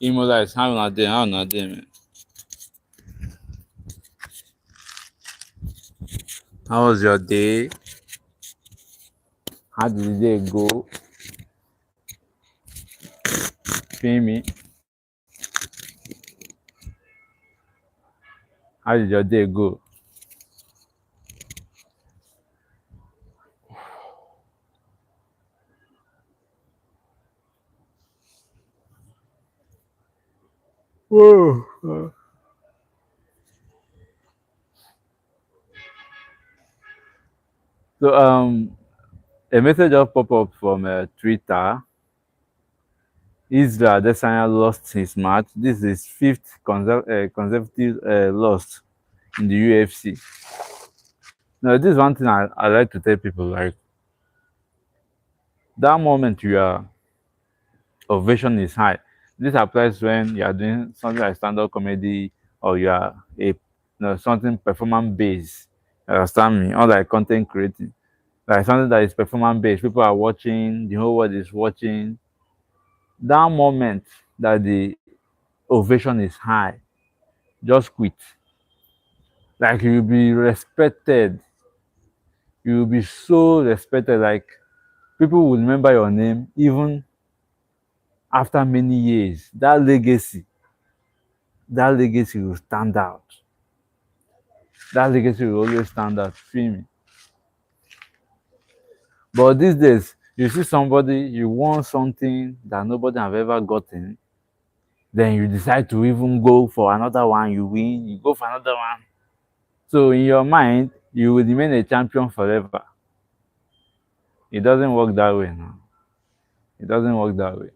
Imola is how una dey, man. How was your day? How did the day go? Feel me? How did your day go? Whoa. So a message just pop up from Twitter. Israel Adesanya lost his match. This is his fifth consecutive loss in the UFC. Now, this is one thing I like to tell people, like, that moment your ovation is high. This applies when you are doing something like stand-up comedy or you are something performance based. You understand me? Or like content creating. Like something that is performance based. People are watching, the whole world is watching. That moment that the ovation is high, just quit. Like you'll be respected. You'll be so respected. Like people will remember your name even after many years. That legacy will stand out. That legacy will always stand out. Feel me? But these days, you see somebody, you want something that nobody have ever gotten, then you decide to even go for another one, you win, you go for another one. So in your mind, you will remain a champion forever. It doesn't work that way now. It doesn't work that way.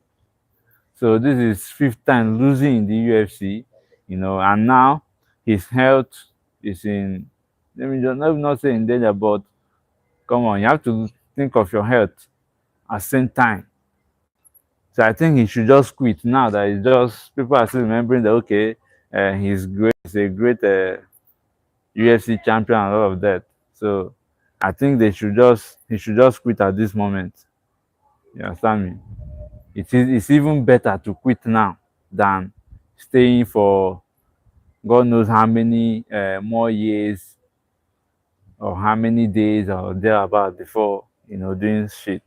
So this is fifth time losing in the UFC, and now his health is in, let me just not say in danger, but come on, you have to think of your health at the same time. So I think he should just quit now that it's just people are still remembering that okay, he's great, he's a great UFC champion and all of that. So I think he should just quit at this moment. You understand me? It's even better to quit now than staying for God knows how many more years or how many days or thereabout before doing shit.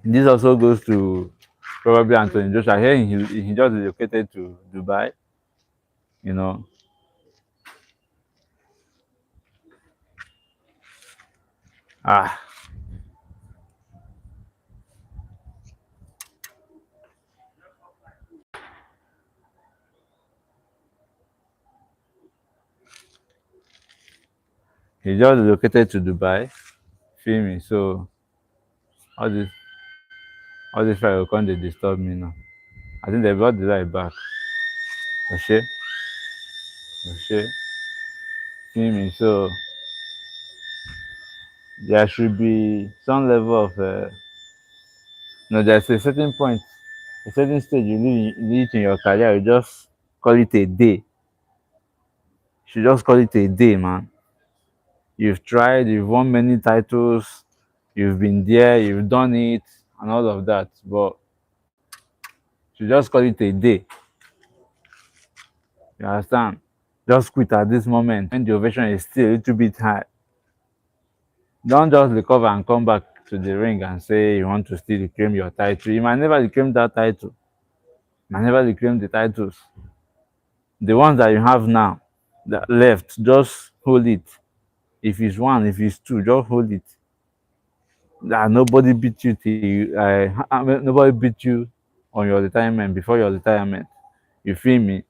This also goes to probably Anthony Joshua. Here he just relocated to Dubai. You know, ah, he just relocated to Dubai. Feel me? So all this all this fire will come to disturb me now. I think they brought the light back. Okay, okay. Feel me? So there should be some level of there's a certain point, a certain stage you reach in your career, you just call it a day. You should just call it a day, man. You've tried, you've won many titles, you've been there, you've done it, and all of that. But you should just call it a day. You understand? Just quit at this moment when the ovation is still a little bit high. Don't just recover and come back to the ring and say you want to still reclaim your title. You might never reclaim that title. You might never reclaim the titles. The ones that you have now that left, just hold it. If it's one, if it's two, just hold it. That nobody beat you nobody beat you on your retirement before your retirement. You feel me?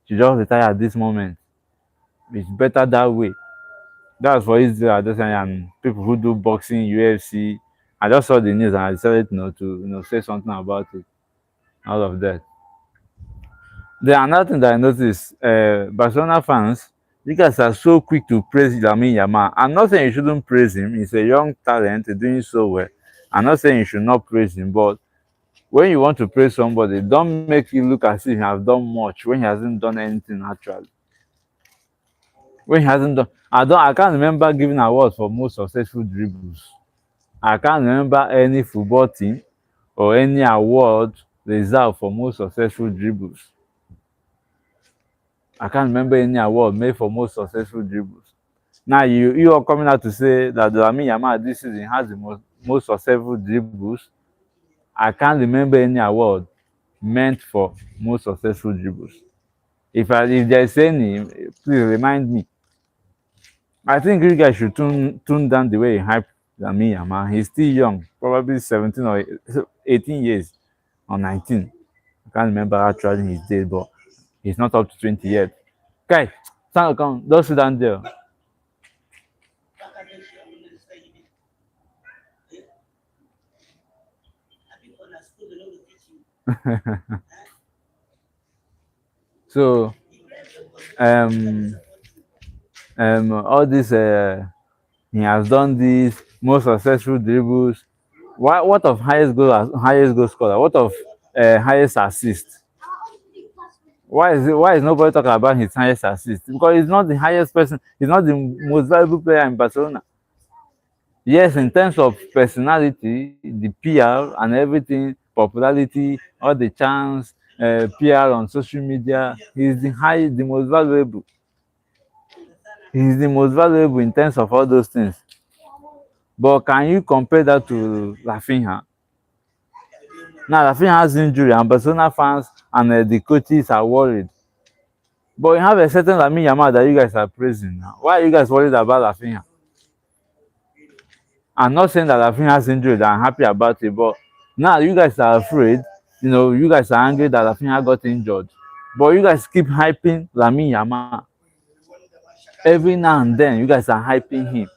You just retire at this moment. It's better that way. That's for Israel Adesanya and people who do boxing, UFC. I just saw the news and I decided to say something about it. All of that. The another thing that I noticed, Barcelona fans, you guys are so quick to praise Lamine Yamal. I'm not saying you shouldn't praise him. He's a young talent doing so well. I'm not saying you should not praise him, but when you want to praise somebody, don't make it look as if he has done much when he hasn't done anything actually. When he hasn't done, I can't remember giving awards for most successful dribbles. I can't remember any football team or any award reserved for most successful dribbles. I can't remember any award made for most successful dribbles. Now you are coming out to say that Lamine Yamal this season has the most successful dribbles. I can't remember any award meant for most successful dribbles. If there's any, please remind me. I think you guys should tune down the way you hype Lamine Yamal. He's still young, probably 17 or 18 years or 19. I can't remember actually his date, but he's not up to 20 yet. Guy, stand come, don't sit down there. So um all this he has done this most successful dribbles. What of highest goal scorer? What of highest assist? Why is nobody talking about his highest assist? Because he's not the highest person, he's not the most valuable player in Barcelona. Yes, in terms of personality, the PR and everything, popularity, all the chance, PR on social media, the most valuable. He's the most valuable in terms of all those things. But can you compare that to Rafinha? Now Rafinha has injury and Barcelona fans and the coaches are worried. But you have a certain Lamine Yamal that you guys are praising now. Why are you guys worried about Rafinha? I'm not saying that Rafinha has injury that I'm happy about it, but now you guys are afraid. You guys are angry that Rafinha got injured. But you guys keep hyping Lamine Yamal. Every now and then, you guys are hyping him.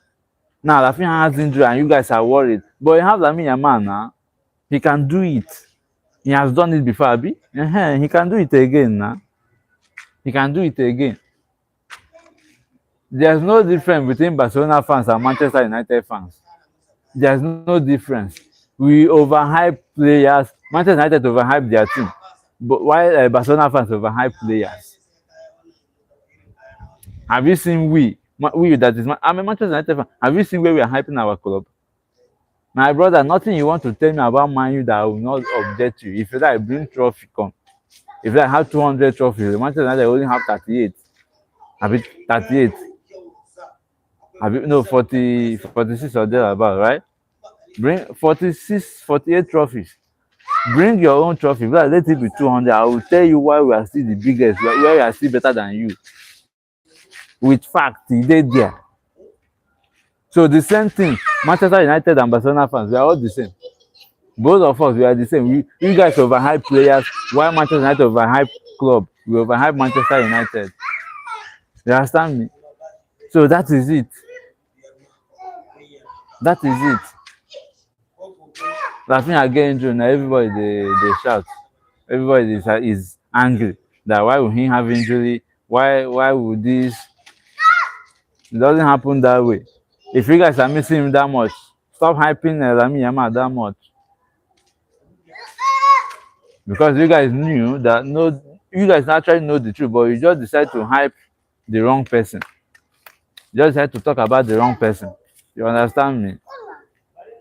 Now Rafinha has injury and you guys are worried. But you have Lamine Yamal now. He can do it. He has done it before, Abi. He can do it again now. He can do it again. There's no difference between Barcelona fans and Manchester United fans. There's no difference. We overhype players. Manchester United overhype their team, but while Barcelona fans overhype players. Have you seen we that is? I'm a Manchester United fan. Have you seen where we are hyping our club? My brother, nothing you want to tell me about Man U that I will not object you. If you like, bring trophy come. If you like, have 200 trophies, Manchester United only have 38. Have it 38? Have you no 40, 46 or thereabout, right? Bring 46, 48 trophies. Bring your own trophy. Like, let it be 200. I will tell you why we are still the biggest, where we are still better than you. With fact, he did there. So the same thing, Manchester United and Barcelona fans, we are all the same. Both of us, we are the same. You guys overhype players, while Manchester United overhype club. We overhype Manchester United. You understand me? So that is it. That is it. Rafinha get injured now, everybody they shout. Everybody is angry that why would he have injury? Why would this? It doesn't happen that way. If you guys are missing him that much, stop hyping Lamine Yamal that much. Because you guys knew that you guys actually know the truth, but you just decide to hype the wrong person. You just decide to talk about the wrong person. You understand me?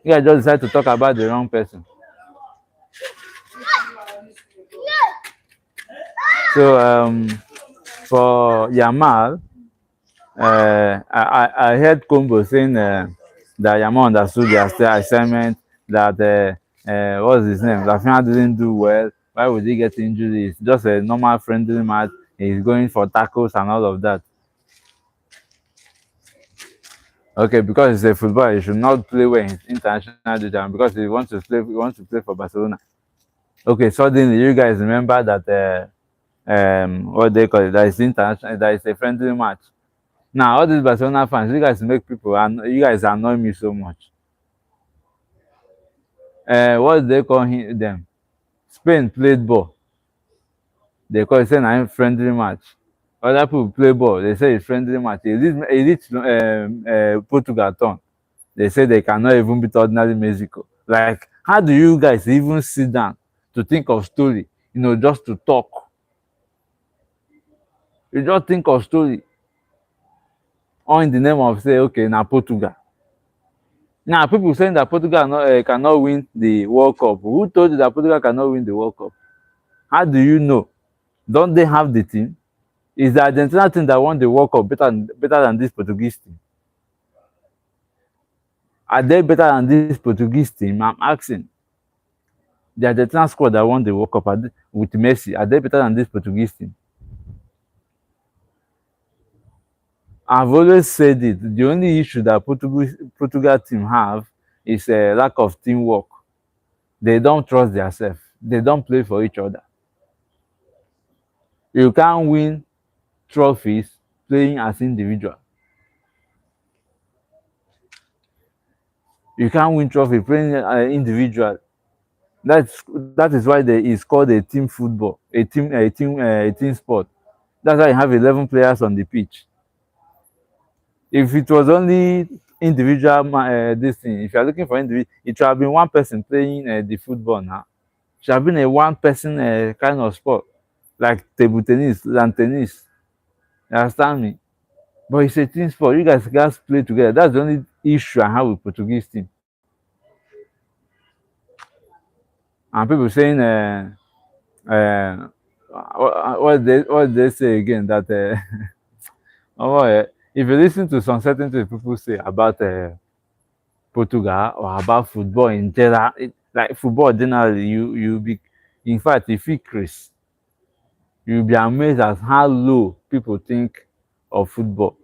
You guys just decide to talk about the wrong person. So for Yamal, I heard Combo saying that Yamal understood the assignment, that what's his name? Rafinha didn't do well. Why would he get injuries? It's just a normal friendly match. He's going for tackles and all of that. Okay, because he's a footballer, he should not play well in international duty, and because he wants to play for Barcelona. Okay, suddenly you guys remember that what they call it, that is international, that is a friendly match. Now all these Barcelona fans, you guys make people and you guys annoy me so much. What do they call them? Spain played ball. They call it saying a friendly match. Other people play ball, they say it's friendly match. Elite Portugal turn. They say they cannot even beat ordinary Mexico. Like, how do you guys even sit down to think of story? Just to talk. You just think of story. All in the name of say, okay, now Portugal. Now, people saying that Portugal cannot win the World Cup. Who told you that Portugal cannot win the World Cup? How do you know? Don't they have the team? Is the Argentina team that won the World Cup better than this Portuguese team? Are they better than this Portuguese team? I'm asking. The Argentina squad that won the World Cup with Messi, are they better than this Portuguese team? I've always said it. The only issue that Portugal team have is a lack of teamwork. They don't trust themselves. They don't play for each other. You can't win trophies playing as individual. You can't win trophy playing individual. That is why it's called a team football, a team sport. That's why you have 11 players on the pitch. If it was only individual, this thing, if you are looking for individual, it should have been one person playing the football now. It should have been a one person kind of sport, like table tennis, lawn tennis. You understand me? But it's a team sport. You guys play together. That's the only issue I have with Portuguese team. And people saying, uh, what they say again that oh, if you listen to some certain things people say about Portugal or about football in general, like football generally, you be, in fact, if you Chris, you'll be amazed at how low people think of football.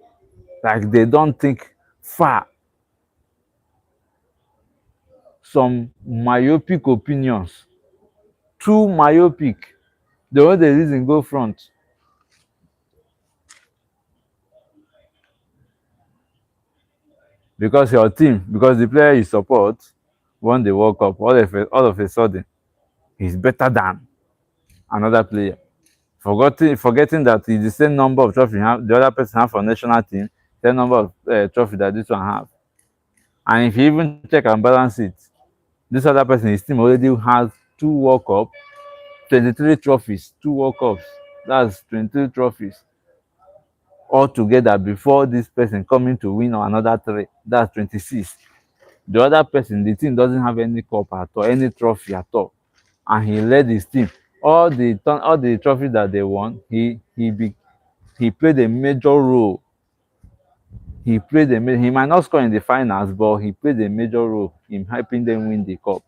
Like they don't think far. Some myopic opinions, too myopic. The way they reason go front. Because your team, because the player you support won the World Cup, all of a sudden, he's better than another player. Forgetting that it's the same number of trophies the other person have for national team, same number of trophies that this one have. And if you even check and balance it, this other person, his team already has 2 World Cup, 23 trophies, 2 World Cups. That's 23 trophies altogether before this person coming to win another 3. That's 26. The other person, the team doesn't have any cup at all, any trophy at all, and he led his team. All the trophies that they won, he played a major role. He might not score in the finals, but he played a major role in helping them win the cup.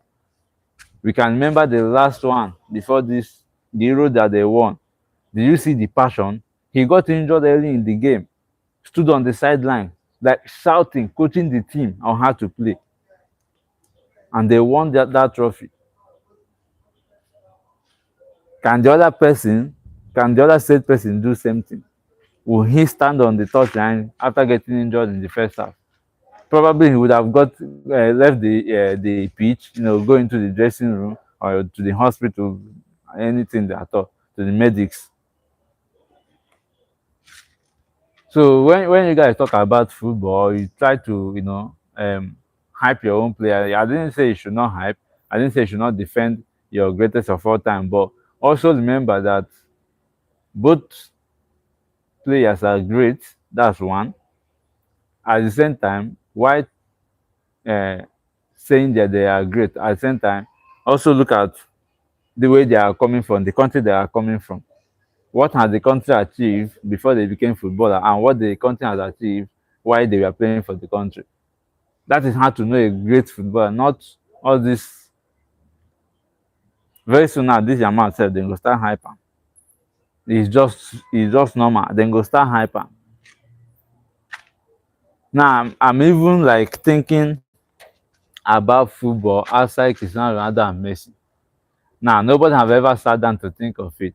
We can remember the last one before this, the Euro that they won. Did you see the passion? He got injured early in the game, stood on the sideline, like shouting, coaching the team on how to play, and they won that trophy. Can the other person, can the other said person do same thing? Will he stand on the touchline after getting injured in the first half? Probably he would have left the pitch, go into the dressing room or to the hospital, anything at all, to the medics. So when you guys talk about football, you try to hype your own player. I didn't say you should not hype. I didn't say you should not defend your greatest of all time, but also remember that both players are great. That's one. At the same time, why uh, saying that they are great? At the same time, also look at the way they are coming from, the country they are coming from. What has the country achieved before they became footballer, and what the country has achieved while they were playing for the country? That is how to know a great footballer, not all this. Very soon now, this Yamal self, then go start hyper. It's just normal. Then go start hyper. Now I'm even like thinking about football outside Cristiano Ronaldo and Messi. Now nobody have ever sat down to think of it.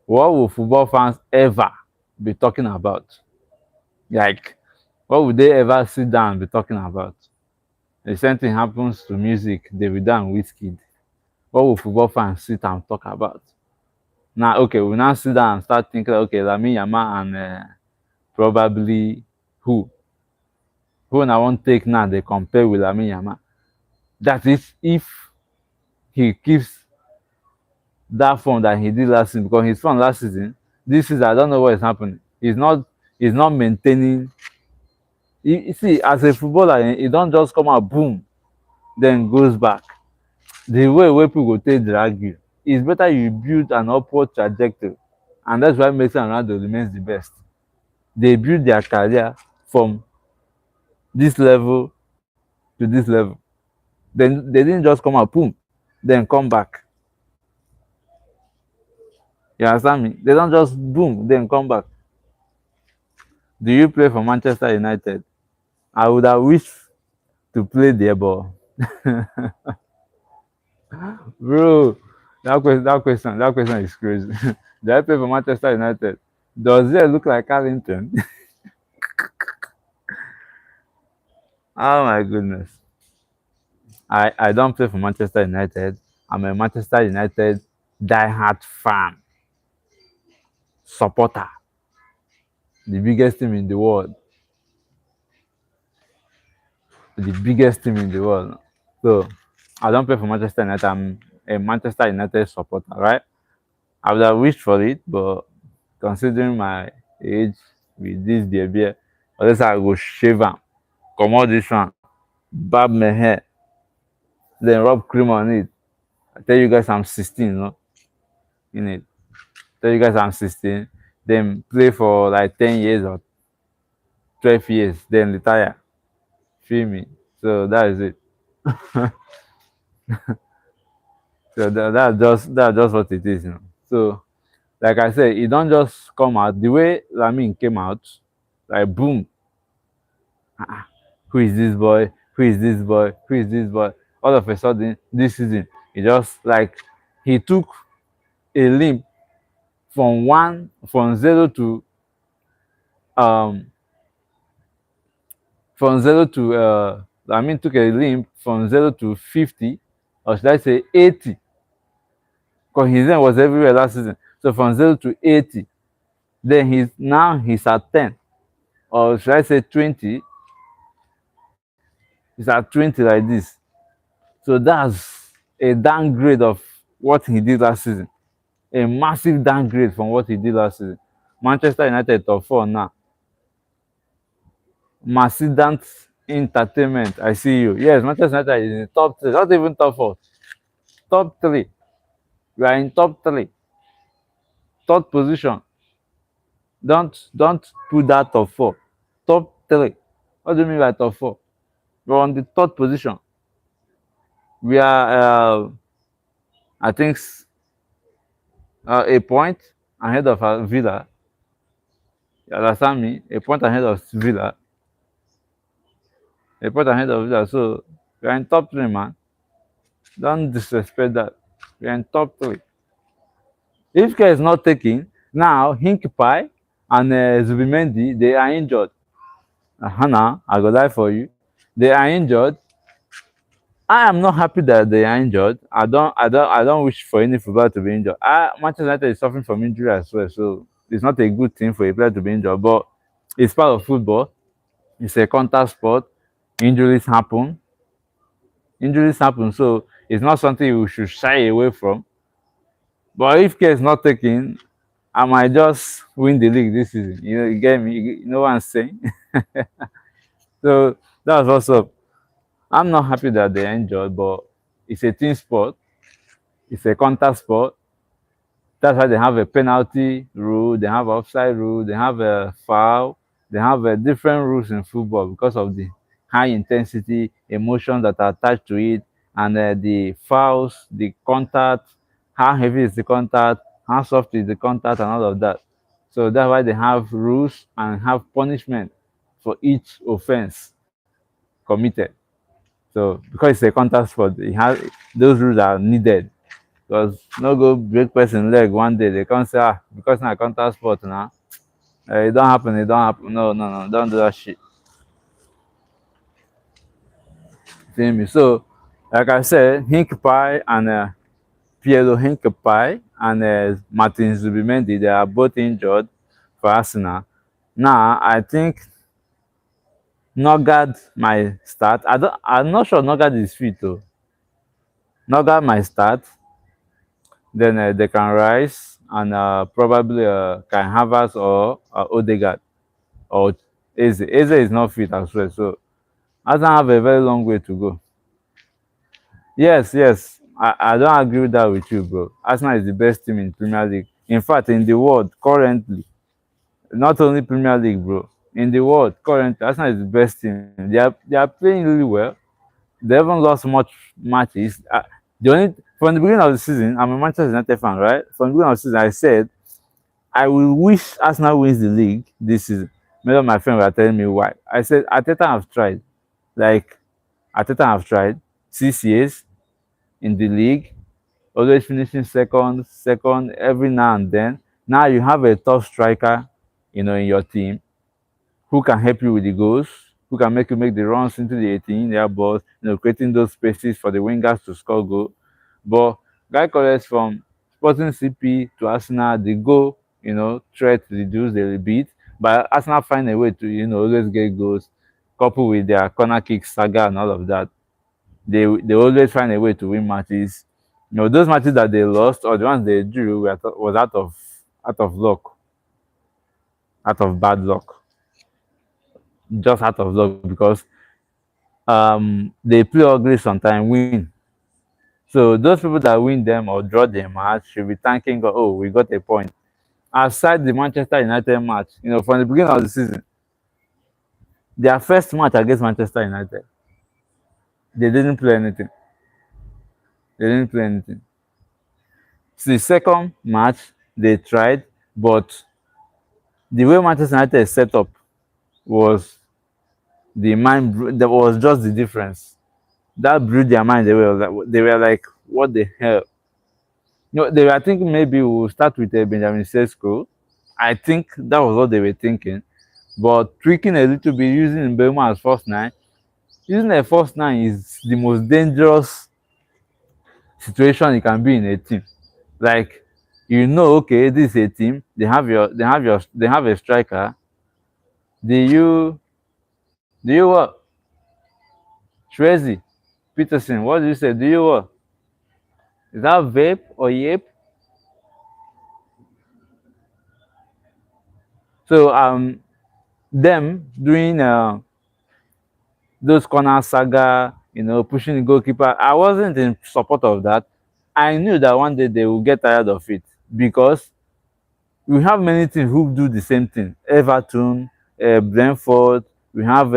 What will football fans ever be talking about? Like, what would they ever sit down and be talking about? The same thing happens to music, Davido and Wizkid. What will football fans sit and talk about? Now, okay, we now sit down and start thinking, okay, Lamine Yamal and probably who? Who I won't take now, they compare with Lamine Yamal. That is if he keeps that form that he did last season, because his form last season, this season, I don't know what is happening. He's not maintaining You see, as a footballer, e don't just come out boom, then goes back. The way wey people go take drag you, it's better you build an upward trajectory, and that's why Messi and Ronaldo remains the best. They build their career from this level to this level. Then they didn't just come out boom, then come back. You understand me? They don't just boom, then come back. Do you play for Manchester United? I would have wished to play there, but bro, that question is crazy. Do I play for Manchester United? Does it look like Carrington? Oh my goodness. I don't play for Manchester United. I'm a Manchester United diehard fan, supporter, the biggest team in the world. The biggest team in the world. So I don't play for Manchester United. I'm a Manchester United supporter, right? I would have wished for it, but considering my age with this beer, unless I go shave am, comot this one, barb my hair, then rub cream on it. I tell you guys I'm 16, no? In it. Tell you guys I'm 16. Then play for like 10 years or 12 years, then retire. Feel me? So that is it. So that's just what it is, you know. So like I said, it don't just come out the way Lamin came out, like boom. Who is this boy? Who is this boy? Who is this boy? All of a sudden, this season, he just like he took a leap from zero to um I mean took a leap from 0 to 50, or should I say 80? Because his name was everywhere last season. So from 0 to 80, then he's at 10, or should I say 20? He's at 20 like this. So that's a downgrade of what he did last season. A massive downgrade from what he did last season. Manchester United top four now. Macedant Entertainment, I see you. Yes, Manchester United is in top three, not even top four. Top three. We are in top three. Third position. Don't put that top four. Top three. What do you mean by top four? We're on the third position. We are I think a point ahead of Villa. You understand me? A point ahead of Villa. A point ahead of Villa. So we are in top three, man. Don't disrespect that. We are in top three. If care is not taken, now Hinkpie and Zubimendi, they are injured. Hannah, I go die for you. They are injured. I am not happy that they are injured. I don't wish for any footballer to be injured. Manchester United is suffering from injury as well, so it's not a good thing for a player to be injured. But it's part of football. It's a contact sport. Injuries happen. Injuries happen, so it's not something we should shy away from. But if care is not taken, I might just win the league this season. You get me? You know what I'm saying? So that's what's up. I'm not happy that they're injured, but it's a team sport. It's a contact sport. That's why they have a penalty rule, they have offside rule, they have a foul, they have different rules in football because of the high intensity emotions that are attached to it, and the fouls, the contact, how heavy is the contact, how soft is the contact, and all of that. So that's why they have rules and have punishment for each offense committed. So because it's a contact sport, it has those rules are needed. Because no go break person leg one day, they can't say because na contact sport now. It don't happen, it don't happen. No, no, no, don't do that shit. See me? So, like I said, Hink Pie and Piero Hink Pie and Martin Zubimendi, they are both injured for Arsenal. Now, I think Nogard might start. I'm not sure Nogard is fit though. Nogard might start. Then they can rise and probably Kai Havertz or Odegaard or Eze is not fit as well, so Arsenal have a very long way to go. Yes, yes. I don't agree with that with you, bro. Arsenal is the best team in Premier League. In fact, in the world currently, not only Premier League, bro. In the world currently, Arsenal is the best team. They are playing really well. They haven't lost much matches. The only from the beginning of the season, I'm a Manchester United fan, right? From the beginning of the season, I said I will wish Arsenal wins the league this season. Many of my friends were telling me why. I said Ateta have tried. Like Ateta have tried 6 years in the league, always finishing second every now and then. Now you have a top striker, in your team who can help you with the goals, who can make you make the runs into the 18 balls, creating those spaces for the wingers to score goal. But Guy Corres from Sporting CP to Arsenal, the goal, threat reduced a little bit. But Arsenal find a way to, always get goals, coupled with their corner kick saga and all of that. They always find a way to win matches. Those matches that they lost or the ones they drew was out of luck, out of bad luck, just out of luck because they play ugly sometimes, win. So those people that win them or draw the match should be thanking God. Oh, we got a point. Aside the Manchester United match, from the beginning of the season, their first match against Manchester United, they didn't play anything. They didn't play anything. So the second match, they tried, but the way Manchester United is set up was that was just the difference. That blew their mind. They were like, what the hell? They were thinking maybe we'll start with Benjamin Sesko. I think that was what they were thinking. But tweaking a little bit, using Mbeumo as first nine, using a first nine is the most dangerous situation you can be in a team. Like, okay, this is a team. They have a striker. Do you what? Trezi, Peterson, what do you say? Do you what? Is that vape or yape? So them doing those corner saga, pushing the goalkeeper. I wasn't in support of that. I knew that one day they will get tired of it because we have many teams who do the same thing. Everton, Brentford, we have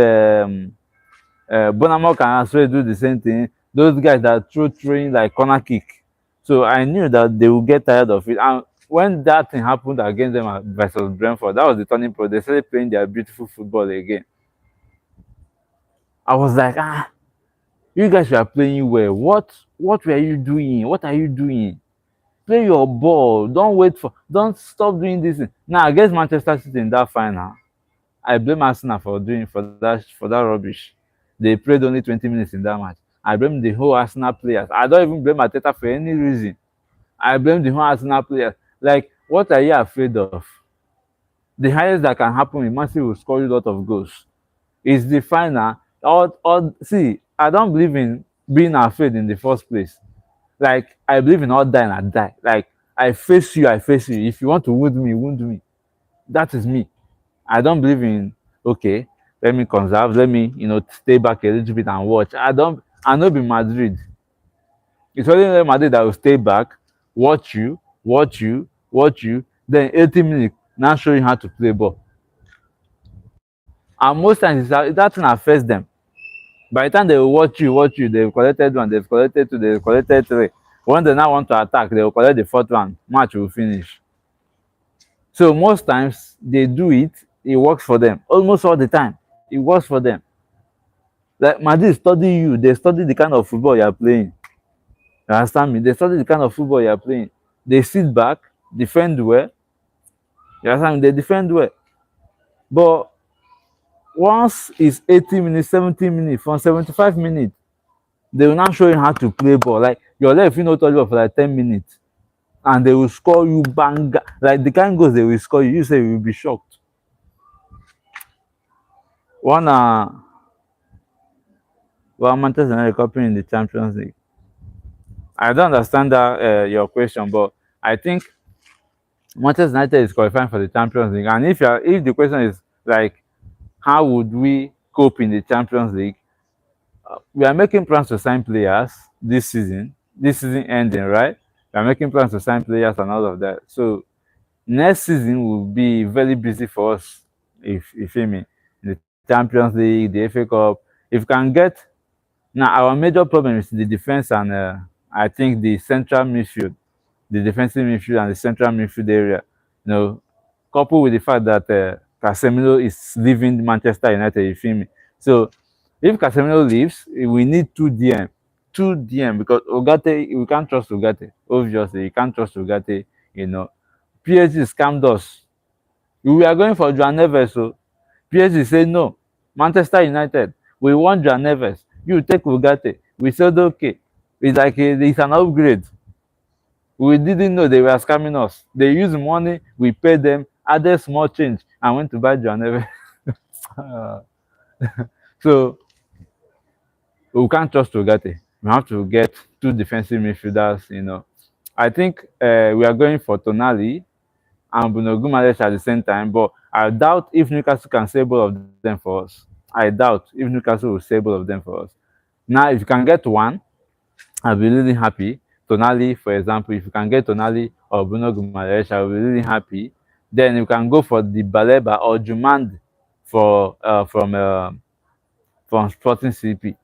Bonamok can as well do the same thing. Those guys that throwing like corner kick. So I knew that they will get tired of it. And when that thing happened against them versus Brentford, that was the turning point. They started playing their beautiful football again. I was like, you guys were playing well. What were you doing? What are you doing? Play your ball. Don't stop doing this. Now against Manchester City in that final, I blame Arsenal for that rubbish. They played only 20 minutes in that match. I blame the whole Arsenal players. I don't even blame Ateta for any reason. I blame the whole Arsenal players. Like, what are you afraid of? The highest that can happen is Man City will score you a lot of goals. It's the final. See, I don't believe in being afraid in the first place. Like, I believe in all die and I die. Like, I face you, I face you. If you want to wound me, wound me. That is me. I don't believe in, okay, let me conserve, let me, stay back a little bit and watch. I know be Madrid. It's only Real Madrid that will stay back, watch you, watch you, watch you, then 80 minutes, now show you how to play ball. And most times that thing affects them. By the time they will watch you, they've collected one, they've collected two, they've collected three. When they now want to attack, they will collect the fourth one. Match will finish. So most times they do it, it works for them. Almost all the time, it works for them. Like Madrid study you, they study the kind of football you are playing. You understand me? They study the kind of football you are playing. They sit back, defend well. You understand me? They defend well. But once it's 80 minutes, 70 minutes, from 75 minutes, they will now show you how to play ball. Like your left, touch ball for like 10 minutes. And they will score you bang. Like the kind of goals they will score you, you say you will be shocked. One Manchester United copying in the Champions League. I don't understand that your question, but I think Manchester United is qualifying for the Champions League. And if the question is like, how would we cope in the Champions League? We are making plans to sign players this season. This season ending, right? We are making plans to sign players and all of that. So next season will be very busy for us. If you feel me, the Champions League, the FA Cup. If we can get now, our major problem is the defense and I think the central midfield, the defensive midfield and the central midfield area. You know, coupled with the fact that Casemiro is leaving Manchester United. You feel me? So if Casemiro leaves, we need two DM because Ugarte, we can't trust Ugarte. Obviously, you can't trust Ugarte. You know, PSG scammed us. We are going for Joan Neves, so PSG say no. Manchester United, we want Joan Neves. You take Ugarte. We said okay. It's like it's an upgrade. We didn't know they were scamming us. They used money, we paid them, added small change, and went to buy Joan Neves. So we can't trust Ugarte. We have to get two defensive midfielders. You know, I think we are going for Tonali and Bruno Guimaraes at the same time, but I doubt if Newcastle can save both of them for us. I doubt if Newcastle will save both of them for us. Now, if you can get one, I'll be really happy. Tonali, for example, if you can get Tonali or Bruno Guimaraes, I'll be really happy. Then you can go for the Baleba or Jumand for from Sporting CP.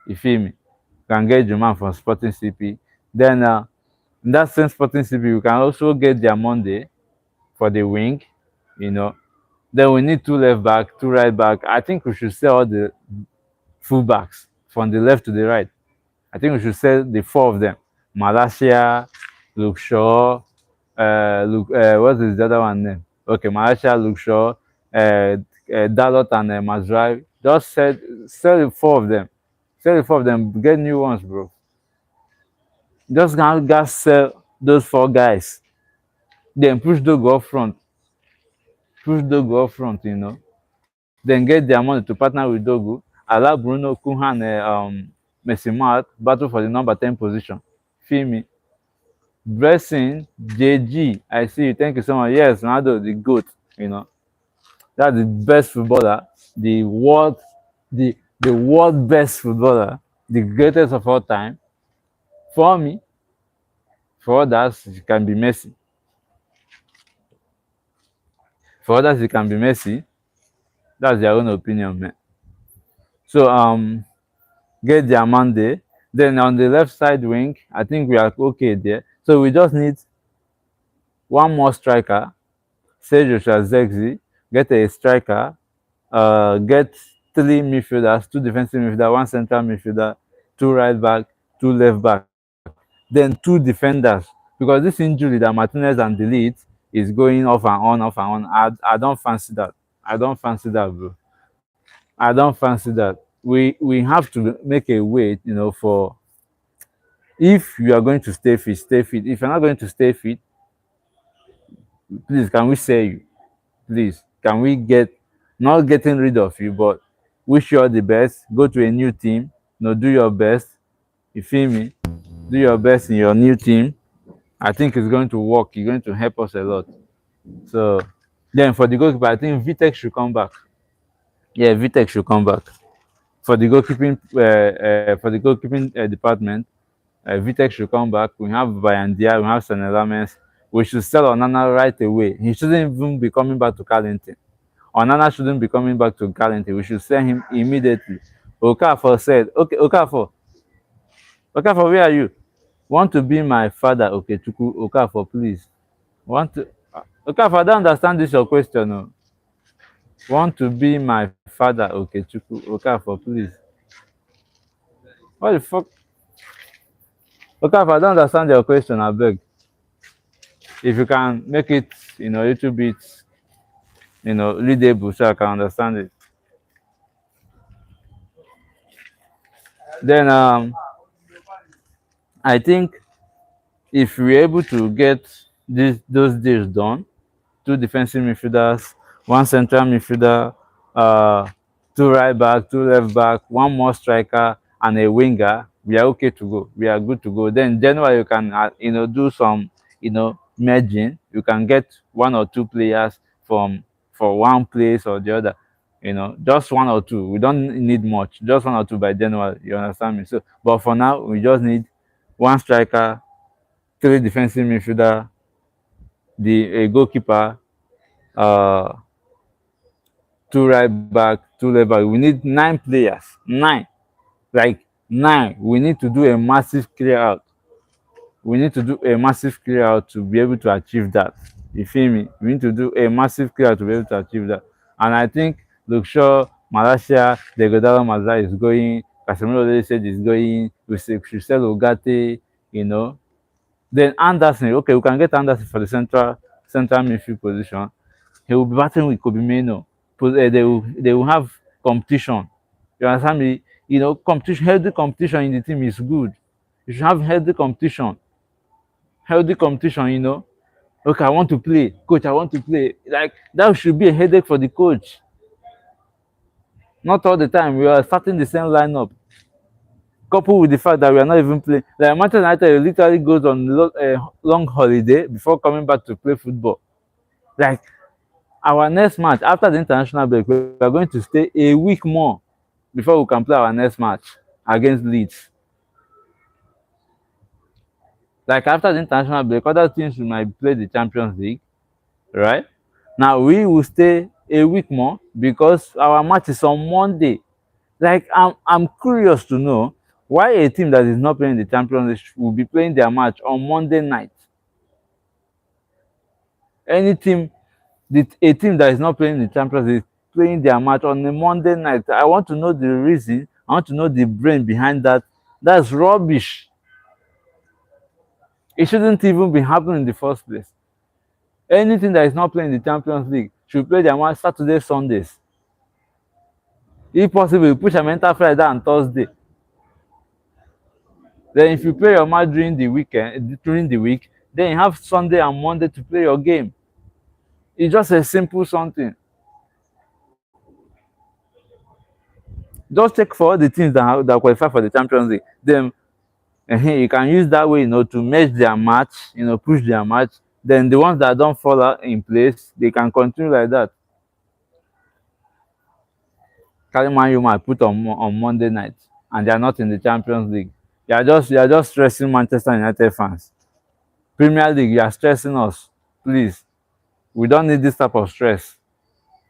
You feel me? You can get Juman from Sporting CP. Then in that same Sporting CP, you can also get Diamonde for the wing. You know. Then we need two left back, two right back. I think we should sell all the full backs from the left to the right. I think we should sell the four of them. Malasia, Luke Shaw, what is the other one name? Okay, Malasia, Luke Shaw, Dalot and Mazraoui. Just sell the four of them. Sell the four of them. Get new ones, bro. Just gonna sell those four guys. Then push Dogo up front. Push Dogo up front, you know. Then get their money to partner with Dogo. Allow Bruno Kuhan Messi Mart battle for the number 10 position. Feel me? Blessing JG. I see you. Thank you so much. Yes, Ronaldo, the GOAT, you know. That's the best footballer, the world best footballer, the greatest of all time. For me, for others, it can be Messi. For others, it can be Messi. That's their own opinion, man. So get Diamande. Then on the left side wing, I think we are okay there. So we just need one more striker. Say Joshua Zexi, get a striker, get three midfielders, two defensive midfielders, one central midfielder, two right back, two left back, then two defenders. Because this injury that Martinez and Delete is going off and on, off and on. I don't fancy that. I don't fancy that, bro. I don't fancy that. We have to make a way, you know, for if you are going to stay fit, stay fit. If you're not going to stay fit, please can we sell you? Please, can we get not getting rid of you, but wish you all the best. Go to a new team. You know, do your best. You feel me? Do your best in your new team. I think it's going to work. It's going to help us a lot. So then for the goalkeeper, I think Vitek should come back. Yeah, Vitek should come back. For the goalkeeping department, Vitek should come back. We have Bayandia, we have Senelames. We should sell Onana right away. He shouldn't even be coming back to Carlington. Onana shouldn't be coming back to Carlington. We should sell him immediately. Okafor said, okay, Okafor, where are you? Want to be my father, okay, Chuku Okafor, please. Want to, Okafor, I don't understand this your question. No. Want to be my father, okay, Chuku Okafor, please. What the fuck? Okafor, I don't understand your question, I beg. If you can make it, you know, a little bit, you know, readable so I can understand it. Then I think if we're able to get those deals done, two defensive midfielders, one central midfielder, two right back, two left back, one more striker, and a winger, we are okay to go. We are good to go. Then January you can you know, do some, you know, merging. You can get one or two players from for one place or the other. Just one or two. We don't need much. Just one or two by January. You understand me? So, but for now, we just need one striker, three defensive midfielder, the a goalkeeper, uh, two right back, two left back. We need 9 players. Nine, like nine. We need to do a massive clear out. We need to do a massive clear out to be able to achieve that. You feel me? We need to do a massive clear out to be able to achieve that. And I think Luke Shaw, Malaysia, Degodalo Mazda is going. Casemiro already said he's going. We should sell Ugarte, you know. Then Anderson, okay, we can get Anderson for the central midfield position. He will be battling with Kobe Mino. They will have competition. You understand me? Competition, healthy competition in the team is good. You should have healthy competition. Healthy competition, Okay, I want to play. Coach, I want to play. Like, that should be a headache for the coach. Not all the time. We are starting the same lineup. Coupled with the fact that we are not even playing. Like, Manchester United literally goes on long holiday before coming back to play football. Like, our next match after the international break, we are going to stay a week more before we can play our next match against Leeds. Like, after the international break, other teams might play the Champions League, right? Now we will stay a week more because our match is on Monday. Like, I'm curious to know why a team that is not playing the Champions League will be playing their match on Monday night. Any team, a team that is not playing the Champions League playing their match on a Monday night. I want to know the reason. I want to know the brain behind that. That's rubbish. It shouldn't even be happening in the first place. Anything that is not playing the Champions League should play their match Saturday, Sundays. If possible, push a mental Friday and Thursday. Then if you play your match during the week, then you have Sunday and Monday to play your game. It's just a simple something. Just take for all the teams that qualify for the Champions League. Then you can use that way, to match their match, push their match. Then the ones that don't fall out in place, they can continue like that. Carry Man U might put on Monday night, and they are not in the Champions League. You are just stressing Manchester United fans. Premier League, you are stressing us. Please, we don't need this type of stress.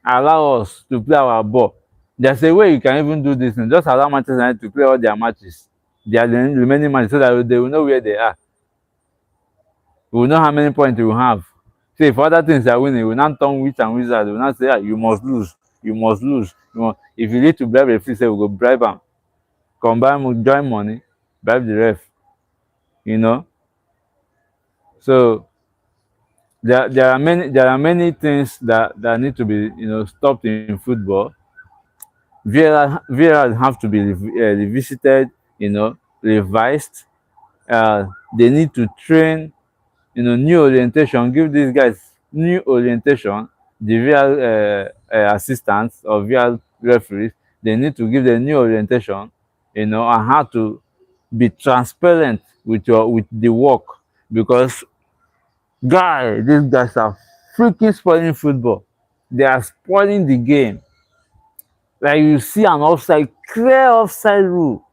Allow us to play our ball. There's a way you can even do this. And just allow Manchester United to play all their matches, their remaining matches, so that they will know where they are. We will know how many points we will have. Say, if other things are winning, we will not turn witch and wizard. We will not say, you must lose. You must lose. If you need to bribe a fee, say, we go bribe them. Combine, join money, bribe the ref. So there are many things that need to be stopped in football. VAR have to be revisited, revised. They need to train, new orientation. Give these guys new orientation. The VAR assistants or VAR referees, they need to give them new orientation, and how to be transparent with the work, because these guys are freaking spoiling football. They are spoiling the game. Like, you see an offside, clear offside rule,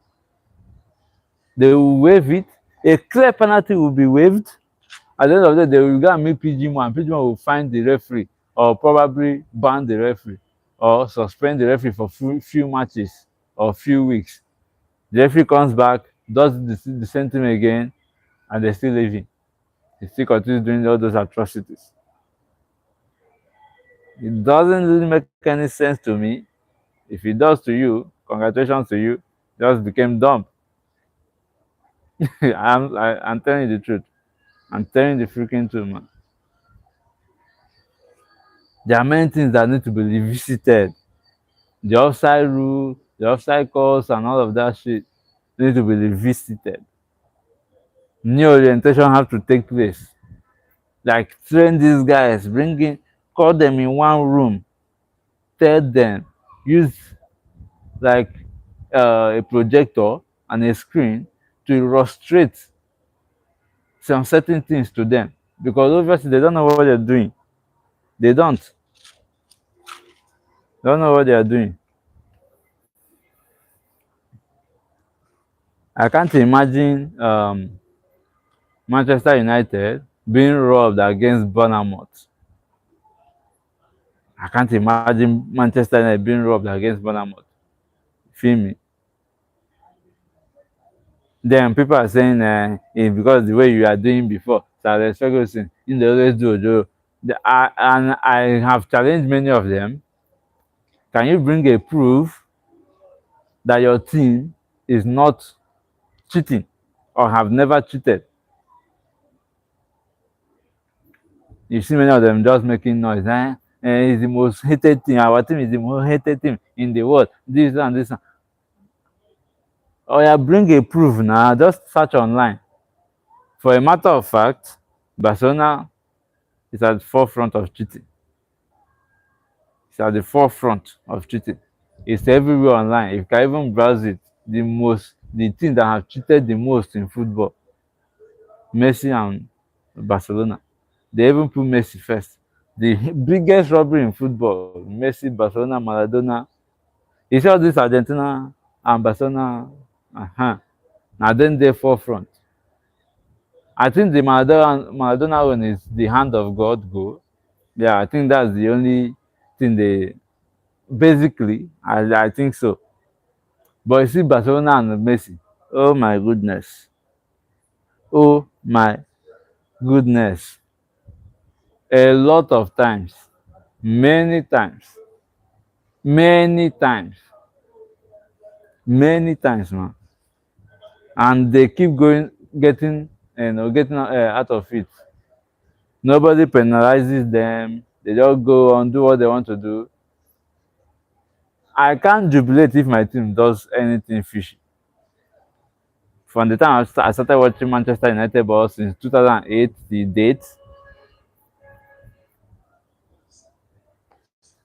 they will waive it. A clear penalty will be waived. At the end of the day, they will go and meet PGMO, and PGMO will find the referee, or probably ban the referee, or suspend the referee for few matches or few weeks. The referee comes back, does the same thing again, and they're still leaving. He still continues doing all those atrocities. It doesn't really make any sense to me. If it does to you, congratulations to you. Just became dumb. I'm telling you the truth. I'm telling the freaking truth, man. There are many things that need to be revisited. The offside rule, the offside calls, and all of that shit need to be revisited. New orientation have to take place. Like, train these guys, call them in one room, tell them, use like a projector and a screen to illustrate some certain things to them, because obviously they don't know what they're doing. They don't. Don't know what they are doing. I can't imagine Manchester United being robbed against Bournemouth. I can't imagine Manchester United being robbed against Bournemouth. Feel me? Then people are saying it's because the way you are doing before, Sir Alex Ferguson, in the always do Ojo. And I have challenged many of them. Can you bring a proof that your team is not cheating or have never cheated? You see many of them just making noise. It's the most hated team. Our team is the most hated team in the world. This and this. Oh yeah, bring a proof now. Just search online. For a matter of fact, Barcelona is at the forefront of cheating. It's at the forefront of cheating. It's everywhere online. You can even browse it. The team that have cheated the most in football, Messi and Barcelona. They even put Messi first. The biggest robbery in football, Messi, Barcelona, Maradona. You see all this Argentina and Barcelona, now then they forefront. I think the Maradona one is the hand of God goal. Yeah, I think that's the only thing they basically. I think so. But you see Barcelona and Messi. Oh my goodness. Oh my goodness. A lot of times. Many times. Many times. Many times, man. And they keep going, getting out of it. Nobody penalizes them. They just go on, do what they want to do. I can't jubilate if my team does anything fishy. From the time I started watching Manchester United ball since 2008, the date,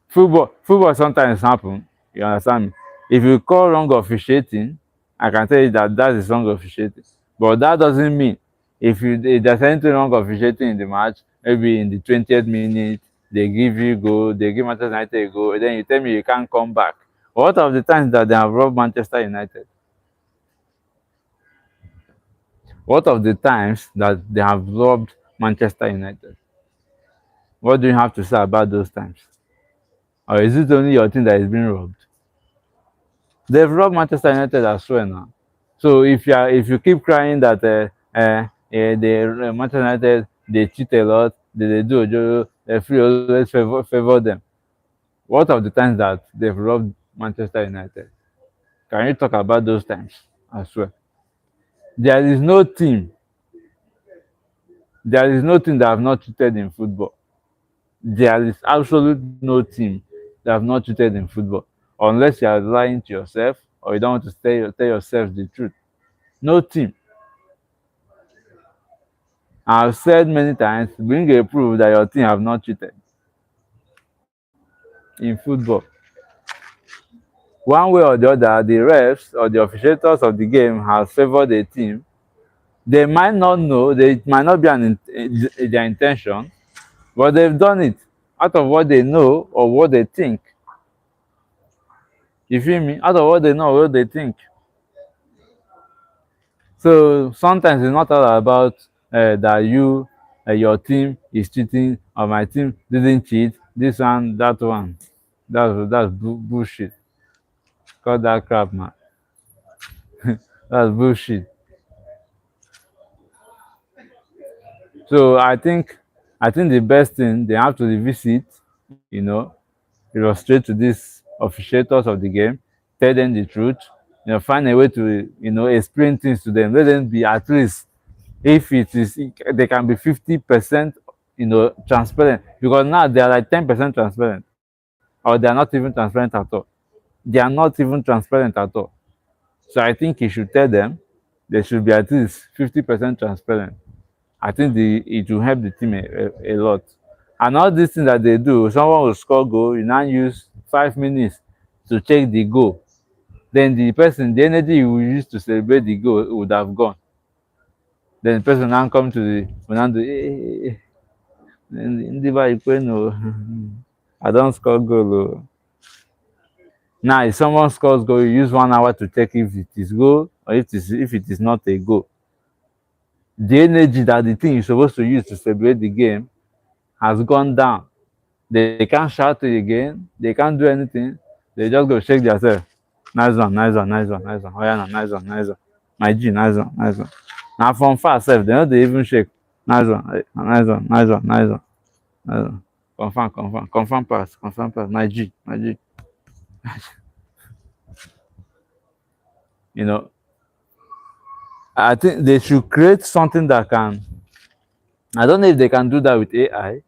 football sometimes happen. You understand me? If you call wrong officiating, I can tell you that that is wrong officiating. But that doesn't mean if there's anything wrong officiating in the match, maybe in the 20th minute, they give you goal, they give Manchester United a goal, and then you tell me you can't come back. What of the times that they have robbed Manchester United? What of the times that they have robbed Manchester United? What do you have to say about those times? Or is it only your team that is being robbed? They've robbed Manchester United as well now. So if you keep crying that Manchester United they cheat a lot, they do the free always favor them. What of the times that they've robbed Manchester United? Can you talk about those times as well? There is no team, there is no team that have not cheated in football. There is absolute no team that have not cheated in football, unless you are lying to yourself or you don't want to tell yourself the truth. No team. I've said many times, bring a proof that your team have not cheated in football. One way or the other, the refs or the officiators of the game have favored a team. They might not know, they might not be their intention, but they've done it out of what they know or what they think. You feel me? Out of what they know or what they think. So sometimes it's not all about that your team is cheating or my team didn't cheat. This one, that one. That's bullshit. Cut that crap, man. That's bullshit. So I think the best thing they have to revisit, you know, illustrate to these officiators of the game, tell them the truth, find a way to explain things to them. Let them be at least if it is they can be 50% transparent, because now they are like 10% transparent, or they are not even transparent at all. They are not even transparent at all. So I think you should tell them they should be at least 50% transparent. I think it will help the team a lot. And all these things that they do, someone will score goal, you now use 5 minutes to check the goal. Then the energy you will use to celebrate the goal would have gone. Then the person now come to the Ronaldo, hey, I don't score goal. Oh. Now, if someone scores goal, you use 1 hour to check if it is goal or if it is not a goal. The energy that the thing is supposed to use to celebrate the game has gone down. They can't shout it again. They can't do anything. They just go shake themselves. Nice one, nice one, nice one, nice one. Oh yeah, no, nice one, nice one. My G, nice one, nice one. Now from far self, they know they even shake. Nice one, nice one, nice one, nice one, nice one. Confirm, confirm, confirm pass. My G, my G. You know, I think they should create something that can. I don't know if they can do that with AI.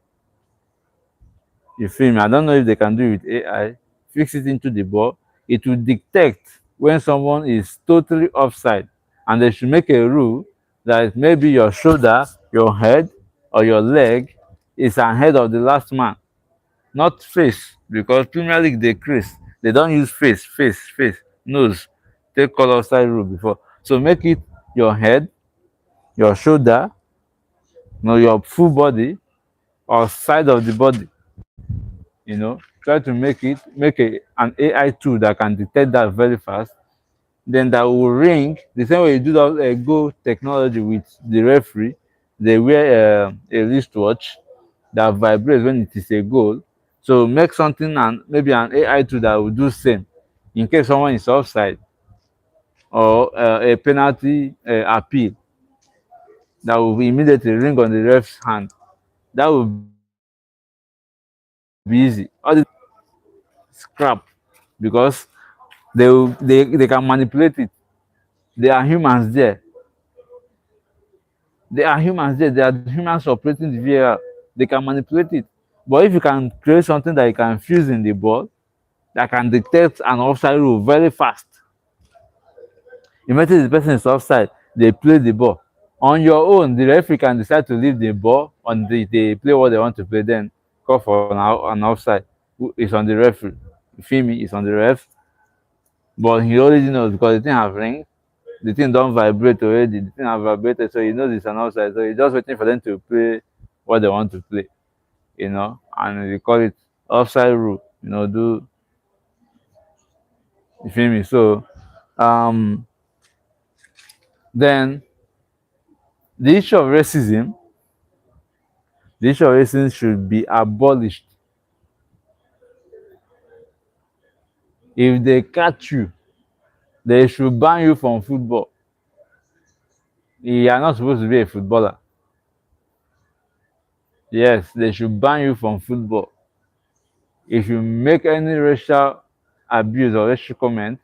You feel me? I don't know if they can do it with AI. Fix it into the ball. It will detect when someone is totally offside, and they should make a rule that maybe your shoulder, your head, or your leg is ahead of the last man, not face, because Premier League they crease. They don't use face, nose. Take call offside rule before. So make it your head, your shoulder, your full body, or side of the body. Try to an AI tool that can detect that very fast. Then that will ring the same way you do that Go technology with the referee. They wear a wristwatch that vibrates when it is a goal. So make something and maybe an AI tool that will do same in case someone is offside or a penalty appeal that will immediately ring on the ref's hand. That will be easy. All this scrap because they can manipulate it. There are humans there. There are humans there. There are humans operating the VAR. They can manipulate it. But if you can create something that you can fuse in the ball that can detect an offside rule very fast, immediately the person is offside, they play the ball. On your own, the referee can decide to leave the ball on they play what they want to play, then call for an offside. It's on the referee. You feel me? It's on the ref. But he already knows because the thing have ring, the thing don't vibrate already. The thing have vibrated, so he knows it's an offside. So he's just waiting for them to play what they want to play, and they call it offside rule. Do you feel me? So, um, then the issue of racism, should be abolished. If they catch you, they should ban you from football. You are not supposed to be a footballer. Yes, they should ban you from football. If you make any racial abuse or racial comment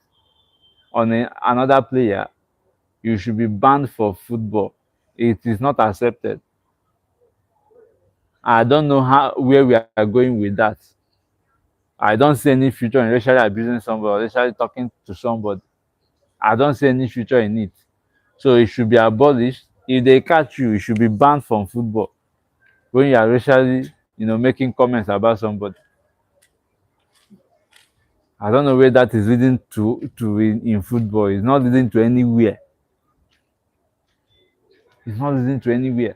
on another player, you should be banned for football. It is not accepted. I don't know where we are going with that. I don't see any future in racially abusing somebody or racially talking to somebody. I don't see any future in it. So it should be abolished. If they catch you, you should be banned from football when you are racially, making comments about somebody. I don't know where that is leading to in football. It's not leading to anywhere. It's not leading to anywhere.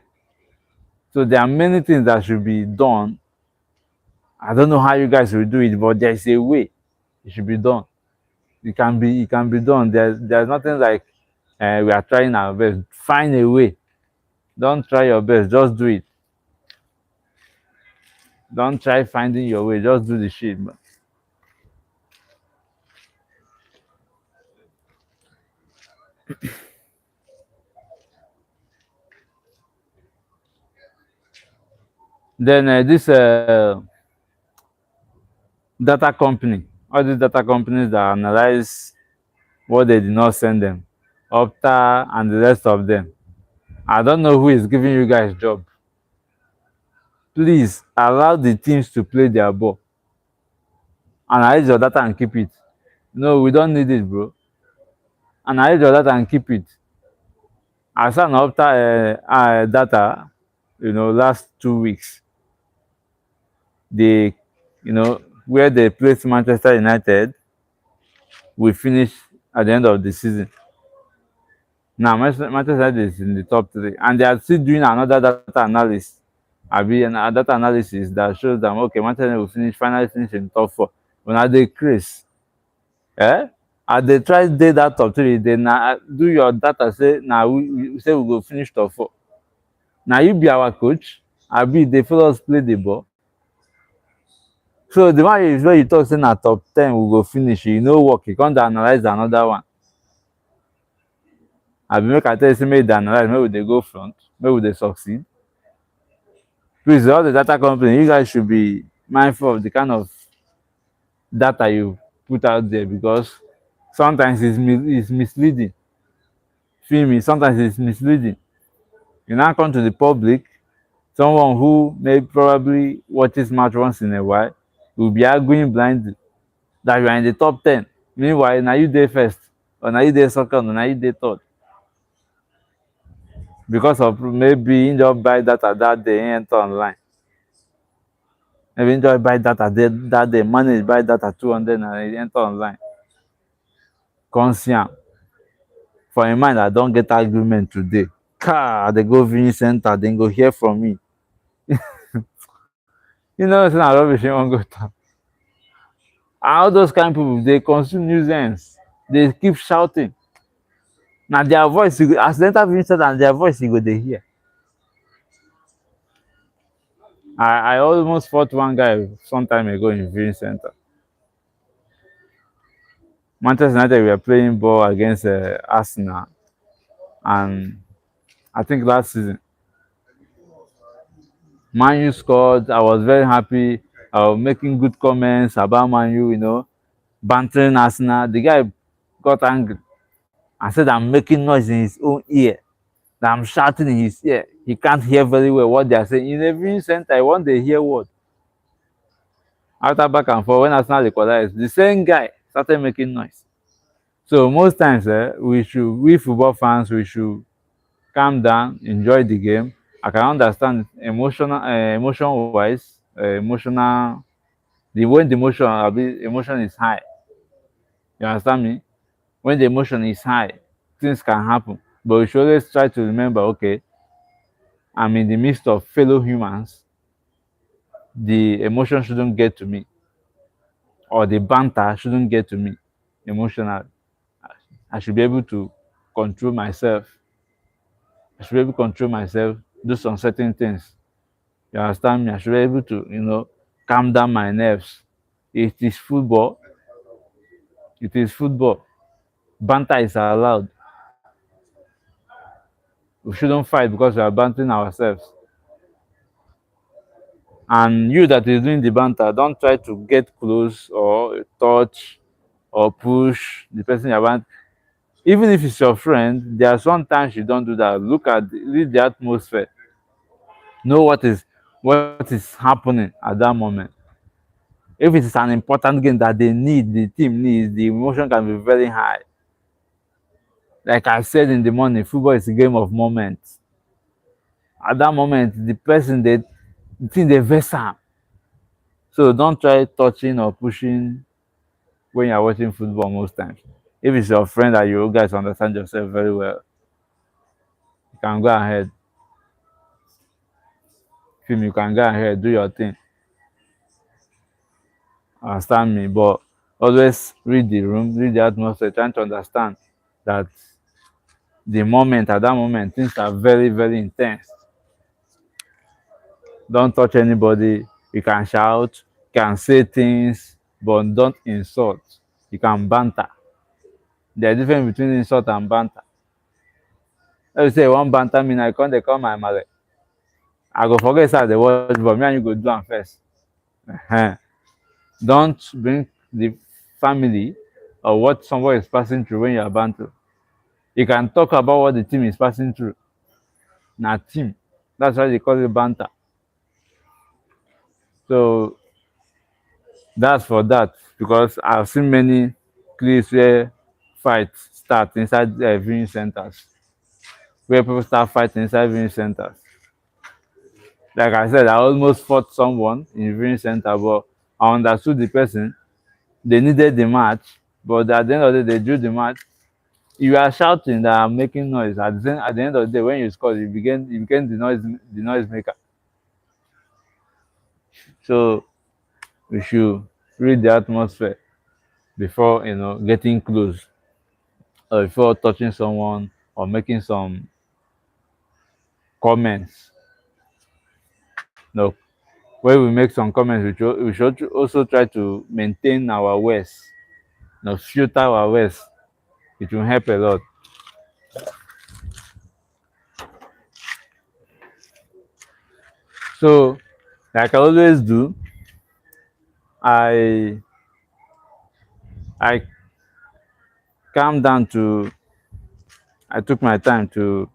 So there are many things that should be done. I don't know how you guys will do it, but there's a way it should be done. It can be done. There's nothing like we are trying our best. Find a way. Don't try your best, just do it. Don't try finding your way, just do the shit. Then this data company, all these data companies that analyze what they did not send them, Opta and the rest of them. I don't know who is giving you guys job. Please allow the teams to play their ball. Analyze your data and keep it. No, we don't need it, bro. Analyze your data and keep it. I saw an Opta data, last 2 weeks. They, where they placed Manchester United, we finished at the end of the season. Now Manchester United is in the top three, and they are still doing another data analysis. A data analysis that shows them okay, Manchester United will finally finish in top four. But now they craze. Eh? And they try dey that top three, they na do your data say na we say we go finish top four. Na you be our coach, abi dey follow us play the ball. So the one is where you talk say na top 10 we go finish, e no work, you come dey analyse another one. Abi make I tell you say make you dey analyse, make we dey go front, make we dey succeed. Please, all the data company, you guys should be mindful of the kind of data you put out there, because sometimes it's misleading. Feel me? Sometimes it's misleading. You now come to the public, someone who may probably watches match once in a while will be arguing blindly that you are in the top 10. Meanwhile, now you dey first, or now you dey second, or now you dey third. Because of maybe you just buy data that day, you enter online. Maybe you just buy data that day, manage buy data 200 and you enter online. Conscient. For a mind, I don't get argument today. Car, they go viewing center, then go hear from me. You know, it's not rubbish, you won't go talk. All those kind of people, they consume nuisance. They keep shouting. Now their voice, you go, accidental viewing center, and their voice, you go, they hear. I almost fought one guy some time ago in viewing center. Manchester United were playing ball against Arsenal, and I think last season, Man U scored. I was very happy. I was making good comments about Man U, bantering Arsenal. The guy got angry and said I'm making noise in his own ear, that I'm shouting in his ear. He can't hear very well what they are saying. In a viewing center, I want to hear what. After back and forth, when Arsenal equalized, the same guy started making noise. So most times, we football fans, we should calm down, enjoy the game. I can understand emotion wise, emotional. When the emotion is high, you understand me? When the emotion is high, things can happen. But we should always try to remember, okay, I'm in the midst of fellow humans. The emotion shouldn't get to me, or the banter shouldn't get to me emotionally. I should be able to control myself. I should be able to control myself, do some certain things. You understand me? I should be able to, calm down my nerves. It is football. It is football. Banter is allowed. We shouldn't fight because we are bantering ourselves. And you that is doing the banter, don't try to get close or touch or push the person you want. Even if it's your friend, there are sometimes you don't do that. Read the atmosphere. Know what is happening at that moment. If it is an important game that the team needs, the emotion can be very high. Like I said in the morning, football is a game of moments. At that moment, the thing they vex am. So don't try touching or pushing when you're watching football most times. If it's your friend that you guys understand yourself very well, you can go ahead. Film, you can go ahead, do your thing. Understand me? But always read the room, read the atmosphere, trying to understand that at that moment, things are very, very intense. Don't touch anybody. You can shout, you can say things, but don't insult. You can banter. There's a difference between insult and banter. Let's say one banter me, I come they call my mother. I go forget say the watch, but me and you go do am first. Don't bring the family or what someone is passing through when you are banter. You can talk about what the team is passing through. Na team. That's why they call it banter. So that's for that, because I've seen many clips where fights start inside viewing centers, where people start fighting inside viewing centers. Like I said, I almost fought someone in viewing center, but I understood the person. They needed the match, but at the end of the day, they drew the match. You are shouting that I'm making noise. At the end of the day, when you score, you became the noise maker. So we should read the atmosphere. before getting close, or before touching someone or making some comments. No, when we make some comments, we should also try to maintain our words, filter our words. It will help a lot. So, like I always do, I I calm down to I took my time to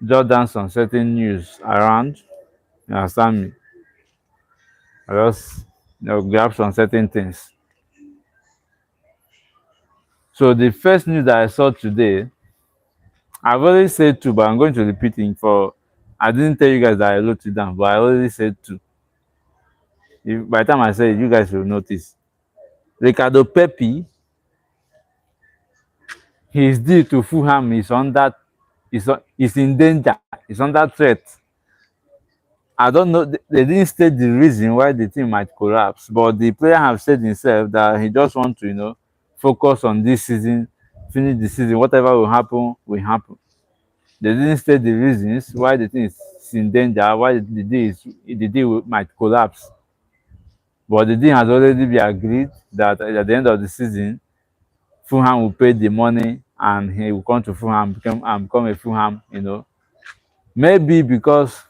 jot down some certain news around. You understand me? I just grab some certain things. So the first news that I saw today, I've already said two, but I'm going to repeat it for. I didn't tell you guys that I wrote it down, but I already said two. By the time I say it, you guys will notice. Ricardo Pepi, his deal to Fulham is in danger. Is under threat. I don't know. They didn't state the reason why the team might collapse, but the player have said himself that he just want to, focus on this season, finish the season. Whatever will happen, will happen. They didn't state the reasons why the team is in danger, why the deal might collapse. But the deal has already been agreed that at the end of the season, Fulham will pay the money and he will come to Fulham become a Fulham. Maybe because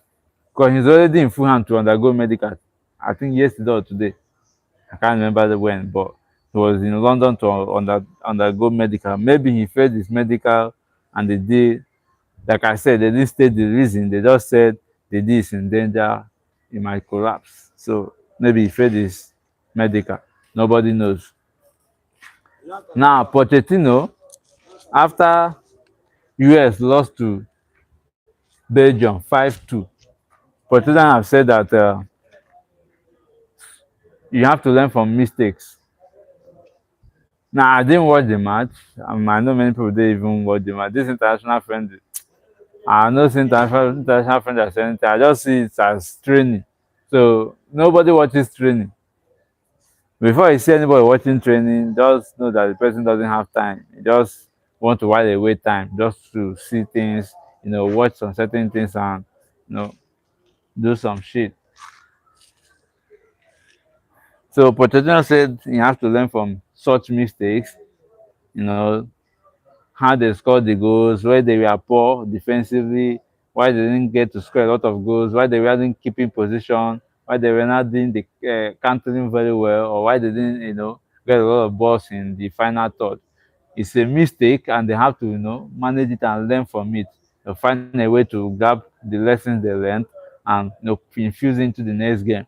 he's already in Fulham to undergo medical. I think yesterday or today. I can't remember when, but he was in London to undergo medical. Maybe he failed his medical and the day, like I said, they didn't state the reason. They just said the day is in danger, it might collapse. So maybe he failed his medical. Nobody knows. Now, Pochettino, after US lost to Belgium 5-2, Pochettino have said that you have to learn from mistakes. Now, I didn't watch the match. I know many people didn't even watch the match. This international friendly, I know international friendly as anything. I just see it as training. So nobody watches training. Before you see anybody watching training, just know that the person doesn't have time. You just want to while away time just to see things, watch some certain things and you know do some shit. So Pochettino said you have to learn from such mistakes, you know, how they scored the goals, where they were poor defensively, why they didn't get to score a lot of goals, why they weren't keeping position, why they were not doing the countering very well, or why they didn't, get a lot of balls in the final third. It's a mistake, and they have to, manage it and learn from it. They'll find a way to grab the lessons they learned and infuse into the next game.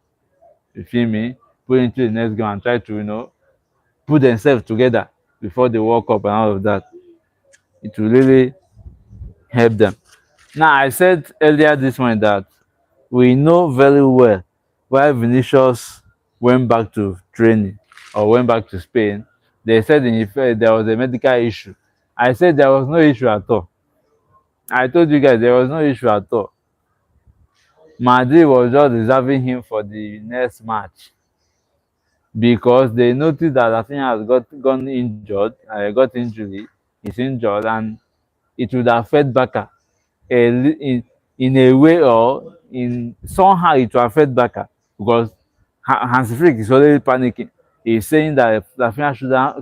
You feel me? Put into the next game and try to, put themselves together before the World Cup and all of that. It will really help them. Now, I said earlier this morning that we know very well why Vinicius went back to training or went back to Spain. They said in effect there was a medical issue. I said there was no issue at all. I told you guys there was no issue at all. Madrid was just reserving him for the next match because they noticed that Rafinha has gone injured, got injury, he's injured, and it would affect Barca in a way or in somehow it will affect Barca because Hansi Flick is already panicking. He's saying that Rafinha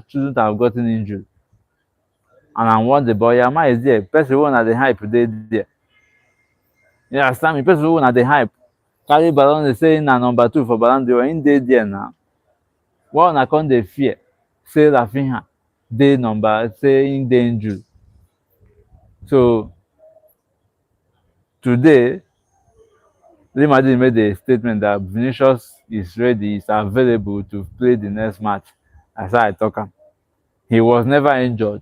shouldn't have gotten injured. And I want the boy, Yama is there. Person one at the hype, they there. You understand me? Person one at the hype. Carry Ballon is saying na number 2 for Ballon d'Or. In there now. What I can't dey fear? Say Rafinha, dey number, say in dey injured. So today, Real Madrid made a statement that Vinicius is ready, is available to play the next match. As I talk am. He was never injured.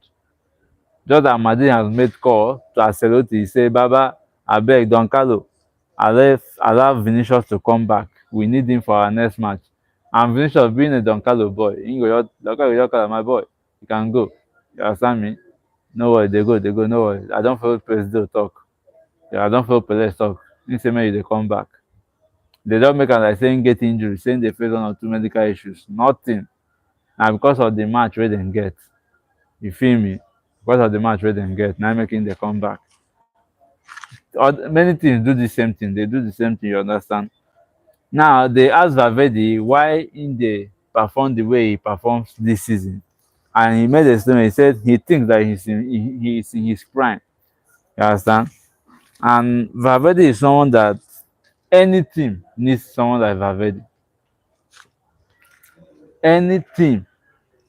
Just that Madrid has made call to Ancelotti say, Baba, abeg Don Carlo, allow Vinicius to come back. We need him for our next match. And Vinicius being a Don Carlo boy, Don Carlo just call my boy. You can go. You understand me? No worry, they go, no worry. I don't feel Presido talk. Yeah, I don't feel Pelé talk. He say make you dey come back. They don't make am like saying get injury, saying they face one or two medical issues. Nothing. Na because of the match wey dem get. You feel me? Because of the match wey dem get, na making the comeback. Many teams do the same thing. They do the same thing. You understand? Now they ask Valverde why in dey perform the way he performs this season, and he made a statement. He said he thinks that he is in his prime. You understand? And Valverde is someone that any team needs someone like Valverde. Any team,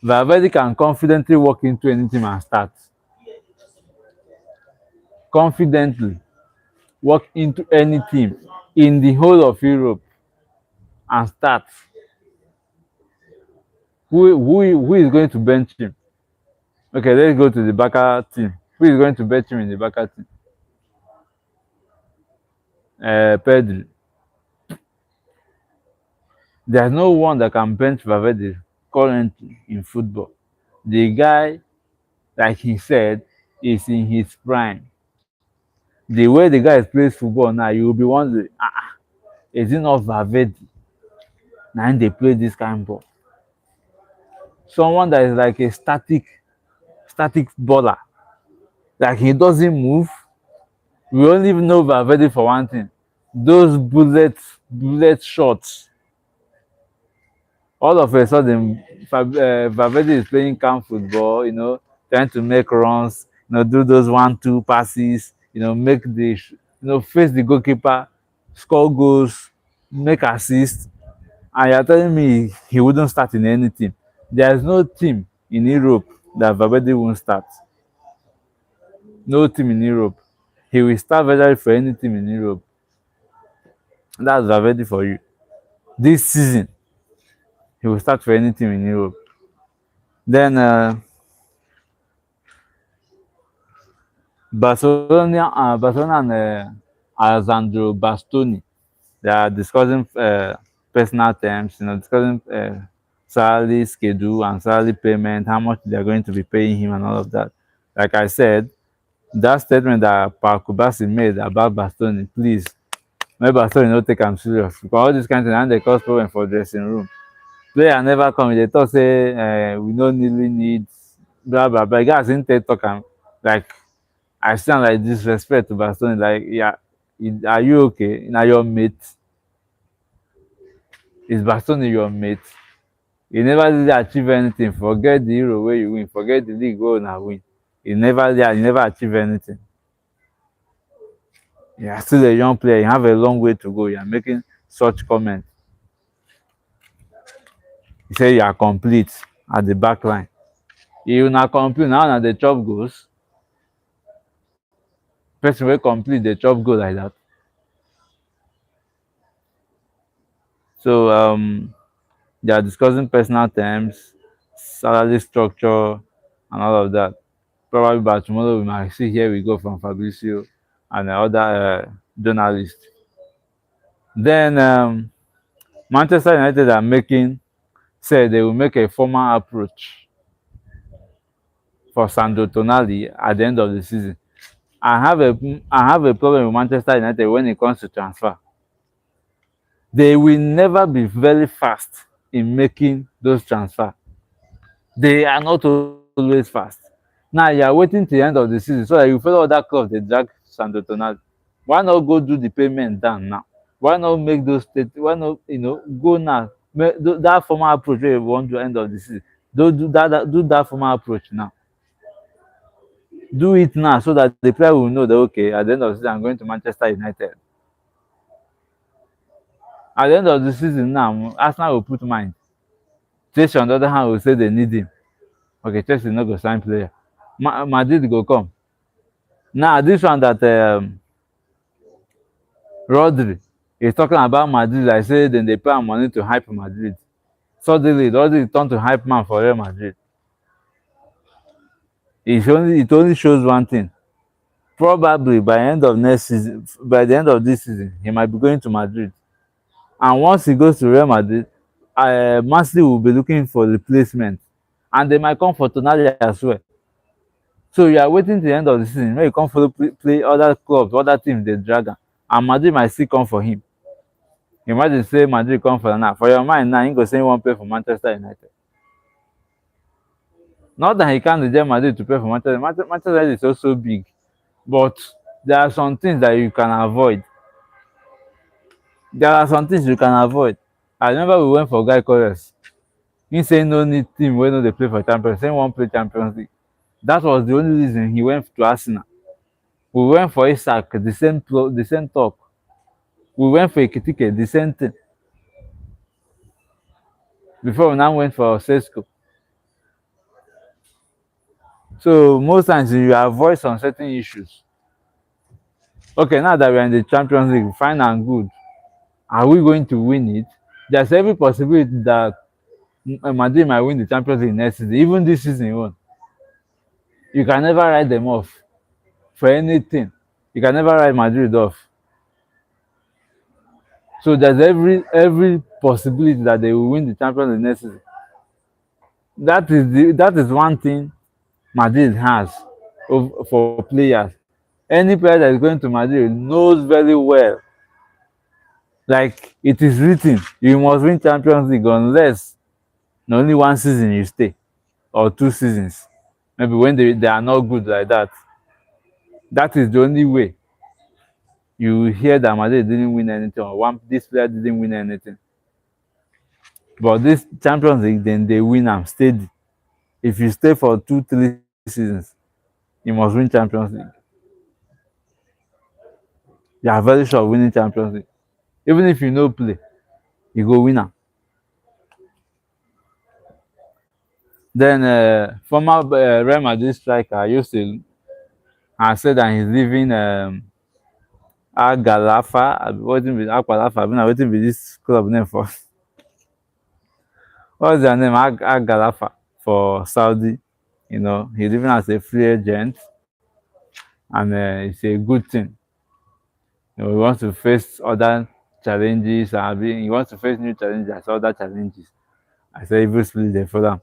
Valverde can confidently walk into any team and start. Confidently walk into any team in the whole of Europe and start. Who is going to bench him? Okay, let's go to the Barca team. Who is going to bench him in the Barca team? Pedri. There's no one that can bench Valverde currently in football. The guy, like he said, is in his prime. The way the guy plays football now, you will be wondering, is it not Valverde? Now they play this kind of ball. Someone that is like a static baller. Like he doesn't move. We only know Valverde for one thing. Those bullet shots. All of a sudden, Valverde is playing calm football, trying to make runs, do those 1-2 passes, make face the goalkeeper, score goals, make assists. And you're telling me he wouldn't start in any team. There's no team in Europe that Valverde won't start. No team in Europe. He will start Valverde for any team in Europe. That's Valverde for you. This season, he will start for any team in Europe. Then Barcelona and Alessandro Bastoni, they are discussing personal terms, discussing salary schedule and salary payment, how much they are going to be paying him and all of that. Like I said, that statement that Paul Kubasi made about Bastoni, please, make Bastoni not take am serious, because all this kind of thing dey cause problem for dressing room. Player never come, they talk say we no really need blah blah blah. Guys in take talk am like I sound like disrespect to Bastoni. Like, yeah, are you okay? Na your mate? Is Bastoni your mate? You never really achieve anything. Forget the Euro where you win. Forget the league where you win. You never achieve anything. You are still a young player. You have a long way to go. You are making such comments. You say you are complete at the back line. You not complete now, na the chop goals. Person wey complete the chop goal like that. So they are discussing personal terms, salary structure, and all of that. Probably by tomorrow we might see here we go from Fabrizio and other journalists. Then Manchester United are said they will make a formal approach for Sandro Tonali at the end of the season. I have a problem with Manchester United when it comes to transfer. They will never be very fast in making those transfers. They are not always fast. Now you are waiting till the end of the season so that you follow other clubs they drag Sandro Tonali. Why not go do the payment down now? Why not make those why not go now? Make that formal approach wey you want to end of the season. Do that formal approach now. Do it now so that the player will know that okay, at the end of the season I'm going to Manchester United. At the end of the season now, Arsenal will put mind. Chelsea on the other hand will say they need him. Okay, Chelsea no go sign player. Madrid go come. Now this one that Rodri is talking about Madrid, like say then they pay am money to hype Madrid. Suddenly Rodri turn to hype man for Real Madrid. It only shows one thing. Probably by the end of this season, he might be going to Madrid. And once he goes to Real Madrid, Man City will be looking for replacement. And they might come for Tonali as well. So you are waiting till the end of the season. When you come for play other clubs, other teams, they drag him. And Madrid might still come for him. Imagine say Madrid come for now. For your mind now, he go say he wan play for Manchester United. Not that he can't reject Madrid to play for Manchester. Manchester United is also big, but there are some things that you can avoid. There are some things you can avoid. I remember we went for Guy Corres. He say no need team wey no dey play for Champions. Say he wan play Champions League. That was the only reason he went to Arsenal. We went for Isak, the same talk. We went for Ekitike, the same thing. Before we now went for Sesko. So most times you avoid some certain issues. Okay, now that we are in the Champions League, fine and good. Are we going to win it? There's every possibility that Madrid might win the Champions League next season, even this season alone. You can never write them off for anything. You can never write Madrid off. So there's every possibility that they will win the Champions League next season. That is one thing Madrid has for players. Any player that is going to Madrid knows very well, like it is written, you must win Champions League unless only one season you stay or 2 seasons. Maybe when they are not good like that. That is the only way you hear that Madrid didn't win anything or this player didn't win anything. But this Champions League, then they win them steady. If you stay for 2-3 seasons, you must win Champions League. You are very sure of winning Champions League. Even if you no play, you go win am. Then former Real Madrid striker Youssouf has said that he's leaving Agalafa. Wetin be Agalafa? Wetin be this club name for? What's their name? Agalafa for Saudi. You know, he's leaving as a free agent, and it's a good thing. You know, he wants to face other challenges. He wants to face new challenges, other challenges. I say even split there for them.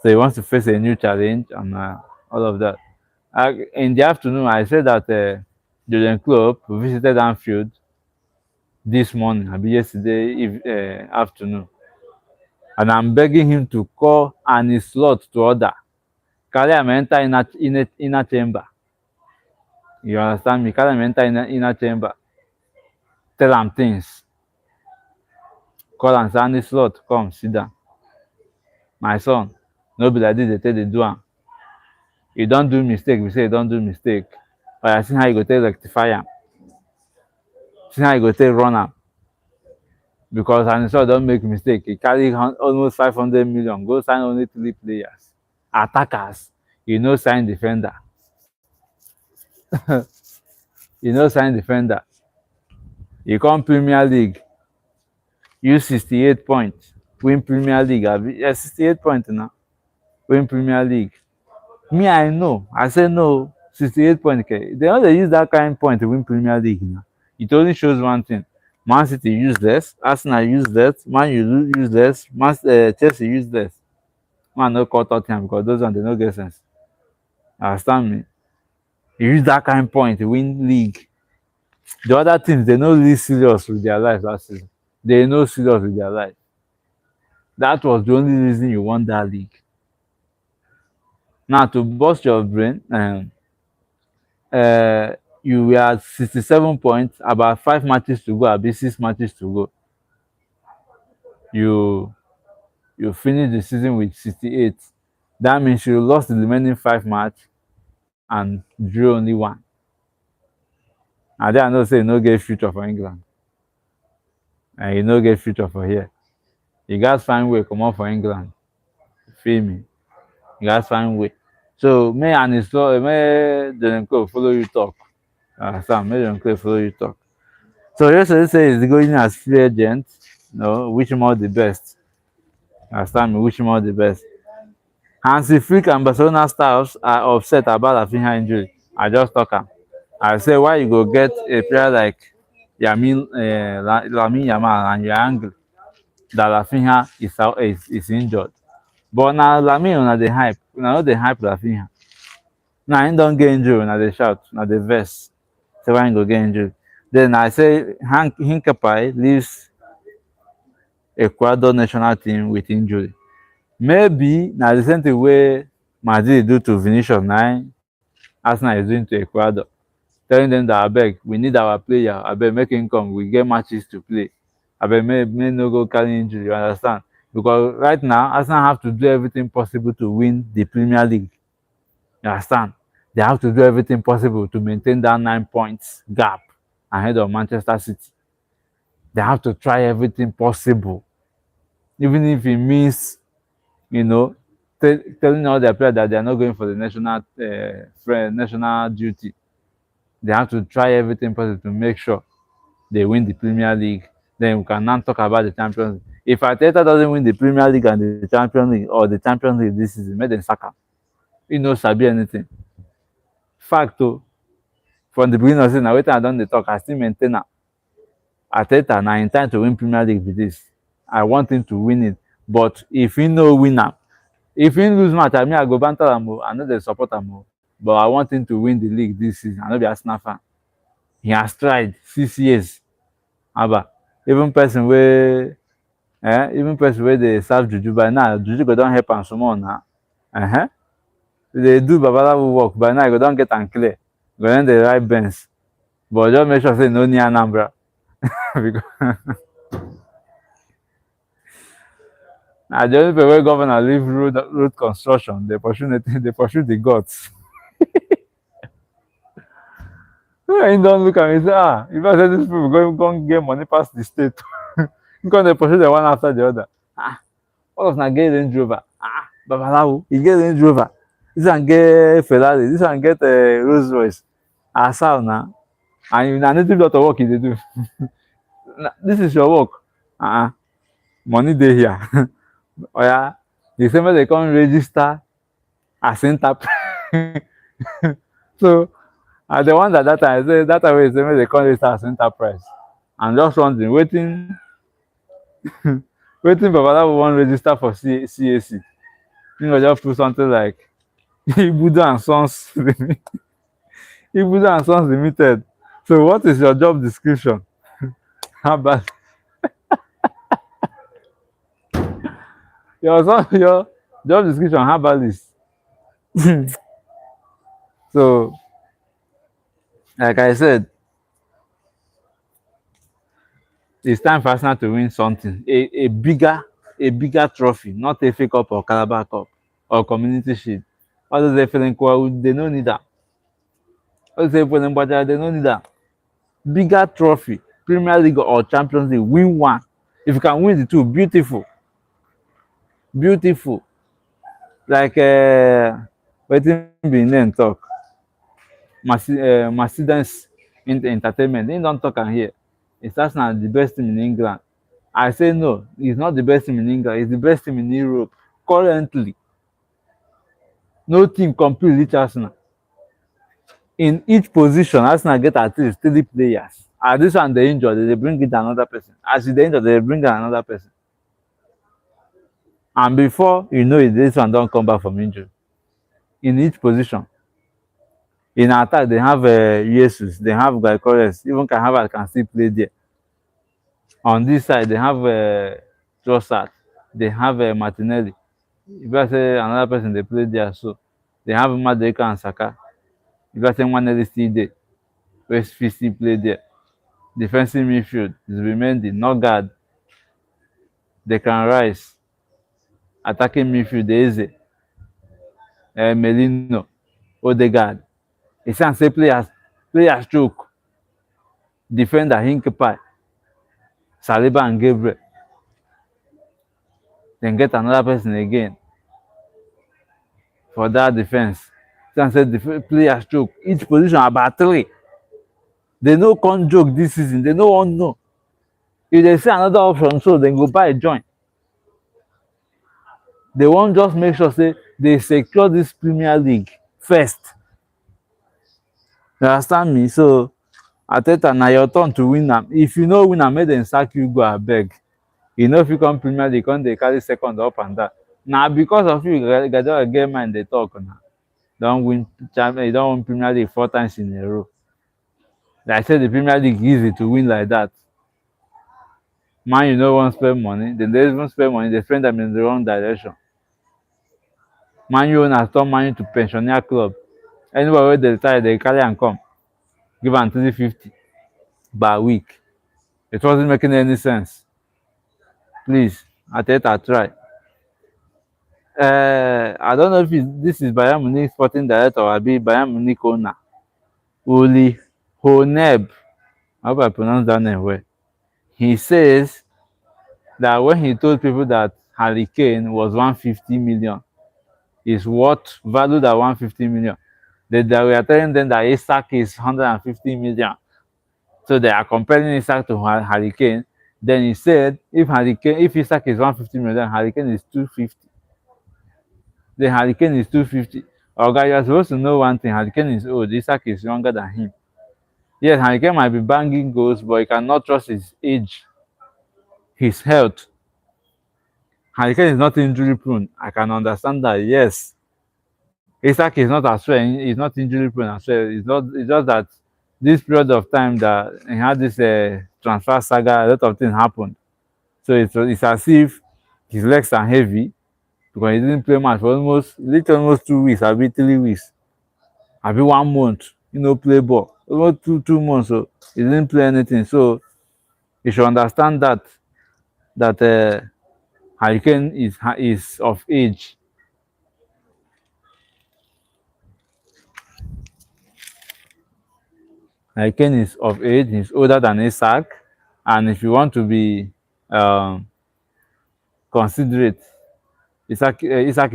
So he wants to face a new challenge and all of that. In the afternoon, I said that Jurgen Klopp visited Anfield this morning, yesterday afternoon, and I'm begging him to call Arne Slot to order. Carry him enter inner chamber. You understand me? Carry him enter inner chamber. Tell him things. Call and say, Arne Slot, come sit down. My son, no be like this, they tell they do am. You don't do mistake, we say you don't do mistake. But I see how you go take rectify am. See how you go take run am. Because Anisha don't make mistake. He carry almost 500 million, go sign only 3 players. Attackers, you know sign defender. You know sign defender. You come Premier League, use 68 points, win Premier League. 68 points now. Win Premier League. Me, I know. I say no, 68 points. Okay. They only use that kind of point to win Premier League now. It only shows one thing. Man City useless, Arsenal useless, Man U useless, Chelsea useless. Man no call Tottenham because those ones they no get sense. Understand me? You use that kind of point to win league. The other teams they no really serious with their life last season. They no serious with their life. That was the only reason you won that league. Now to bust your brain, you were at 67 points, about 5 matches to go, about 6 matches to go. You finished the season with 68. That means you lost the remaining 5 matches and drew only 1. And then I know say you no get future for England. And you no get future for here. You guys find way come on for England. Feel me? You guys find way. So me and his may Jurgen follow you talk. Sam, may Jurgen follow you talk. So yesterday say he's going as free agent. No, wish him all the best. Understand me? Wish him all the best. Hansi Flick and Barcelona staffs are upset about Rafinha injury. I just talk am. I say why you go get a player like Lamine Yamal and you're angry that Rafinha is injured. But now Lamine una dey hype. Una no dey hype Rafinha. Now he don't get injured, una dey shout, una dey vex. Say why he go get injured. Then I say Hinkepai leaves Ecuador national team with injury. Maybe na the same thing wey Madrid do to Vinicius na im Arsenal is doing to Ecuador, telling them that abeg we need our player, abeg make him come, we get matches to play, abeg make no go carry injury, you understand? Because right now Arsenal have to do everything possible to win the Premier League, you understand? They have to do everything possible to maintain that 9 points gap ahead of Manchester City. They have to try everything possible, even if it means, you know, telling all their players that they are not going for the national duty. They have to try everything possible to make sure they win the Premier League. Then we can now talk about the Champions League. If Arteta doesn't win the Premier League and the Champions League or the Champions League this season, make them sack am. He no sabi anything. Fact o, from the beginning of the season, na wetin I don dey talk, I still maintain am. Arteta na im time to win Premier League be this. I want him to win it, but if he no win am, if he lose match, I go banter am o, I no dey support am o, but I want him to win the league this season. I no be Arsenal fan. He has tried 6 years. Haba, even person wey dey serve juju by now, juju go don help am small na. He dey do babalawo work, by now he go don get am clear, go don dey write Benz, but just make sure say e no near Anambra. Because na the only place wey governor leave road construction dey pursue the gods. Him don look am, he say if I say dis people go get money pass the state. Him come dey pursue them one after the other. All of una get Range Rover, babalawo e get Range Rover, this one get Ferrari, this one get Rolls Royce, asal na, and na native doctor work e dey do. This is your work. Money dey here. Oya, he say make dem come register as enterprise. So I dey wonder that time, I say that time wey he say make dem come register as enterprise, I'm just wondering wetin babalawo wan register for CAC. Him go just put something like Ibudo and Sons Ibudo and Sons Limited. So what is your job description? How about your job description? How about this? So like I said, it's time for Arsenal to win something, a bigger trophy, not FA Cup or Carabao Cup or Community Shield. All those FA they no need that. All those FA they no need that. Bigger trophy, Premier League or Champions League, win one. If you can win the two, beautiful. Like wetin be name talk, Mercedes Entertainment, him don talk am here. It's Arsenal the best team in England. I say no, it's not the best team in England, it's the best team in Europe currently. No team compete reach Arsenal. In each position, Arsenal get at least 3 players. As this one dey injured, they bring in another person. As e dey injured, they bring in another person. And before you know it, this one don come back from injury. In each position. In attack, they have Jesus, they have Gyökeres, even Kai Havertz can still play there. On this side, they have Trossard, they have Martinelli. If I say another person they play there, so they have Madueke and Saka. If I say Nwaneri still there, West still play there. Defensive midfield is Zubimendi, Norgard, Declan Rice. Attacking midfield, Eze, Merino, Odegaard. He say players choke. Defender Hinkepie, Saliba and Gabriel. Then get another person again for that defense. Say the players choke. Each position about 3. They no come joke this season. They no wan know. If they see another option, so they go buy join. They wan just make sure say they secure this Premier League first. You understand me? So Arteta, na your turn to win am. If you no win am, make dem sack you go abeg. You no fit come Premier League, come dey carry second up and down. Na because of you Guardiola get mind dey talk na. Don win Premier League 4 times in a row. Like say the Premier League easy to win like that. Man, you know, won't spend money. Then they even spend money. They spend them in the wrong direction. Man, you owners turn money to pensioner club. Anybody where they retire, they carry and come. Give am 350 per week. It wasn't making any sense. Please, Ateta try. I don't know if this is Bayern Munich sporting director or be Bayern Munich owner. Uli Honeb. I hope I pronounce that name well. He says that when he told people that Harry Kane was 150 million, is worth valued at 150 million. They were telling them that Isaac is 150 million. So they are comparing Isaac to Harry Kane. Then he said if Isaac is 150 million, Harry Kane is 250. Then Harry Kane is 250. Oh, guys, you're supposed to know one thing. Harry Kane is old. Isaac is younger than him. Yes, Harry Kane might be banging goals, but you cannot trust his age, his health. Harry Kane is not injury prone. I can understand that. Yes, Isaac is not as well. He's not injury prone as well. It's not. It's just that this period of time that he had this transfer saga, a lot of things happened. So it's as if his legs are heavy because he didn't play much for almost 2 weeks, I'll be 3 weeks, I'll be 1 month, play ball. Almost two months, so he didn't play anything. So you should understand that Harry Kane is of age. Harry Kane is of age, he's older than Isaac, and if you want to be considerate, Isaac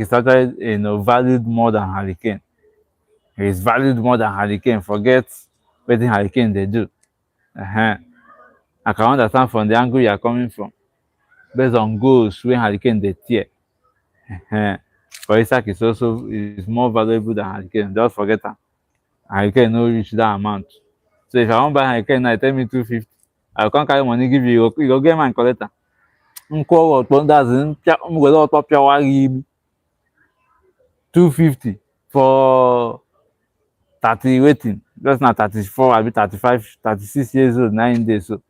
is actually valued more than Harry Kane. He is valued more than Harry Kane. Forget wetin Harry Kane dey do. I can understand from the angle you are coming from, based on goals wey Harry Kane dey tear. But Isaac is more valuable than Harry Kane. Just forget am. Harry Kane no reach that amount. So if I wan buy Harry Kane now, you tell me 250. I go come carry money give you, you go get man collect am. Nkwọrọ ọkpọ ndazi m were ọtọ pịawa gị ibu 250 for 30 waiting, just na 34 abi 35 36 years old na him dey so.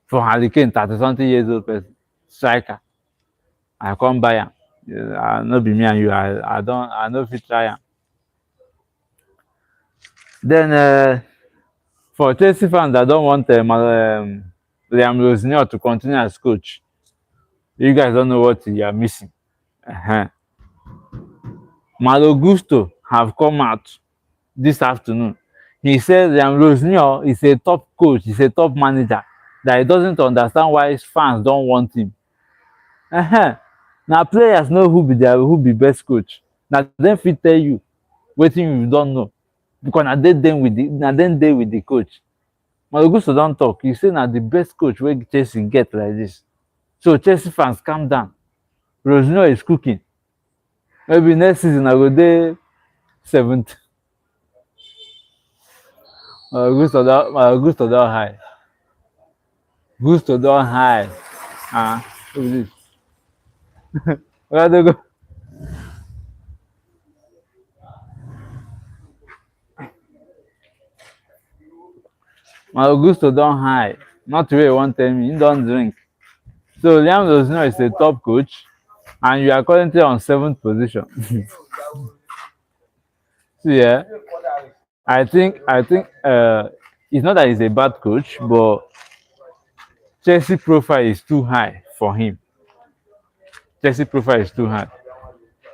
For Harry Kane 30-something years old person, striker, I come buy am. No be me and you, I no fit try am. Then for Chelsea fans that don want Liam Rossinier to continue as coach, you guys don't know what you are missing. Malo Gusto have come out this afternoon. He said Liam Rossinier is a top coach, he's a top manager, that he doesn't understand why his fans don't want him. Now players know who be best coach. Now dem fit tell you wetin you don't know, because na dem dey with the coach. Malo Gusto don talk. He say na the best coach wey Chelsea get like this. So Chelsea fans, calm down. Rossinier is cooking. Maybe next season I go dey 7th. Gusto don high. Gusto don high. Who be this? Where they go? Malo Gusto don high. Not the way you wan tell me. He don drink. So Liam Rossinier is a top coach, and you are currently on 7th position. So yeah, I think it's not that he's a bad coach, but Chelsea profile is too high for him. Chelsea profile is too high.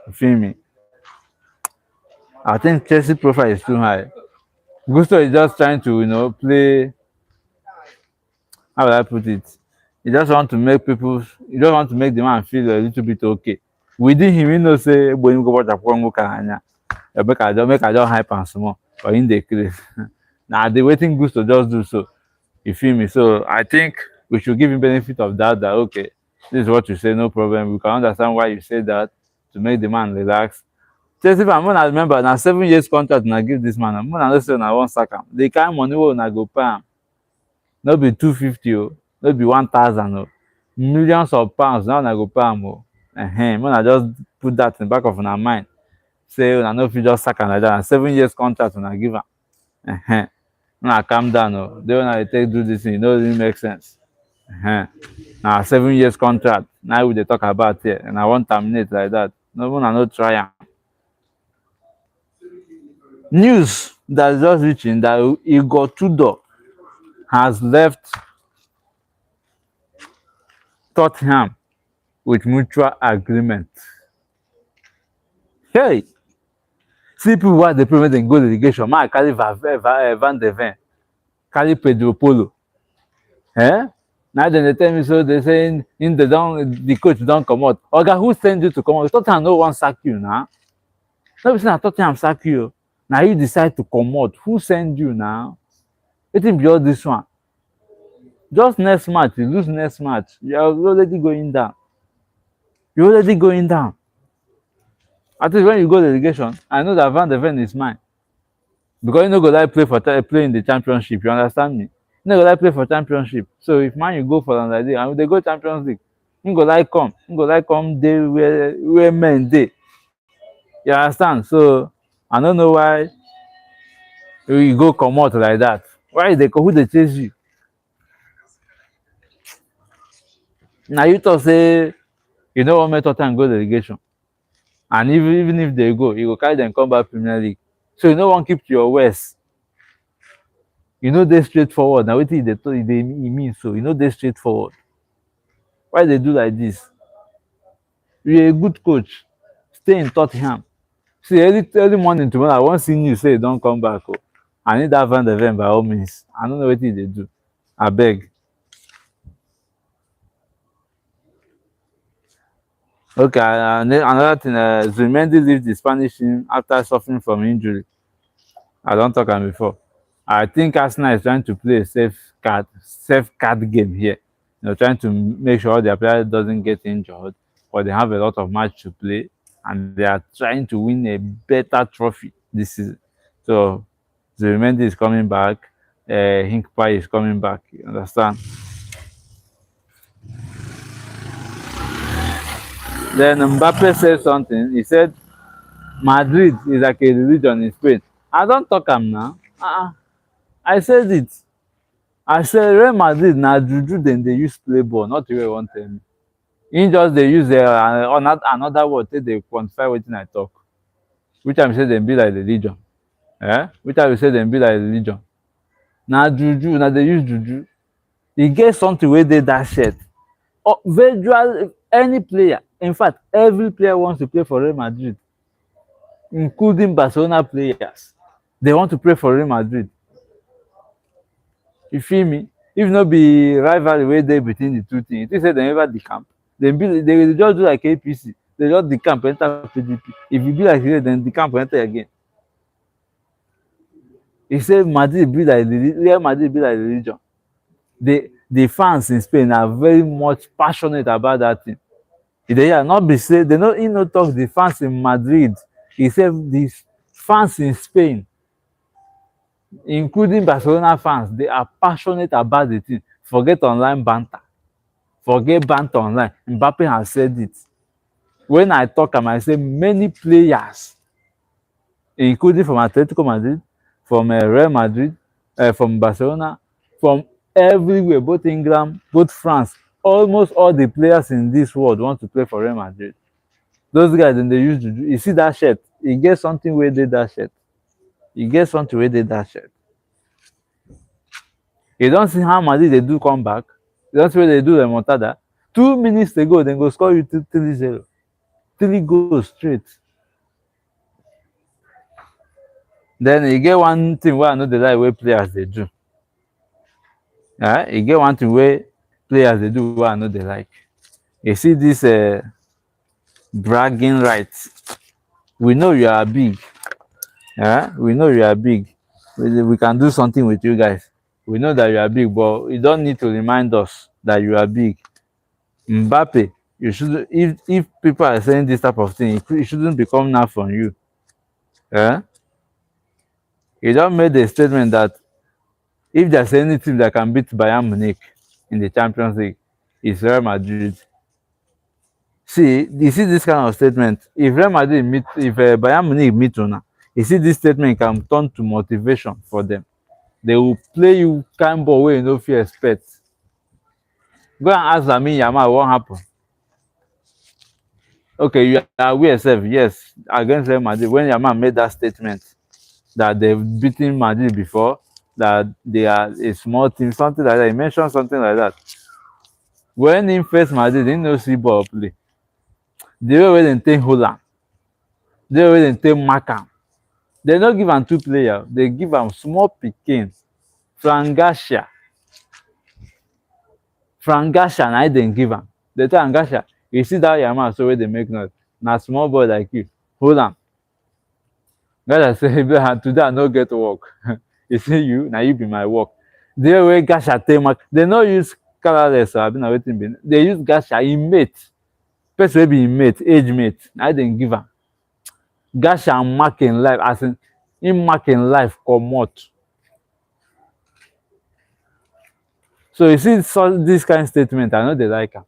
You feel me? I think Chelsea profile is too high. Gusto is just trying to play. How will I put it? He just want to make the man feel a little bit okay. Within him, he know say when you go watch Akwango Karanya, make I just hype and small, or in the case. Now they waiting Gusto just do so. You feel me? So I think we should give him benefit of that okay, this is what you say, no problem. We can understand why you say that, to make the man relax. Chelsea fan, I remember now 7 years contract I give this man. I say I won't sack him. The kind of money wey I go pay him, no be 250 no be 1,000 millions of pounds now I go pay him I just put that in the back of my mind. Say I no fit just sack am like that. 7 years contract I give am. When I calm down, they when I take do this thing, it no really make sense. Now 7 years contract. Now we dey talk about here, and I want terminate like that. No one no try am. News that's just reaching that Igor Tudor has left Tottenham with mutual agreement. Hey, see people wey dey pray make dem go relegation. Man, carry Van de Ven, carry Pedro Polo. Now dem dey tell me so they say the coach don comot. Oga, who send you to comot? Tottenham no wan sack you na. No be say na Tottenham sack you. Na you decide to comot. Who send you now? Wetin be all this one? Just next match, you lose next match. You are already going down. You're already going down. At least when you go relegation, I know that Van de Ven is mine. Because you no go like play in the championship. You understand me? You no go like play for championship. So if man you go for another day and they go Champions League, you go like come day where men dey. You understand? So I don't know why you go come out like that. Why who they chase you? Now you talk say you no wan make Tottenham go relegation. And even if they go, you go carry them come back Premier League. So you no wan keep to your worst. You know dey straightforward. Now wetin e mean so? You know dey straightforward. Why they do like this? You're a good coach. Stay in Tottenham. See, early morning tomorrow, I wan see news say you don come back. Oh. I need that Van de Ven by all means. I don't know wetin they do. Abeg. Okay, another thing, Zubimendi leaves the Spanish team after suffering from injury. I don talk am before. I think Arsenal is trying to play a safe card game here. Trying to make sure their player doesn't get injured, but they have a lot of match to play, and they are trying to win a better trophy this season. So Zubimendi is coming back. Hinkpie is coming back. You understand? Then Mbappe said something. He said, Madrid is like a religion in Spain. I don't talk am now. I said it. I said Real Madrid na juju dem dey use play ball, not the way you wan tell me. He just dey use another word take dey quantify wetin I talk. Which time say dem be like religion? Which time say dem be like religion? Na juju, na dey use juju. E get something wey dey that shirt. Virtual any player, in fact, every player wants to play for Real Madrid, including Barcelona players. They want to play for Real Madrid. You feel me? If no be rivalry wey dey between the two things, you say dem ever decamp. They just do like APC. They just decamp enter PDP. If you be like here, then decamp enter again. He say Madrid be like Real Madrid be like religion. The fans in Spain are very much passionate about that thing. They are not be say they no talk the fans in Madrid. He said the fans in Spain, including Barcelona fans, they are passionate about the thing. Forget online banter. Forget banter online. Mbappe has said it. When I talk I say many players, including from Atletico Madrid, from Real Madrid, from Barcelona, from everywhere, both England, both France, almost all the players in this world want to play for Real Madrid. Those guys, then they use juju. You see that shirt? You get something where they that shirt. You get something where they that shirt. You don't see how Madrid they do come back. You don't see where they do the remontada. 2 minutes ago, then go score you 3-0. 3 goals straight. Then you get one thing where I know the right way players they do. You get one thing where players they do what I know they like. You see this bragging rights. We know you are big. We know you are big. We can do something with you guys. We know that you are big, but you don't need to remind us that you are big. Mbappe, you should if people are saying this type of thing, it shouldn't become now from you. You don't make the statement that if there's any team that can beat Bayern Munich in the Champions League, it's Real Madrid. See, you see this kind of statement. If Bayern Munich meet Una, you see this statement can turn to motivation for them. They will play you kind ball where you no fit expect. Go and ask Lamine Yamal what happened. Okay, you are aware sef, yes, against Real Madrid when Yamal made that statement that they've beaten Madrid before, that they are a small team, something like that. He mentioned something like that. When he faced Madrid, he no see ball play. The way wey dem take hold am, the way wey dem take mark am, dem no give am two players, they give am small pikin, Fran Garcia. Fran Garcia na dem give am. Dey tell am Garcia, you see dat Yamal so wey dey make noise, na small boy like you, hold am. Garcia say today I no get work. You see you, na you be my work. The way wey Garcia take mark, dem no use Canales abi na wetin be, dey use Garcia im mate, person wey be im mate, age mate, na dem give am. Garcia mark im life, as in im mark im life comot. So you see dis kind statement, I no dey like am.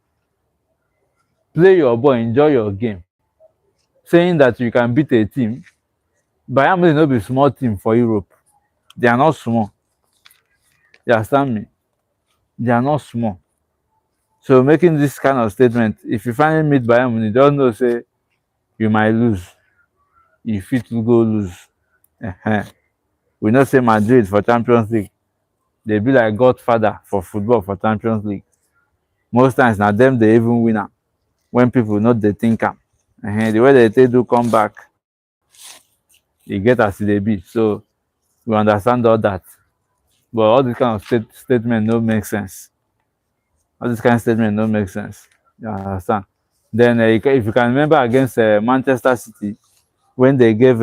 Play your ball, enjoy your game. Saying that you can beat a team, Bayern Munich no be small team for Europe. They are not small. You understand me? They are not small. So making this kind of statement, if you finally meet Bayern Munich, just know say you might lose. You fit go lose. We know say Madrid for Champions League, they be like godfather for football for Champions League. Most times na them dey even win am when people no dey think am. The way they take do comeback, e get as e dey be. So we understand all that. But all this kind of statement no make sense. All this kind of statement no make sense. You understand? Then if you can remember against Manchester City, when they gave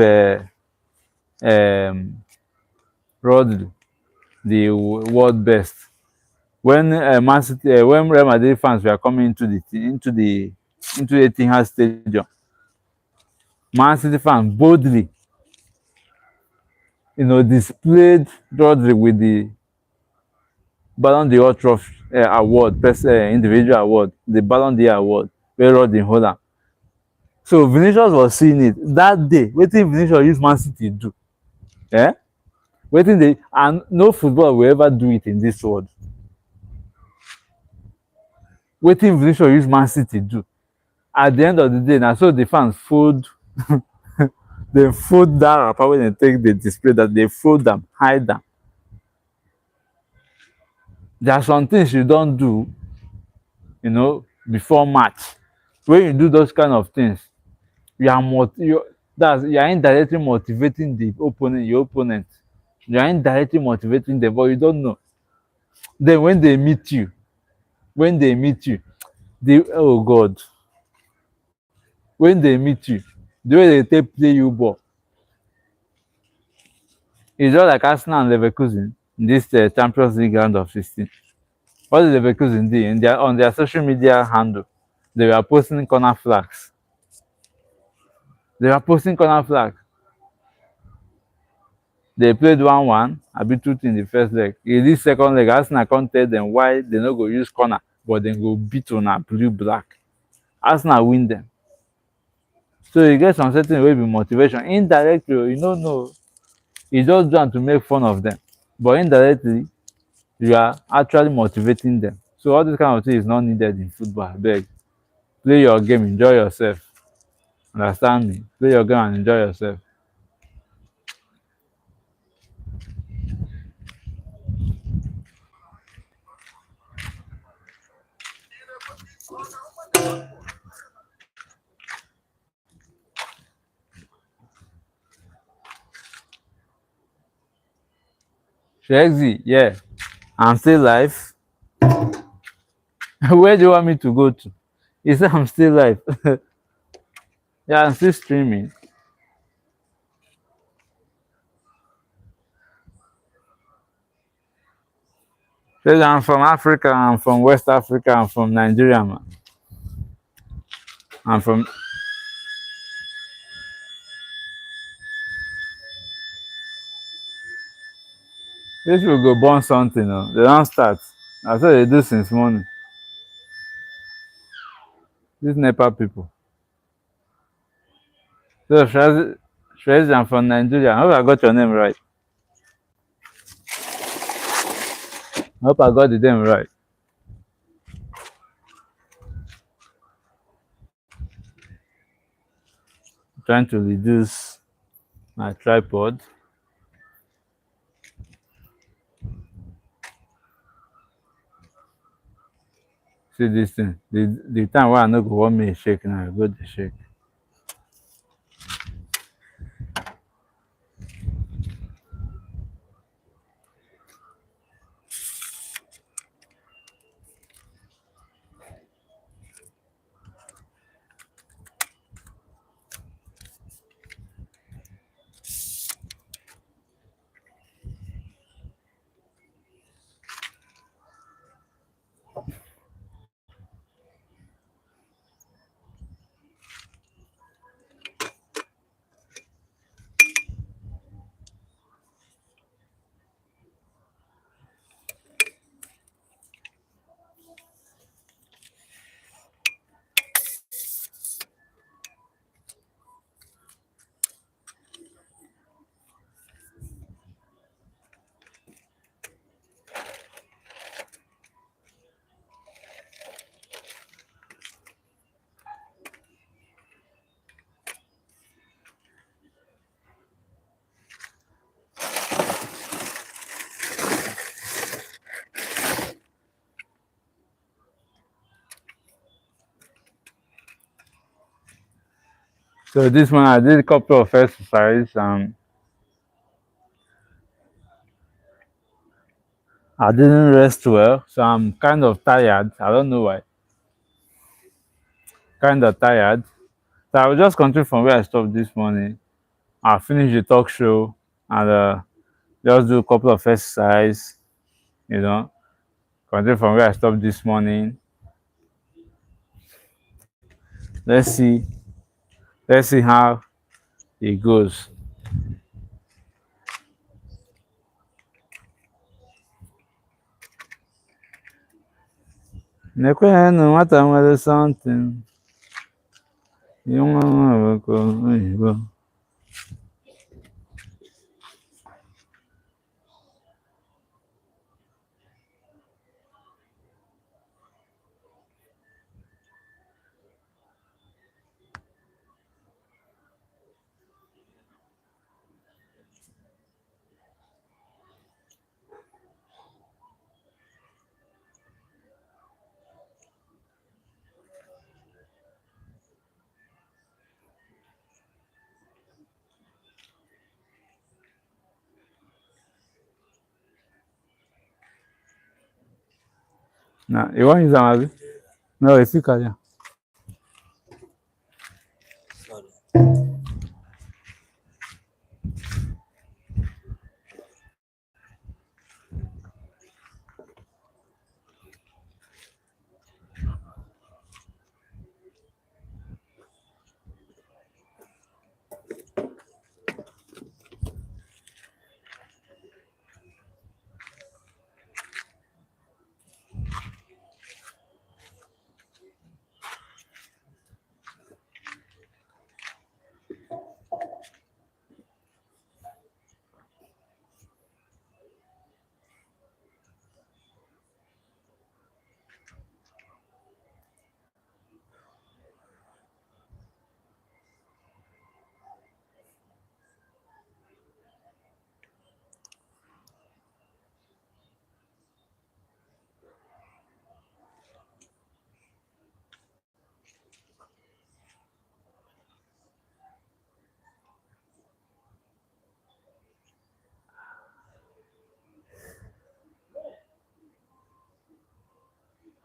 Rodri the world best, when Man City, when Real Madrid fans were coming into the Etihad Stadium, Man City fans boldly, displayed Rodri with the Ballon d'Or trophy award, best individual award, the Ballon d'Or award, where Rodri hold am. So Vinicius was seeing it that day. Wetin Vinicius use Man City do? Wetin dey, and no football will ever do it in this world. Wetin Vinicius use Man City do? At the end of the day, na so the fans fold dem fold that wrapper wey dem take dey display, that they fold am, hide am. There are some things you don do, before match. When you do those kind of things, you are indirectly motivating the opponent, your opponent. You are indirectly motivating them, but you don't know. Then when they meet you, oh God, when they meet you, the way they take play you ball, it's just like Arsenal and Leverkusen in this Champions League round of 16. What did Leverkusen do? On their social media handle, they were posting corner flags. They played 1-1, abi 2-2 in the first leg. In this second leg, Arsenal come tell them why they no go use corner, but dem go beat una blue black. Arsenal win them. So you get some certain wey be motivation. Indirectly, you no know. You just do am to make fun of them. But indirectly, you are actually motivating them. So all this kind of thing is not needed in football. Abeg, play your game, enjoy yourself. Understand me? Play your game and enjoy yourself. Shexy, yeah, I'm still live. Where do you want me to go to? He said I'm still live. Yeah, I'm still streaming. Says I'm from Africa, I'm from West Africa, I'm from Nigeria, man. I'm from this will go burn something, they don't start. That's what they do since morning. These Nepal people. So Shrezy, I'm from Nigeria. I hope I got your name right. I hope I got the name right. trying to reduce my tripod. See this thing. The time where I no go want me shake now, I go to shake. So this one I did a couple of exercises. I didn't rest well, so I'm kind of tired. I don't know why. Kind of tired. So I will just continue from where I stopped this morning. I'll finish the talk show and just do a couple of exercises, you know, continue from where I stopped this morning. Let's see. Let's see how it goes. Nekwe no nwata nwere something. You want to go. Nah, you want use am abi? No, it's still carry am.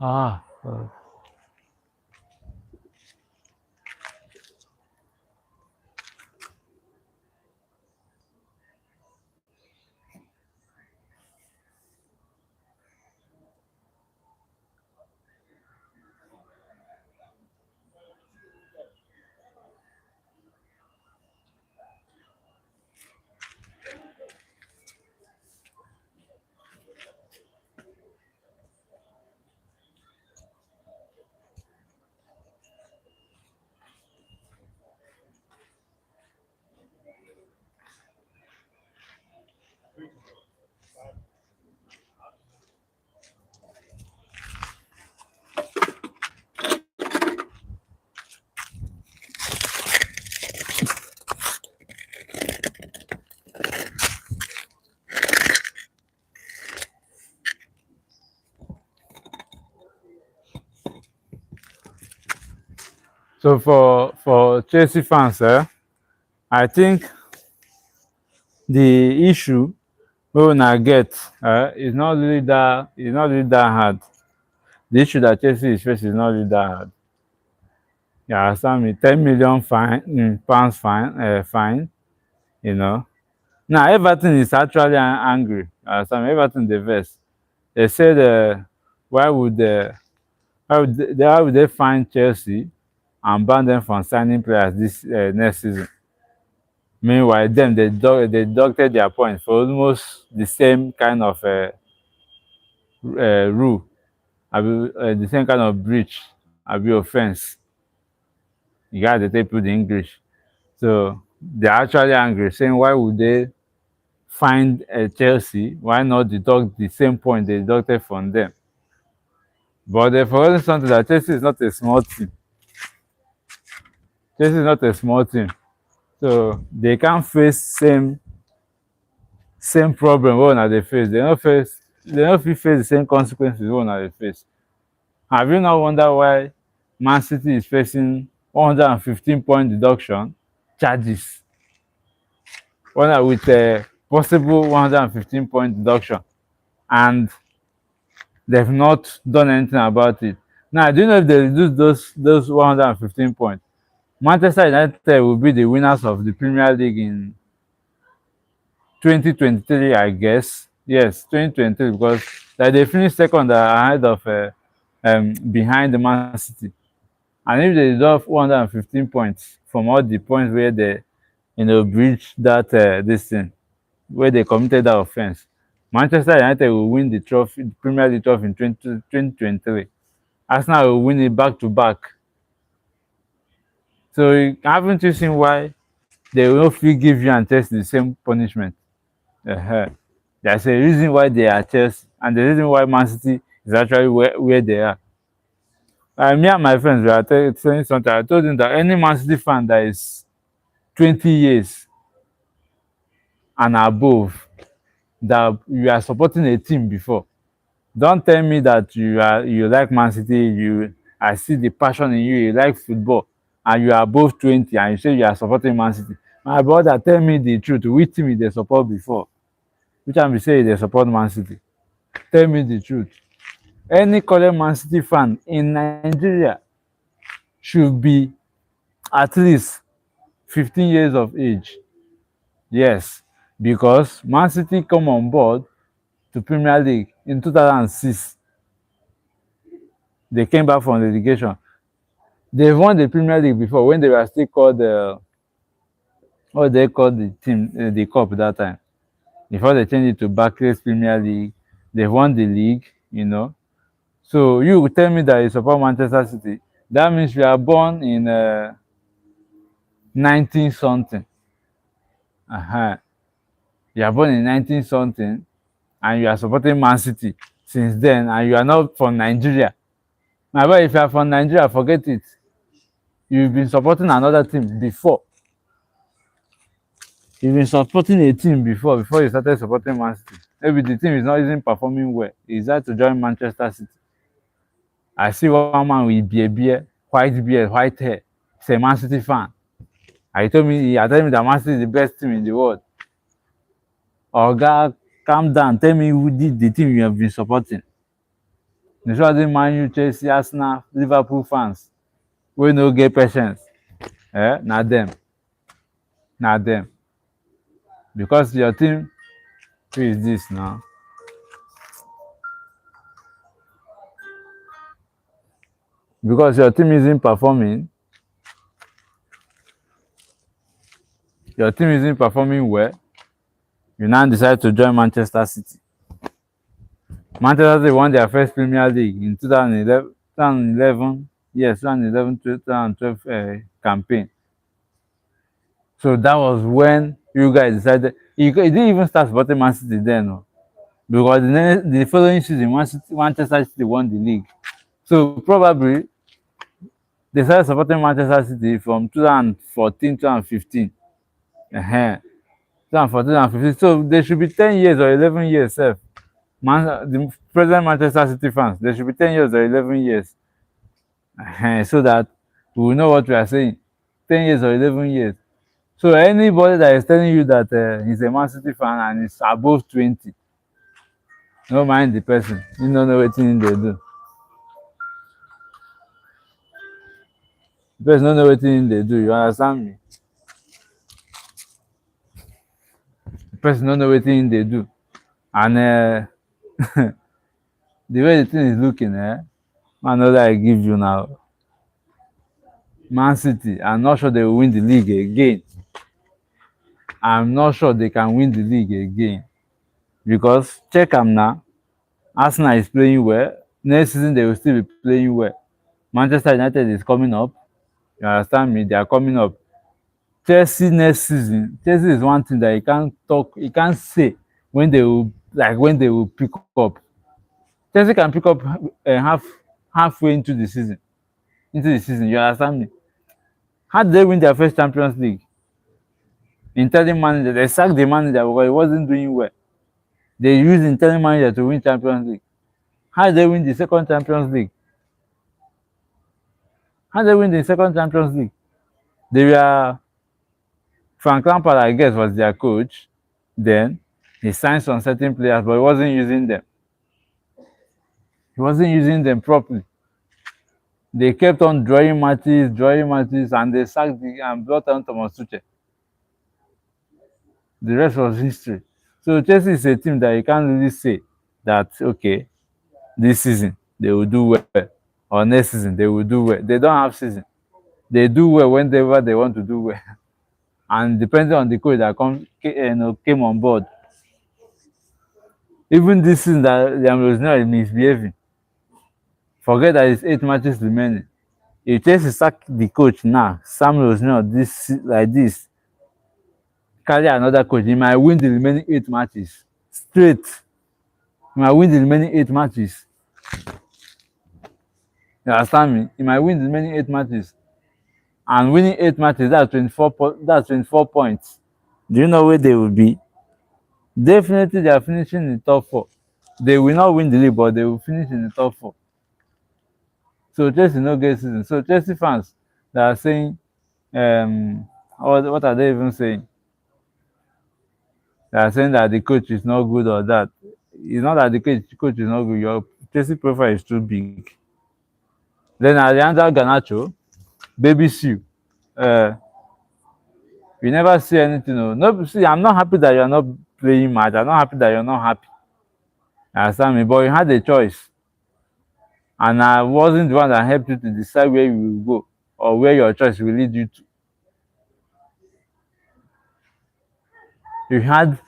Ah. So for Chelsea fans, I think the issue we una get is not really that hard. The issue that Chelsea is facing is not really that hard. You understand me? 10 million fine, pounds fine. You know. Now Everton is actually angry. You understand me? Everton the vex. They said, why would why would they fine Chelsea and ban them from signing players this next season? Meanwhile, them they deducted their points for almost the same kind of rule, the same kind of breach, abi offense. You guys they put the English, so they're actually angry, saying why would they find Chelsea? Why not deduct the same point they deducted from them? But they forgotten something, that Chelsea is not a small team. Chelsea is not a small team, so they can't face same problem wey una dey face. They no fit face the same consequences wey una dey face. Have you not wondered why Man City is facing 115-point deduction charges? With a possible 115-point deduction, and they've not done anything about it. Now, do you know if they reduce those 115 points, Manchester United will be the winners of the Premier League in 2023, I guess. Yes, 2023, because they finished second ahead of behind the Man City. And if they deduct 115 points from all the points where they breached that this thing, where they committed that offense, Manchester United will win the trophy, the Premier League trophy in 2023. Arsenal will win it back to back. So haven't you seen why they will not give you and Chelsea the same punishment? There's a reason why they are Chelsea, and the reason why Man City is actually where they are. Me and my friends were saying something. I told them that any Man City fan that is 20 years and above, that you are supporting a team before, don't tell me that you like Man City. I see the passion in you. You like football, and you are above 20, and you say you are supporting Man City. My brother, tell me the truth. Which team they support before? Which time you say they support Man City? Tell me the truth. Any current Man City fan in Nigeria should be at least 15 years of age. Yes, because Man City come on board to Premier League in 2006. They came back from relegation. They've won the Premier League before when they were still called what they called the team, the cup that time. Before they changed it to Barclays Premier League, they won the league, So you tell me that you support Manchester City. That means you are born in 19 something. You are born in 19 something, and you are supporting Man City since then, and you are not from Nigeria. My boy, if you are from Nigeria, forget it. You've been supporting another team before. You've been supporting a team before you started supporting Man City. Maybe the team is not even performing well. He decided to join Manchester City. I see one man with beard, white hair. He's a Man City fan. He told me that Man City is the best team in the world. Oga, calm down. Tell me who did the team you have been supporting. The usually Man U, Chelsea, Arsenal, Liverpool fans. We no get patience. Not them. Because your team, who is this now? Because your team isn't performing well, you now decide to join Manchester City. Manchester City won their first Premier League in 2011, yes, 2011-2012 campaign. So that was when you guys decided. You didn't even start supporting Man City then, no? Because the following season, Manchester City won the league. So probably they started supporting Manchester City from 2014, 2015. 2014 and 15. So they should be 10 years or 11 years. The present Manchester City fans, they should be 10 years or 11 years. So that we will know what we are saying. 10 years or 11 years. So anybody that is telling you that he's a Man City fan and is above 20, no mind the person. You don't know what thing they do. The person don't know what thing they do. You understand me? The person don't know what thing they do. And the way the thing is looking, man, know that I give you now. Man City, I'm not sure they will win the league again. I'm not sure they can win the league again. Because check them now. Arsenal is playing well. Next season they will still be playing well. Manchester United is coming up. You understand me? They are coming up. Chelsea next season. Chelsea is one thing that you can't talk, you can't say when they will pick up. Chelsea can pick up halfway into the season. You understand me? How did they win their first Champions League? Interim manager, they sacked the manager because he wasn't doing well. They used interim manager to win Champions League. How did they win the second Champions League? How did they win the second Champions League? They were Frank Lampard, I guess, was their coach. Then he signed some certain players, but he wasn't using them. He wasn't using them properly. They kept on drawing matches, and they sacked and brought on Thomas Tuchel. The rest was history. So Chelsea is a team that you can't really say that okay, this season they will do well, or next season they will do well. They don't have season. They do well whenever they want to do well, and depending on the coach that came on board. Even this season that Liam Rosenau is misbehaving. Forget that it's 8 matches remaining. If Chelsea sack the coach now, Sam Rosenau this, carry another coach, he might win the remaining 8 matches straight. He might win the remaining 8 matches. You understand me? He might win the remaining 8 matches. And winning 8 matches, that's 24 points. Do you know where they will be? Definitely they are finishing in the top 4. They will not win the league, but they will finish in the top 4. So Chelsea no get season. So Chelsea fans that are saying, what are they even saying? They are saying that the coach is not good or that. It's not that the coach is not good. Your Chelsea profile is too big. Then Alejandro Garnacho, baby Sue. You never see anything. No, see, I'm not happy that you're not playing match. I'm not happy that you're not happy. You understand me? But you had a choice. And I wasn't the one that helped you to decide where you will go or where your choice will lead you to. You had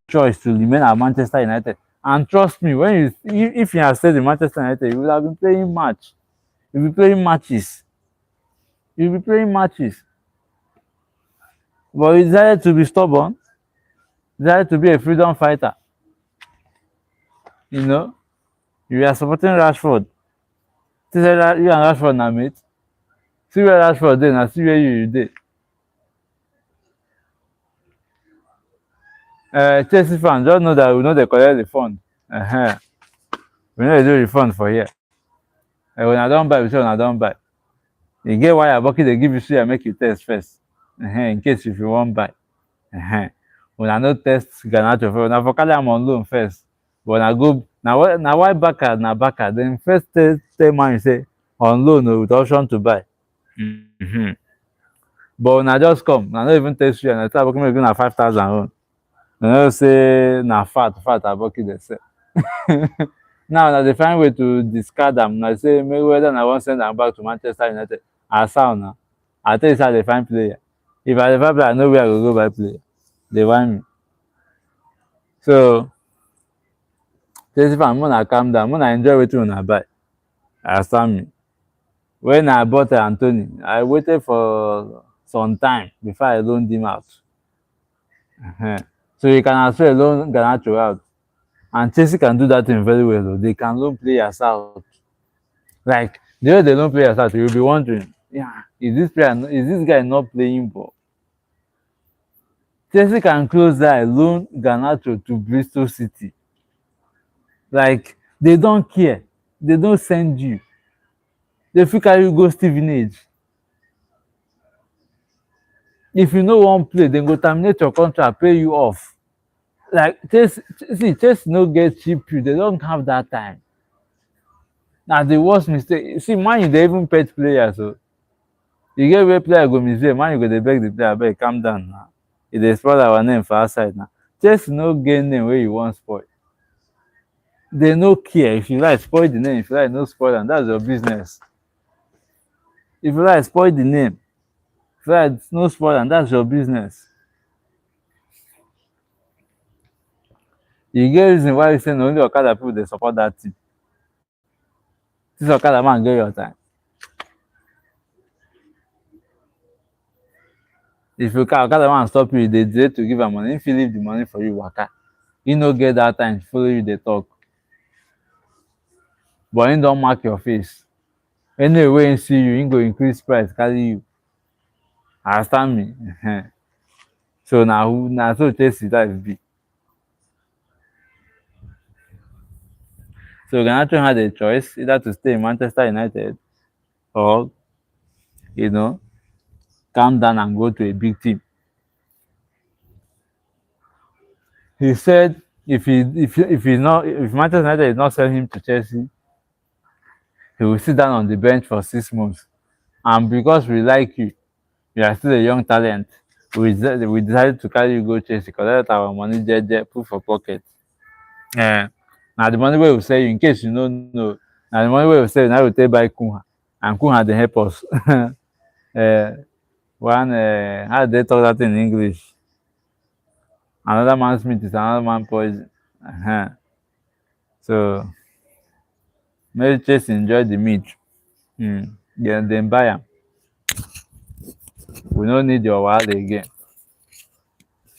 choice to remain at Manchester United. And trust me, if you have stayed in Manchester United, you would have been playing match. You'll be playing matches. You'll be playing matches. But you decided to be stubborn. You decided to be a freedom fighter. You know, you are supporting Rashford. You and Rashford now, mate. See where Rashford did, and see where you did. Chelsea fans just know that we know they collect the fund. We know they do refund for here. When I don't buy, we say when I don't buy. You get wire bucket, they give you share, make you test first. In case if you won't buy. When I no test Garnacho first, now for carry am on loan first. But I go now why backer? Then first tell man you say on loan with option to buy. But when I just come, I don't even test you and I start working na 5,000 own. You know say na fat I bucket they say. Now they find way to discard them. Now say maybe whether I want send them back to Manchester United. I sound now. I tell you how they find player. If I dey find player, I know where I go buy player. They want me. So Chelsea fan, una calm down, una enjoy wetin una buy. Understand me? When I bought Anthony, I waited for some time before I loaned him out. So you can as well loan Garnacho out. And Chelsea can do that thing very well. They can loan players out. Like the way they loan players out, you'll be wondering, is this guy not playing ball? Chelsea can close that loan Garnacho to Bristol City. Like they don't care. They don't send you. They fit carry you go Stevenage. If you no wan play, dem go terminate your contract, pay you off. Like Chelsea no get cheap you, they don't have that time. Na the worst mistake. See, Man U dey even pet players o. E get where player go misbehave, Man U go dey beg the player, abeg calm down na. E dey spoil our name for outside na. Chelsea no get name wey you wan spoil. They no care. If you like, spoil the name. If you like, no spoil am. That's your business. If you like, spoil the name. If you like, no spoil am. That's your business. E get reason why you say na only Okada people dey support that team. This Okada man get your time. If you Okada man stop you, dey delay to give am money. If he leave the money for you, waka. He no get that time to follow you dey talk. But he don mark your face. Anyway wey he see you, he go increase price carry you. Understand me? So na so Chelsea life be. So Garnacho had a choice either to stay in Manchester United or, calm down and go to a big team. He said if Manchester United is not selling him to Chelsea, he will sit down on the bench for 6 months. And because we like you, you are still a young talent, we decided to carry you go Chelsea, collect our money put for pocket. Now the money wey we sell you, in case you no know, na the money wey we sell you, na we take buy Cunha, and Cunha dey help us. How they talk that in English? Another man's meat is another man's poison. So maybe Chelsea enjoy the meat. Then buy am. We no need your wahala again.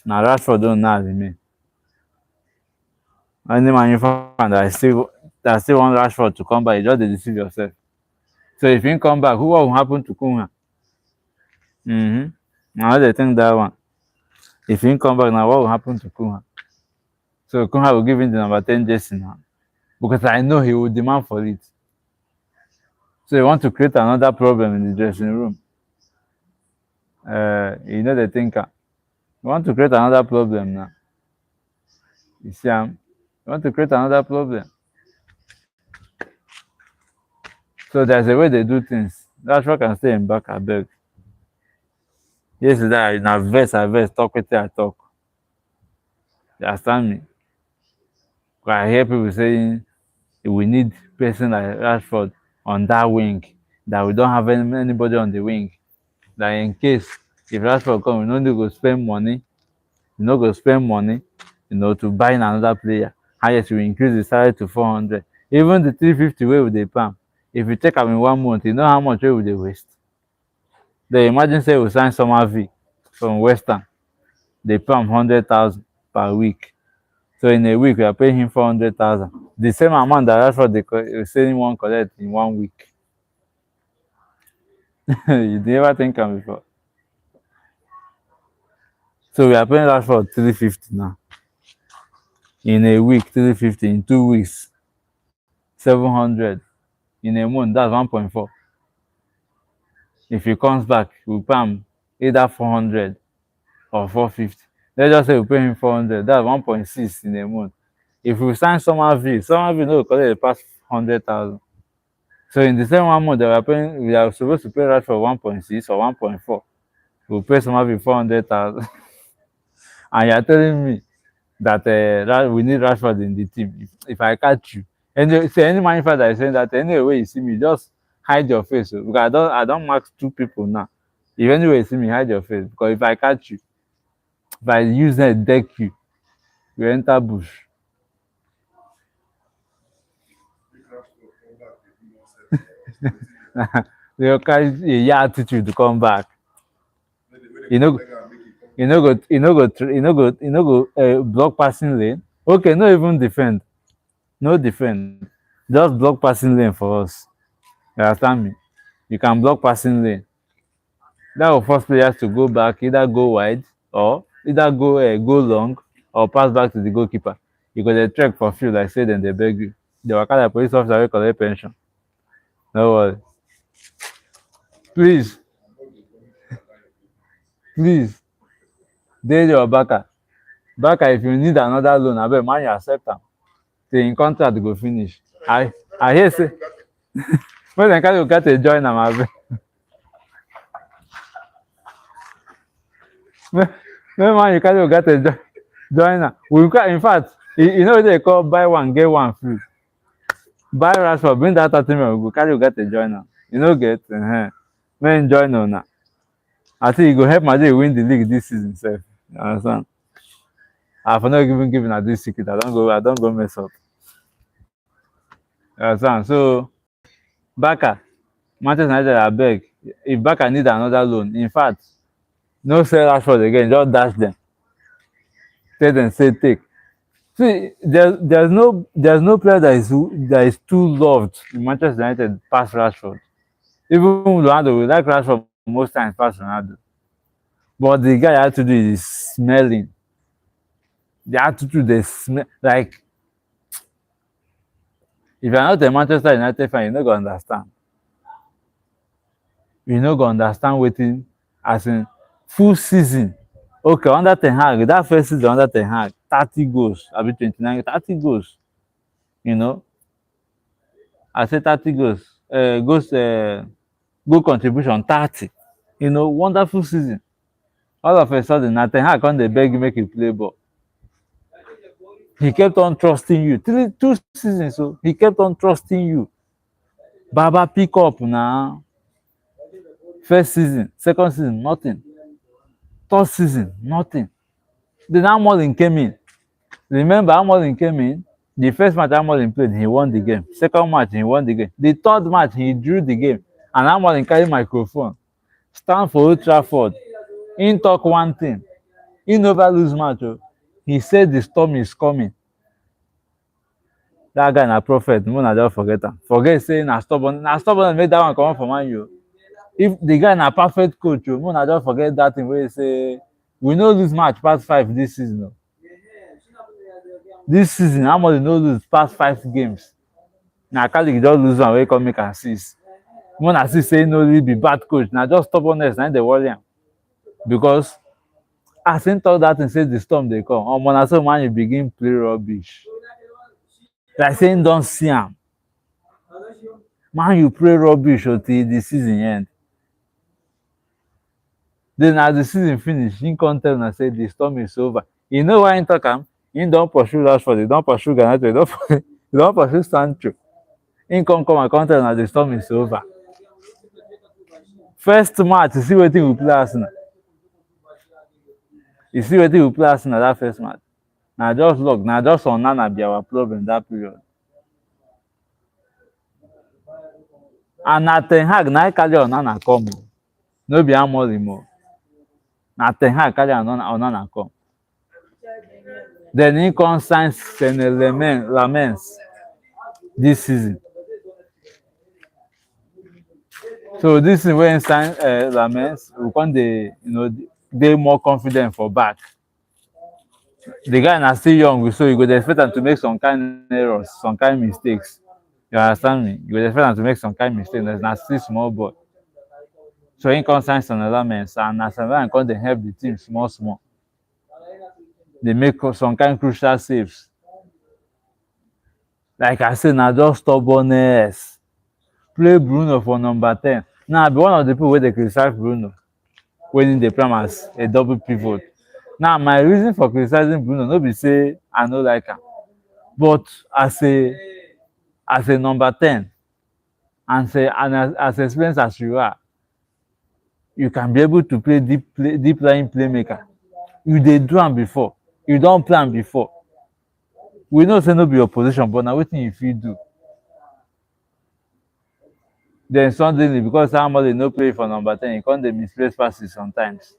Na Rashford don now remain. Any Man U fan that still want Rashford to come back, you just dey deceive yourself. So if he come back, what will happen to Cunha? I no dey think that one. If he come back now, what will happen to Cunha? So Cunha will give him the number 10 jersey now. Because I know he will demand for it. So you want to create another problem in the dressing room. You know the thinker. You want to create another problem now. You see, you want to create another problem. So there's a way they do things. Rashford can stay in back, I beg. Yesterday, I vex, talk with I talk. You understand me? I hear people saying we need person like Rashford on that wing, that we don't have anybody on the wing. That in case if Rashford come, we no need to spend money. You no go spend money, to buy another player. Highest we increase the salary to 400. Even the 350 wey we dey pay am, if you take am in 1 month, you know how much wey we dey waste. Then imagine say we sign Summer V from West Ham, dey pay am 100,000 per week. So in a week we are paying him 400,000. The same amount that Rashford dey say him wan collect in 1 week. You never think am before. So we are paying Rashford 350 now. In a week, 350. In 2 weeks, 700. In a month, that's 1.4. If he comes back, we pay him either 400 or 450. Let's just say we pay him 400. That's 1.6 in a month. If we sign Summer V no collect the past 100,000. So in the same 1 month that we are supposed to pay Rashford 1.6 or 1.4. We'll pay Summer V 400,000. And you're telling me that we need Rashford in the team. If I catch you, any manufacturer that is saying that, anyway you see me, just hide your face. Because I don't mark 2 people now. If anyway you see me, hide your face. Because if I catch you, if I use that deck you enter bush. They'll carry a attitude to come back. You know go block passing lane. Okay, no even defend. No defend. Just block passing lane for us. You understand me? You can block passing lane. That will force players to go back, either go wide or either go long or pass back to the goalkeeper. You go dey trek for field like say dem dey beg you. The waka like police officer wey collect pension. No worry. Please. Please, dey your Baka. Baka, if you need another loan, abeg man you accept am till im contract go finish. I hear say make dem carry Ugarte join am abeg. Make man you carry Ugarte join am. We require, in fact, you know wetin dey call buy one get one free. Buy Rashford, bring that 30 million, we go carry Ugarte join am. You no get? Make im join una. I think e go help Madrid win the league this season sef. You understand? I for not even give una this secret. I don go mess up. You understand? So Baka, Manchester United abeg, if Baka need another loan, in fact, no sell Rashford again, just dash dem. Tell dem say take. See, there's no player that is too loved in Manchester United past Rashford. Even Ronaldo, we like Rashford most times past Ronaldo. But the guy attitude is smelling. The attitude dey smell like, if you're not a Manchester United fan, you no go understand. You no go understand wetin, as in full season. Okay, under Ten Hag, that first season under Ten Hag, 30 goals, abi 29, 30 goals. You know, I say 30 goals. Goal contribution 30. You know, wonderful season. All of a sudden, na Ten Hag come dey beg you make you play ball. He kept on trusting you. 2 seasons, so he kept on trusting you. Baba pick up now. First season, second season, nothing. Third season, nothing. Then Amorim came in. Remember, Amorim came in. The first match Amorim played, he won the game. Second match, he won the game. The third match, he drew the game. And Amorim carry microphone, stand for Old Trafford. He talk one thing. He never lose match. Oh. He said the storm is coming. That guy na prophet. No one just forget am. Forget saying na stubborn. Na stubborn make that one come out for Man U. If the guy na perfect coach, no one just forget that thing where he say we no lose match past 5 this season. No. This season, Amorim no lose past 5 games. Na Kalik just lose one wey come make assist. One assist say no really be bad coach. Na just stubbornness na dey worry am. Because as him talk that thing say the storm dey come, omo na so Man U begin play rubbish. Like say him don see am. Man U play rubbish until the season end. Then as the season finish, him come tell una say the storm is over. You know why him talk am? Him don pursue Rashford, he don pursue Garnacho, he don pursue Sancho. Him come and come tell una the storm is over. First match, you see wetin we play Arsenal. You see wetin we play Arsenal that first match. Na just luck, na just Onana be our problem that period. And na Ten Hag na carry Onana come o, no be Amorim o. Na Ten Hag carry Onana come. Then he come sign Lamens this season. So this is when sign Lamens, we come dey more confident for back. The guy na still young, so you go expect am to make some kind errors, some kind mistakes. You understand me? You go expect am to make some kind mistakes. Na still small boy. So he come sign Lamens, and na Lamens come dey help the team small. They make some kind crucial saves. Like I said, na just stubbornness. Play Bruno for number 10. Now, I be one of the people wey dey criticize Bruno when he dey play as a double pivot. Now, my reason for criticizing Bruno no be say I no like am, but as a number 10 and as experienced as you are, you can be able to play deep lying playmaker. You dey do am before. You don play am before. We know say no be your position, but na wetin you fit do. Then suddenly, because somebody no play for number 10, you come dey misplace passes sometimes.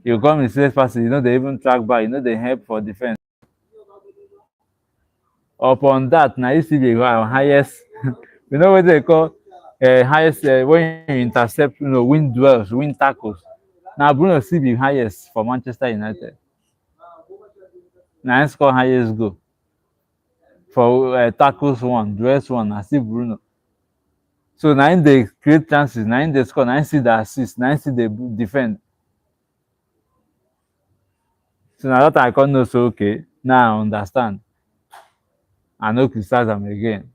You come misplace passes, you no dey even track back, you no dey help for defense. Upon that, na you still be our highest. You know what they call highest when you intercept, win duels, win tackles. Now Bruno still be highest for Manchester United. Now he score highest goal for tackles one, duels one, na still Bruno. So now they create chances, now they score, now see the assist, now see the defend. So na that I come know say okay, now I understand. I no criticize am again.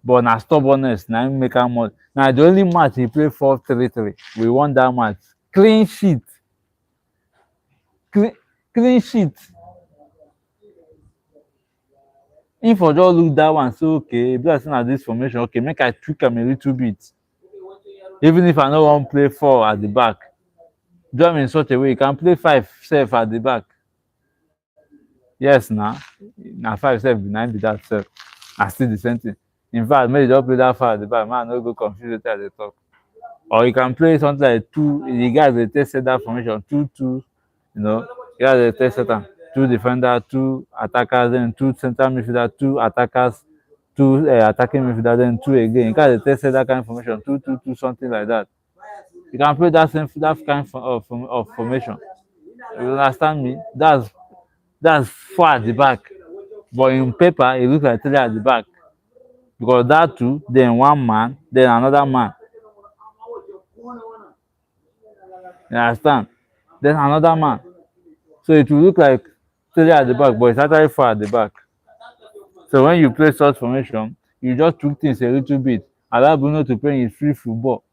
But na stubbornness na im make am more. Na the only match he play 4-3-3. We won that match. Clean sheet. Clean, clean sheet. If for just look that one say okay, e be like say na this formation, okay, make I tweak am a little bit. Even if I no wan play 4 at the back, do am in such a way you can play 5 sef at the back. Yes na 5 sef na im be that sef. Na still the same thing. In fact, make you just play that 5 at the back, make I no go confuse wetin I dey talk. Or you can play something like 2, the guys dey take set that formation 2-2, you know, you guys dey take set am 2 defender, 2 attackers, then 2 center midfielder, 2 attackers, 2 attacking midfielder, then 2 again. You guys dey take set that kind of formation 2-2-2, something like that. You can play that kind of formation. You understand me? That's 4 at the back, but in paper e look like 3 at the back because that 2, then 1 man, then another man. You understand? Then another man. So it will look like 3 at the back, but it's actually 4 at the back. So when you play such formation, you just tweak things a little bit. Allow Bruno to play his free football.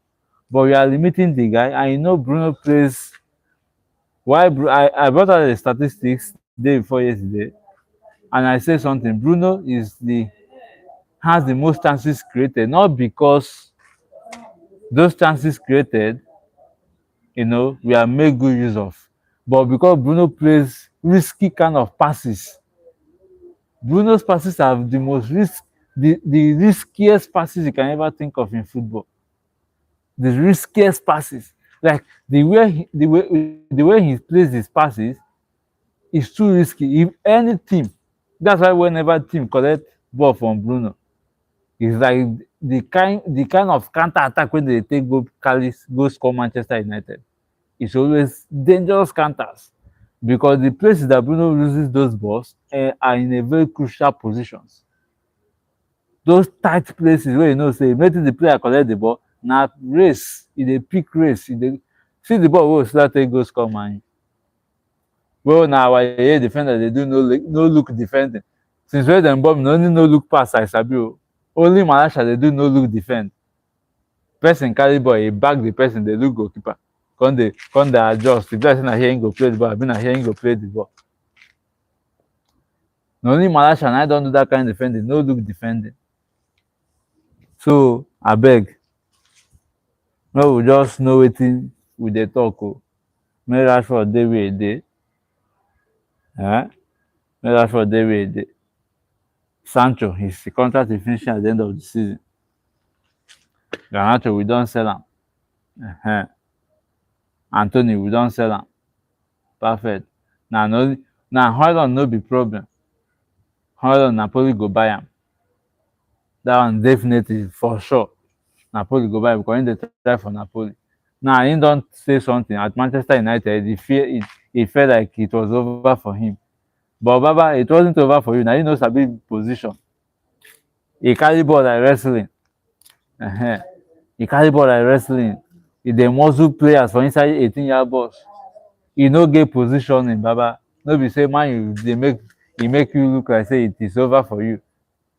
But you are limiting the guy, and you know Bruno plays. I brought out the statistics day before yesterday, and I say something. Bruno has the most chances created, not because those chances created, we are made good use of, but because Bruno plays risky kind of passes. Bruno's passes are the riskiest passes you can ever think of in football. The riskiest passes, like the way he plays his passes is too risky. If any team, that's why whenever team collect ball from Bruno, it's like the kind of counter attack when they take go score Manchester United. It's always dangerous counters because the places that Bruno loses those balls are in a very crucial positions. Those tight places where say making the player collect the ball, na race, e dey pick race, see the ball wey Osila take go score man. Well, na our yeye defender dey do no look defending. Since wey dem born me, na only no look pass I sabi o. Only Malaysia dey do no look defend. Person carry ball, e back the person, dey look goalkeeper. Come dey adjust. If say na here him go play the ball, abi na here him go play the ball. Na only Malaysia na don do that kind defending, no look defending. So abeg, make we just know wetin we dey talk o. Make Rashford dey where e dey. Make Rashford dey where e dey. Sancho, his contract is finishing at the end of the season. Garnacho, we don sell am. Anthony, we don sell am. Perfect. Now Højlund no be problem. Højlund, Napoli go buy am. That one definitely for sure. Napoli go buy am because him dey try for Napoli. Now him don say something at Manchester United. He felt like it was over for him. But Baba, it wasn't over for you. Now you know sabi position. He carry ball like wrestling. He carry ball like wrestling. He dey muzzle players for inside 18-yard box. He no get positioning, Baba. No be say man he make you look like say it is over for you.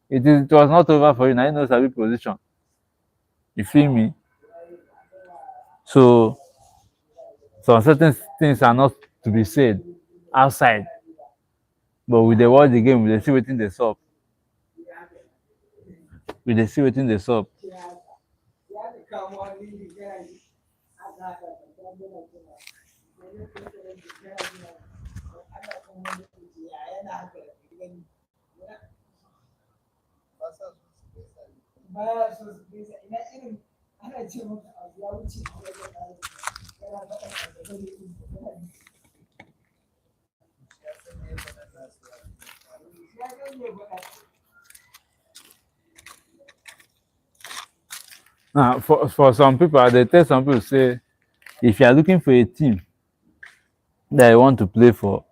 It was not over for you. Now you know sabi position. You feel me? So some certain things are not to be said outside, but we dey watch the game, we dey see wetin dey sup. We dey see wetin dey sup. Now, for some people, they tell some people say, if you are looking for a team that you want to play for,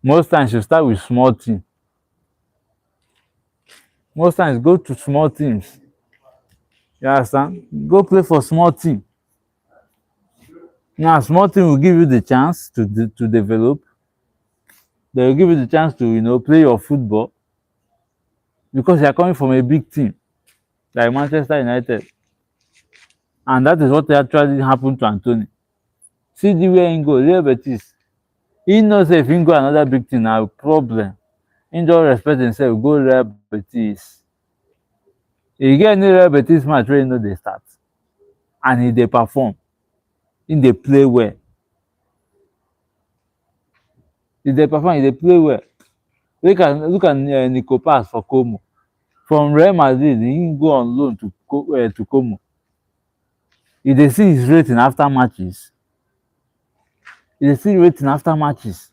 most times you start with small team. Most times go to small teams. You understand? Go play for small team. Now, small thing will give you the chance to develop. They will give you the chance to play your football because you are coming from a big team like Manchester United, and that is what actually happened to Anthony. See the way he go, Real Betis. He knows if he go another big team, na problem. He just respect himself, go Real Betis. E get any Real Betis match wey he no dey start, and he dey perform, he dey play well. He dey perform, he dey play well. Look at Nico Paz for Como. From Real Madrid, he go on loan to Como. You dey see his rating after matches. You dey see rating after matches.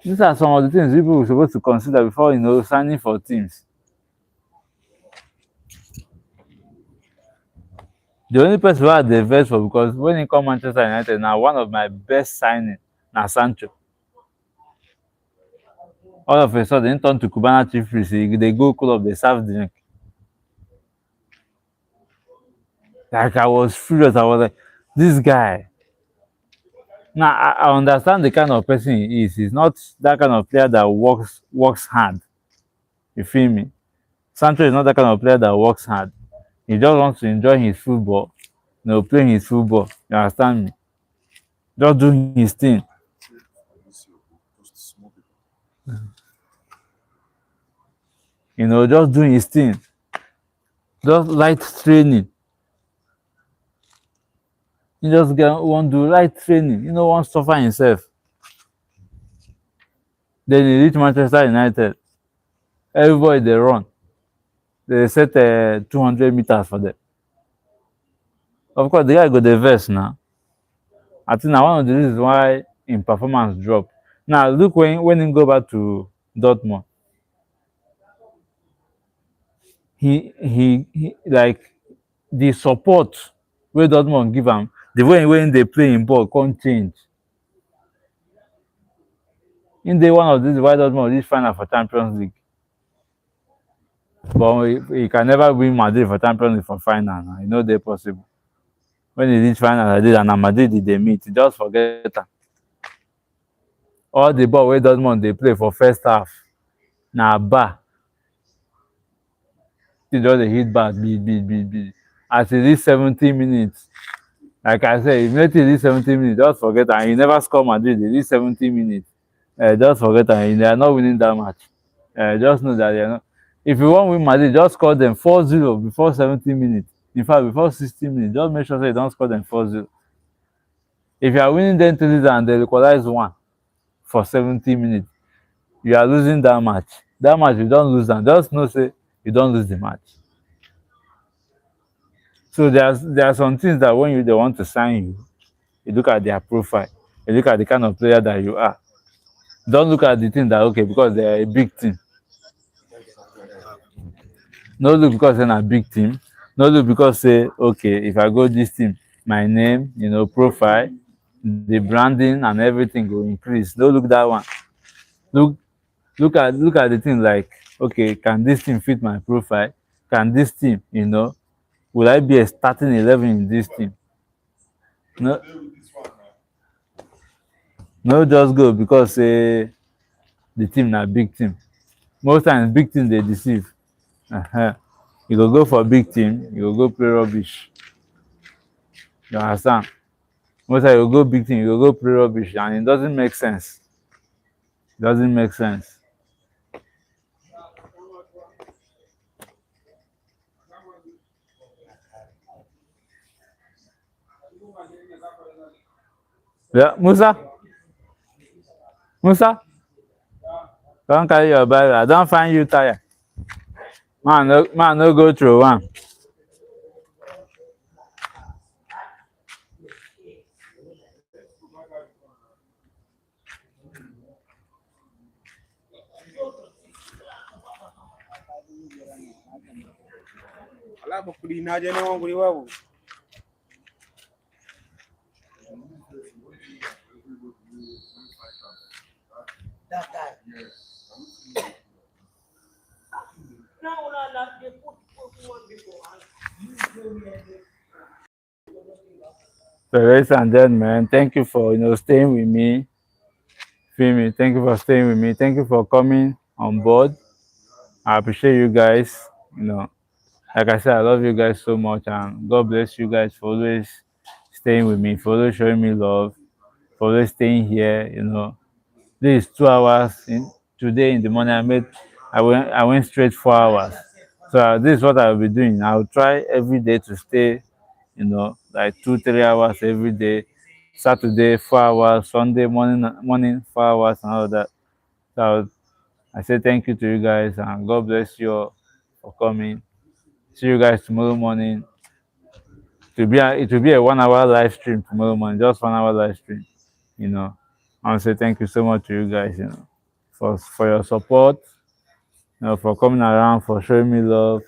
These are some of the things people were supposed to consider before signing for teams. The only person wey I dey vex for because when he come Manchester United na one of my best signing na Sancho. All of a sudden he turn to Cubana chief priest, he dey go club dey serve drink. Like I was furious, I was like, this guy. Now I understand the kind of person he is. He's not that kind of player that works hard. You feel me? Sancho is not that kind of player that works hard. He just wants to enjoy his football, playing his football. You understand me? Just doing his thing. Just doing his thing. Just light training. He just want to do light training. He no want suffer himself. Then he reach Manchester United. Everybody dey run. They set 200 meters for them. Of course, the guy go dey vex now. I think na one of the reasons why him performance drop. Now look when he go back to Dortmund. He like the support wey Dortmund give am, the way wey dey play him ball come change. Him dey one of these why Dortmund reach final for Champions League. But he can never win Madrid for Champions League for final now. E no dey possible. When he reach final like this and na Madrid e dey meet, just forget am. All the ball wey Dortmund dey play for first half na bar. He just dey hit back big. As e reach 70 minutes, like I said, if e reach 70 minutes, just forget am. He never score Madrid, e reach 70 minutes. Just forget am. They are not winning that match. Just know that they are not. If you wan win Madrid, just score them 4-0 before 70 minutes. In fact, before 60 minutes, just make sure say you don't score them 4-0. If you are winning them 3-0 and they equalize one for 70 minutes, you are losing that match. That match you don't lose, and just know say you don't lose the match. So there are some things that when they want to sign you, you look at their profile, you look at the kind of player that you are. Don't look at the thing that okay because they are a big team. No look because they're a big team. No look because say okay if I go this team, my name, profile, the branding and everything will increase. No look that one. Look at the thing like okay, can this team fit my profile? Can this team, will I be a starting 11 in this team? No just go because say the team na big team. Most times big team dey deceive. You go for big team, you go play rubbish. You understand? Most times you go big team, you go play rubbish, and it doesn't make sense. Doesn't make sense. Yeah, Musa, don't carry your bag. I don't find you tired. Man, no go through one. Alafu kulinaje na wangu ni wao. That guy. Yes. Now they put one before. So, ladies and gentlemen, thank you for staying with me. Feel me? Thank you for staying with me. Thank you for coming on board. I appreciate you guys. You know, like I said, I love you guys so much, and God bless you guys for always staying with me, for always showing me love, for always staying here. This is 2 hours today in the morning. I went straight 4 hours. So this is what I will be doing. I will try every day to stay, like 2 3 hours every day. Saturday 4 hours, Sunday morning 4 hours, and all that. So I say thank you to you guys, and God bless you all for coming. See you guys tomorrow morning. It will be a 1 hour live stream tomorrow morning, just 1 hour live stream. I want to say thank you so much to you guys, for your support, for coming around, for showing me love,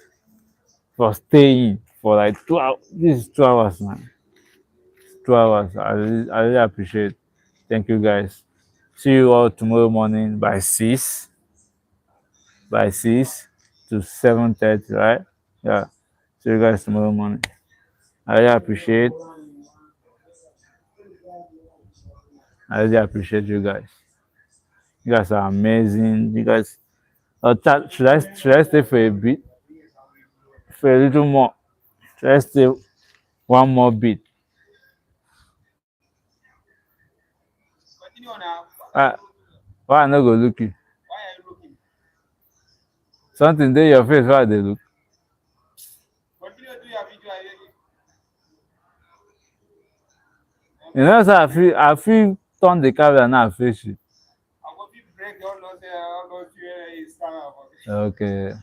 for staying for like 2 hours. This is 2 hours, man. 2 hours. I really appreciate. Thank you guys. See you all tomorrow morning by 6 to 7:30, right? Yeah. See you guys tomorrow morning. I really appreciate. I really appreciate you guys. You guys are amazing. You guys. Should I stay for a bit? For a little more? Should I stay one more bit? Continue now. Ah, why I no go look you? Why are you looking? Something dey your face. Why they look? Continue to your video. Say I feel turn the camera now face you. I will be break all those is Okay.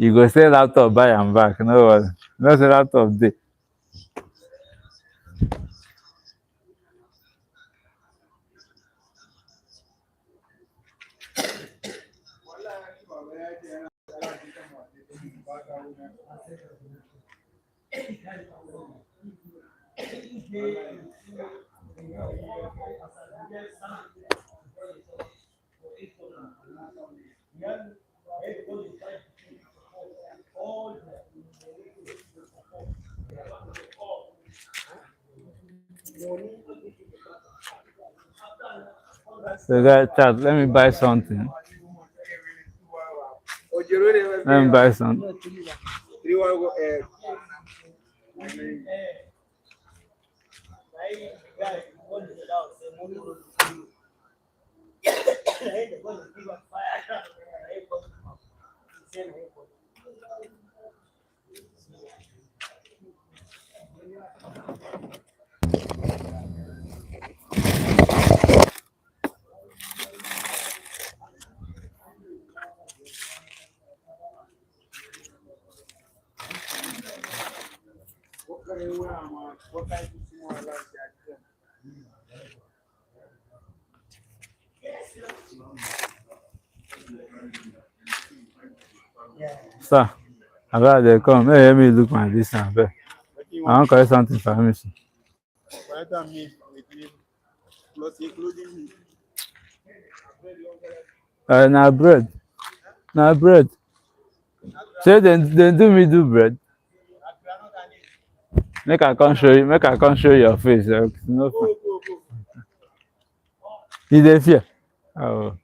You go say laptop buy am back. No worry. No say laptop dey. So guys, chat. Let me buy something. Let me buy something. Sir, abeg dey come. Make you help me look my distance abeg. I wan collect something for me. Na bread. Na bread. Say dem do me do bread. Make I come show you your face. No fine. You dey fear? Oh.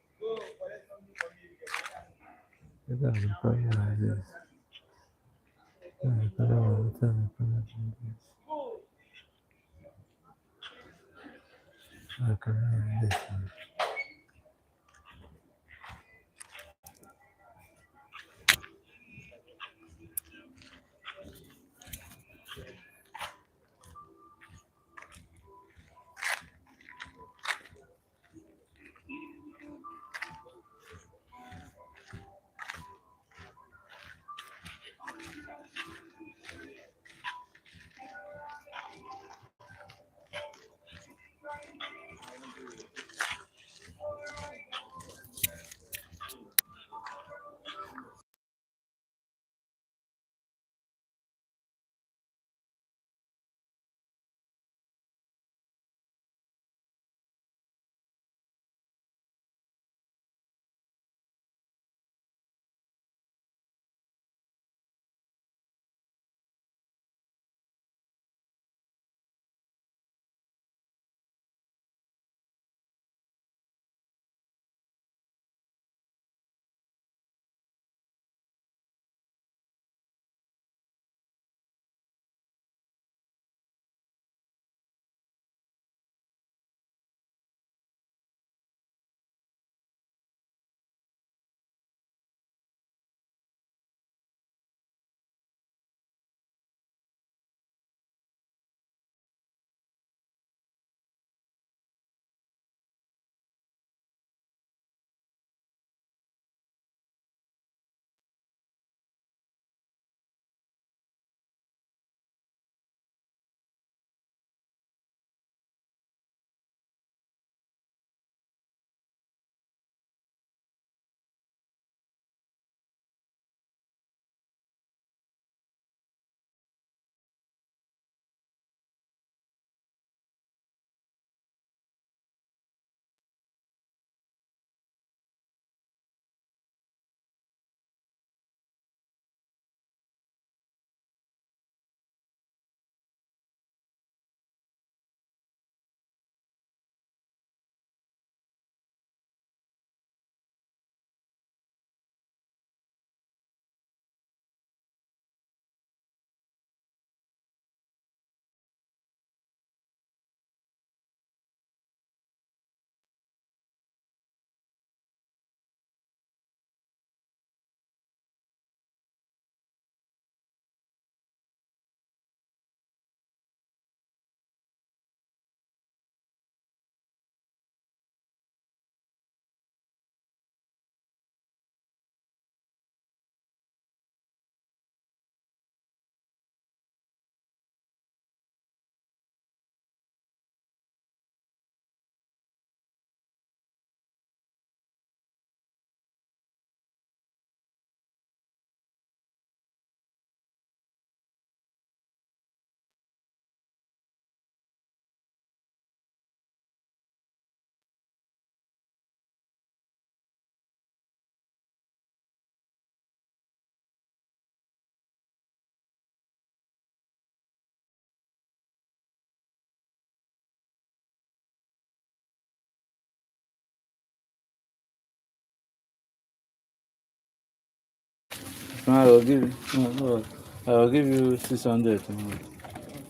I will give you. No, I will give you 600 tomorrow.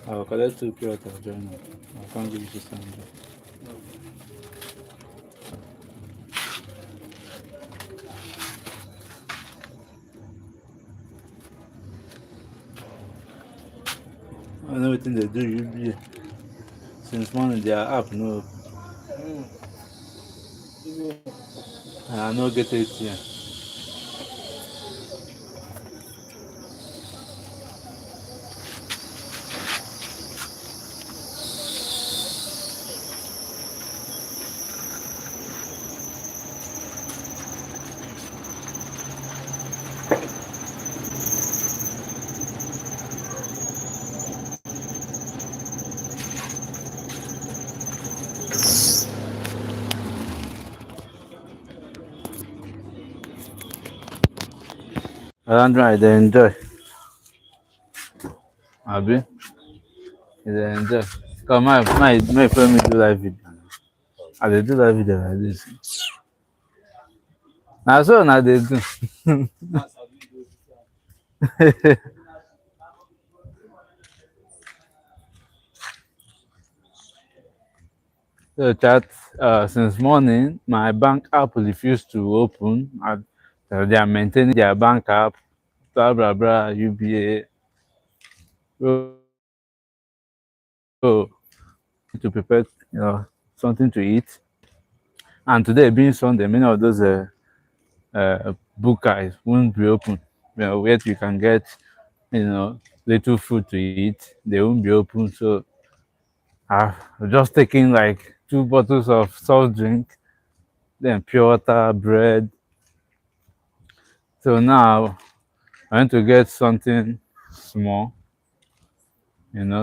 I will collect 2 pure water join it. I can't give you 600. I know what they do. UBA. Since morning, their app no open. And I no get ATM. Alondra, they enjoy. Abi, they enjoy. Come, my friend me do live video. I dey do live video like this. Na so na dey do. So chat, since morning, my bank app refused to open. They are maintaining their bank app, blah blah blah, UBA. So to prepare, something to eat. And today being Sunday, many of those bookers won't be open. Where you can get, little food to eat, they won't be open. So I've just taken like 2 bottles of soft drink, then pure water, bread. So now I want to get something small,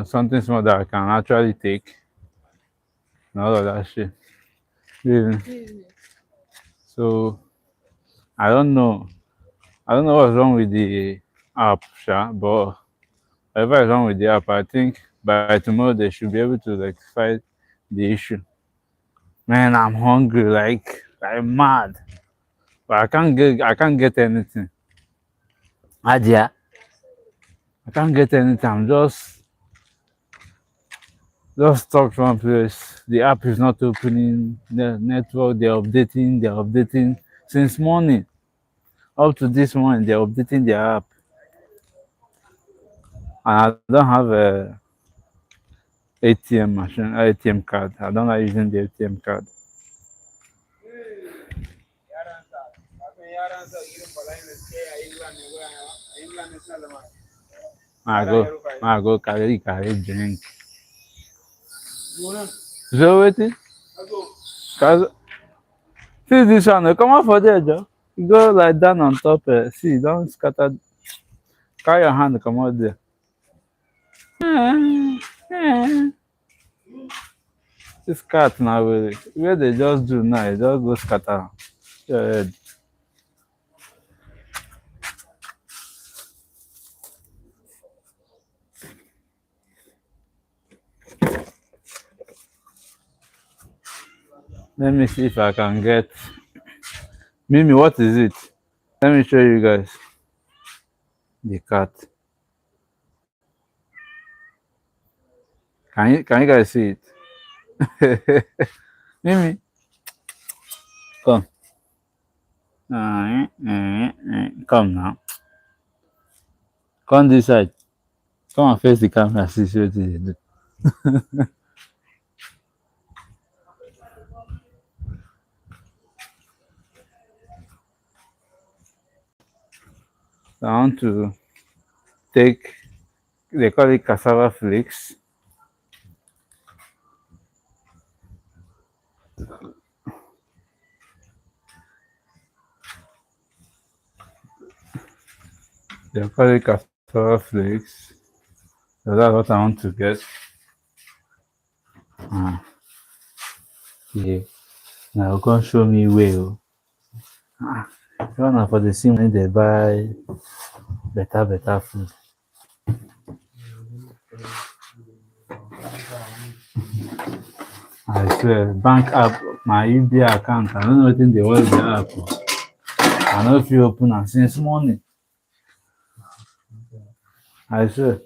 something small that I can actually take and all of that shit. Yeah. So I don't know. I don't know what's wrong with the app, but whatever is wrong with the app, I think by tomorrow they should be able to rectify the issue. Man, I'm hungry, like I'm mad. But I can't get anything. Adia, I can't get anything. I'm just stuck one place. The app is not opening. The network, they're updating since morning. Up to this morning, they're updating their app. And I don't have a ATM machine, ATM card. I don't like using the ATM card. I go carry drink. So waiting. See this one, come on for there, Joe. You go like down on top. See, don't scatter. Carry your hand, come out there. This cat now, where they just do now, they just go scatter your head. Let me see if I can get. Mimi, what is it? Let me show you guys. The cat. Can you guys see it? Mimi, come. Come now. Come this side. Come and face the camera. See what they do. I want to take. They call it cassava flakes. They call it cassava flakes. So that's what I want to get. Yeah. Now come show me where. Run for the sim when they buy better food. I swear, bank app, my UBA account, I don't know what they want the app. I know if you open and since morning. I swear.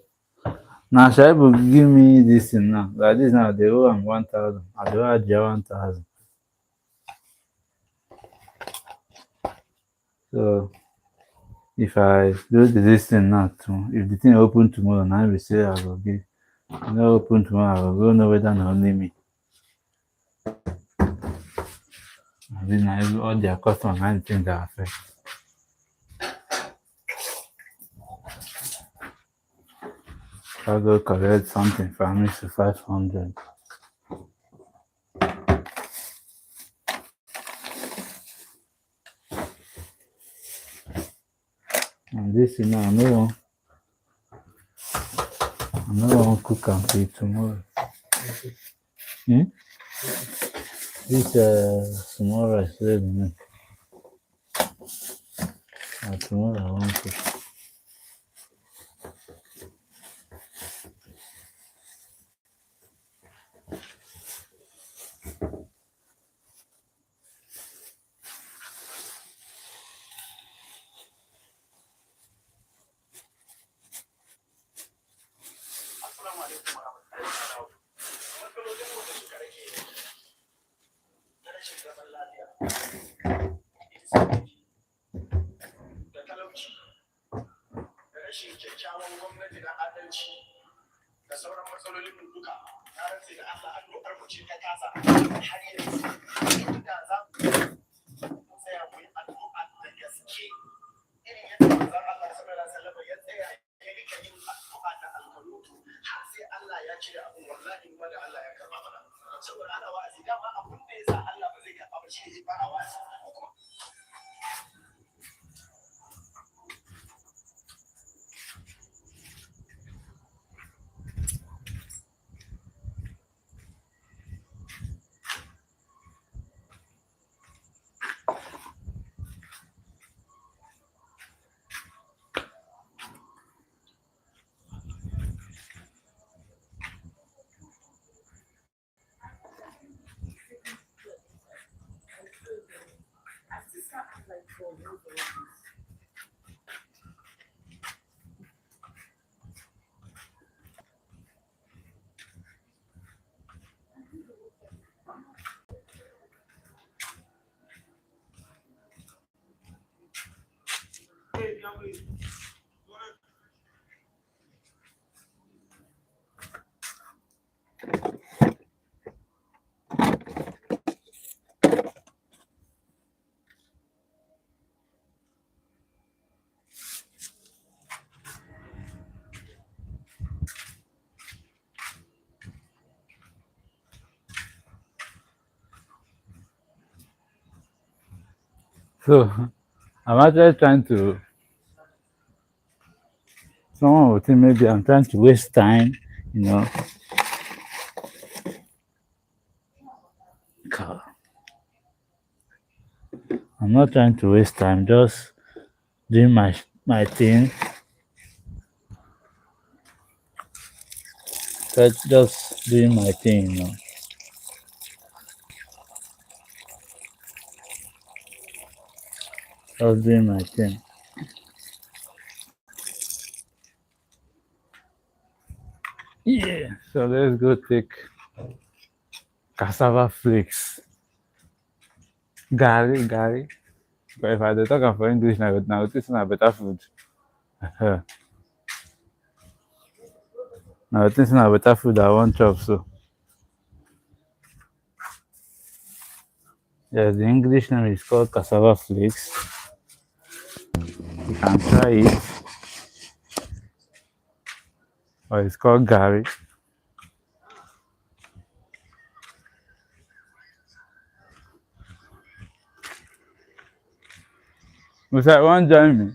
Now Shaibu give me this thing now. Like this now, they owe am 1,000. I do add 1,000. So if I do this thing now, too, if the thing open tomorrow, now we say I will give. If no open tomorrow, I will go know whether na only me. I mean, all their customers, I think that affect. If I go collect something from me to 500. And this, I no wan cook am till tomorrow. This small rice wey we make, na tomorrow I wan cook. So I'm actually trying to. Someone would think maybe I'm trying to waste time, you know. God. I'm not trying to waste time, just doing my thing. Just doing my thing, you know. Just doing my thing. Yeah. So let's go take cassava flakes. Gary. But if I dey talk am for English now this na better food. Now this na better food I want chop so. Yes, the English name is called cassava flakes. You can try it. Or it's called Gary. Musa, want join me?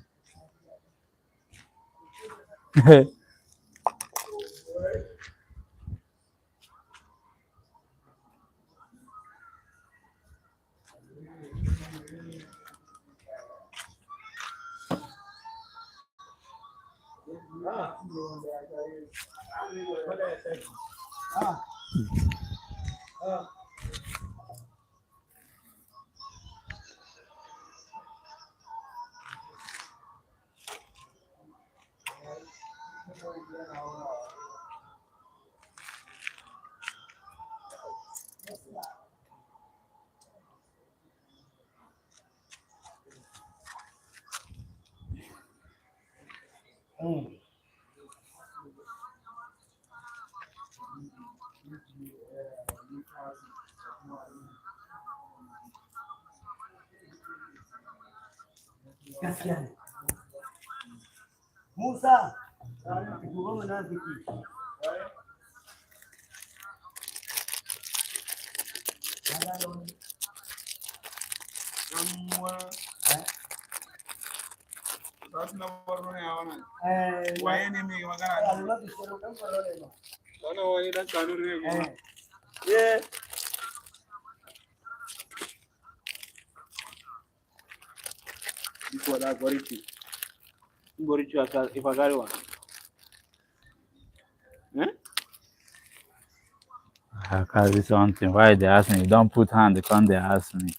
Musa, gobe munafiki. That's number one. Why any me magana? Don't know why that Kanuri. Yeah. Before that, Borichi. Borichi, if I got one. I carry something. Why they ask me? Don't put hand. They come. They ask me.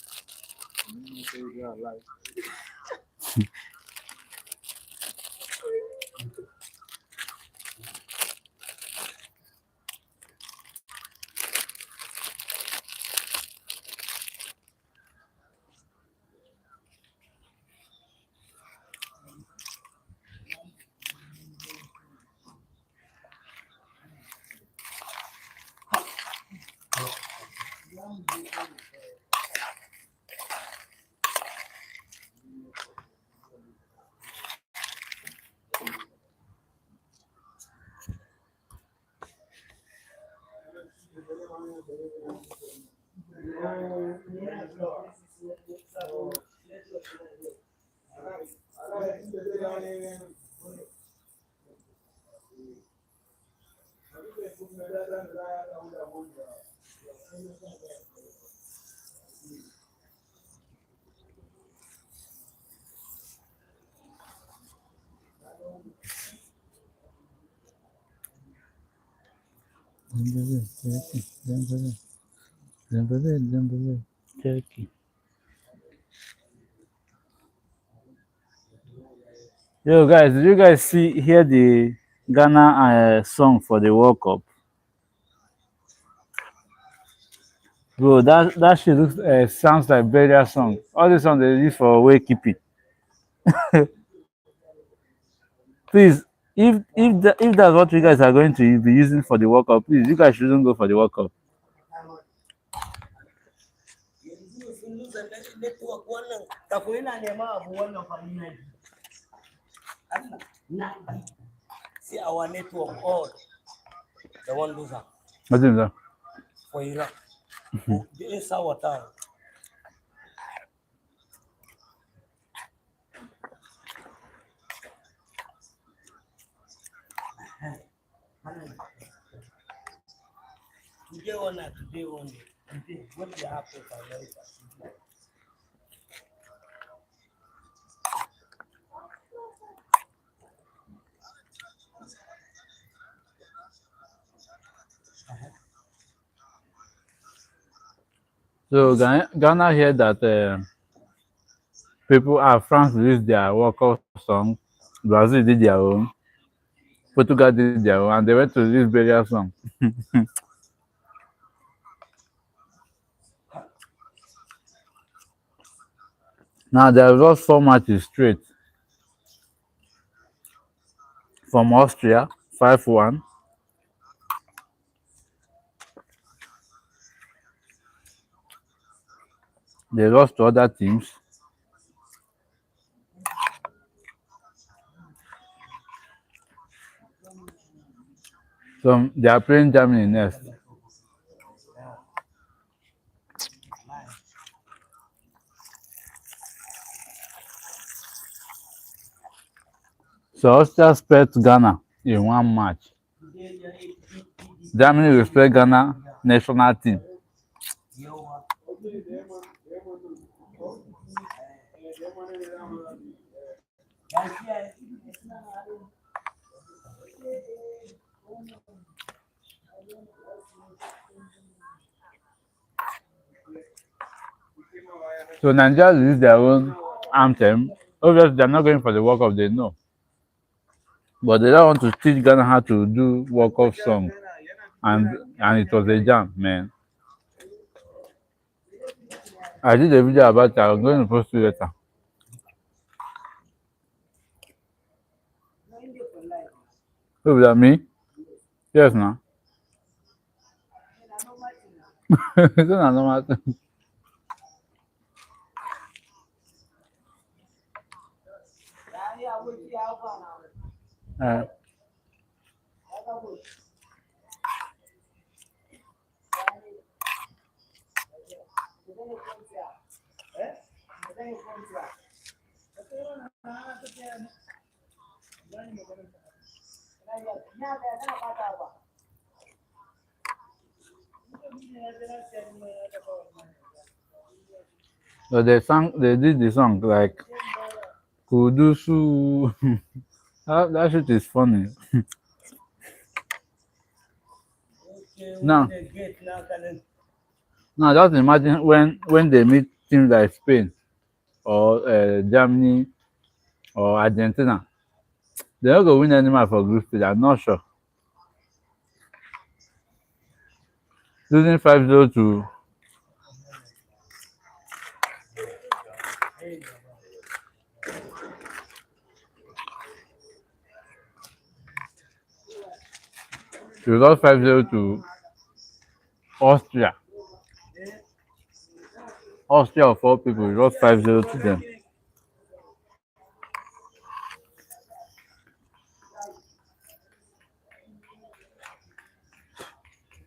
Turkey. Yo, guys, did you guys hear the Ghana song for the World Cup? Bro, that shit looks sounds like burial song. All the songs they use for wakekeeping. Please, if that's what you guys are going to be using for the World Cup, please, you guys shouldn't go for the World Cup. See our network all. The one loser What is that? for Iraq. The is our town. Today one and today only. Today, what will happen for America? So Ghana heard that France released their World Cup song, Brazil did their own, Portugal did their own, and they went to release burial song. Now they have lost 4 matches straight from Austria, 5-1. They lost to other teams. So they are playing Germany next. So Austria split Ghana in one match. Germany will play Ghana national team. So Nigeria released their own anthem. Obviously, they're not going for the World Cup, they know. But they don't want to teach Ghana how to do World Cup song, and it was a jam, man. I did a video about it. I'm going to post it later. Who was that, me? Yes, now. It's not normal thing. Uh, so they did the song like Kudusu. That shit is funny. Now, now just imagine when they meet teams like Spain or Germany or Argentina, they're not gonna win any match for group stage. I'm not sure. Losing 5-0 to we lost 5-0 to Austria. Austria of all people, we lost 5-0 to them.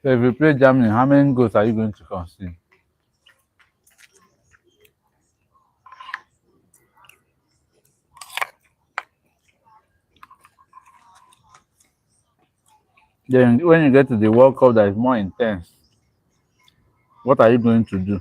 So if you play Germany, how many goals are you going to concede? Then when you get to the World Cup that is more intense, what are you going to do?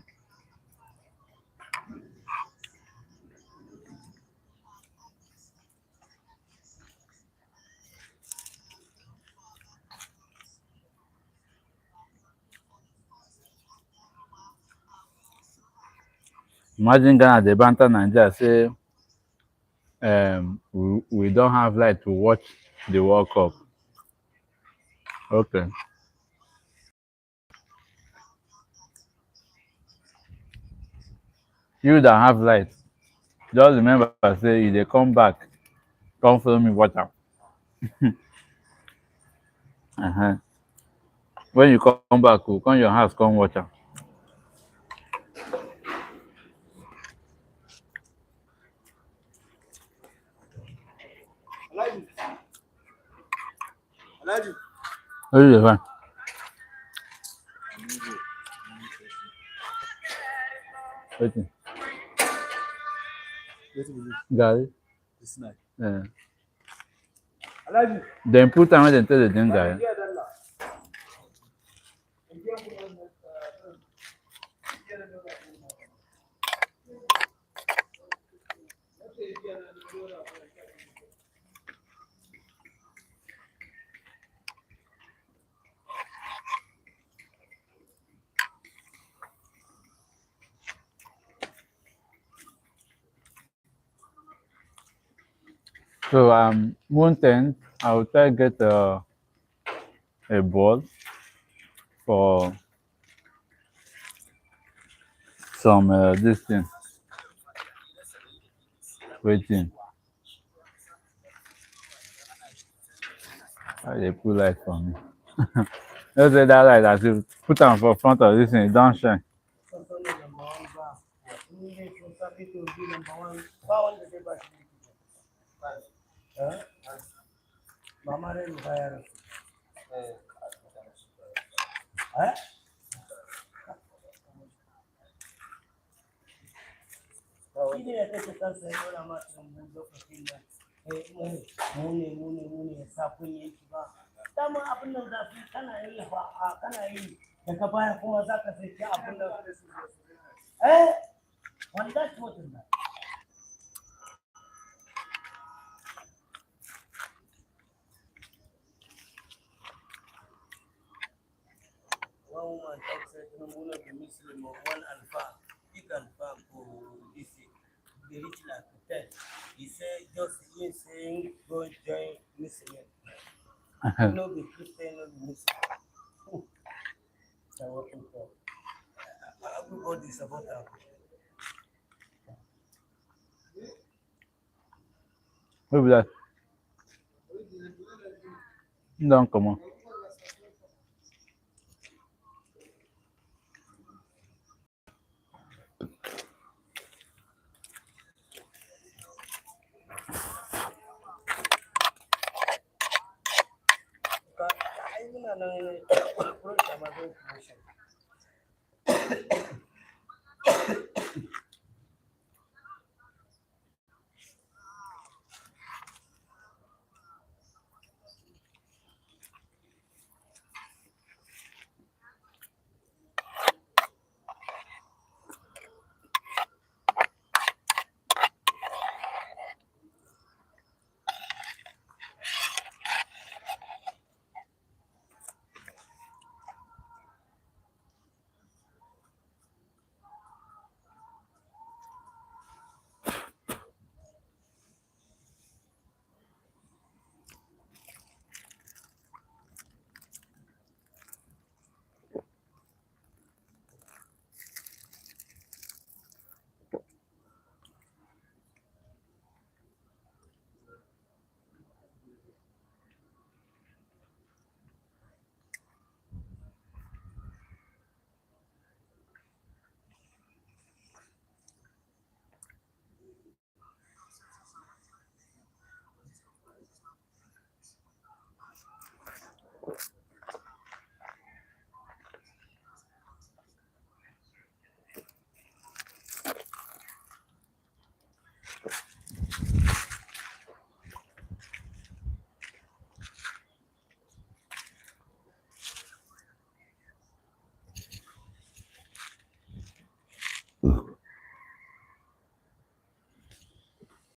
Imagine Ghana they banter Nigeria say we don't have light to watch the World Cup. Okay. You that have light, just remember say if they come back, come follow me watch am. Uh-huh. When you come back, we'll come your house, come watch am. Alhaji. Alhaji. Where you dey find? Wetin? Garri? This night. Yeah. Alhaji. Dem put am when dem tell dem drink garri. So Moon 10, I will try get a ball for some this thing. Waiting. They put light for me. Let's say that light as you put am for front of this thing, e don shine. Dama abin nan zafi kana yi fa kana yi daga baya kuma za ka sai ki abin nan wanda ce mutum na one woman talk say no one be Muslim or one alpha big alpha go this they reach like 10 he say just you saying go join Muslim No be Christian, no be Muslim. Na working for. Everybody support am. Who be that? Don't come on. Even an approach am as information.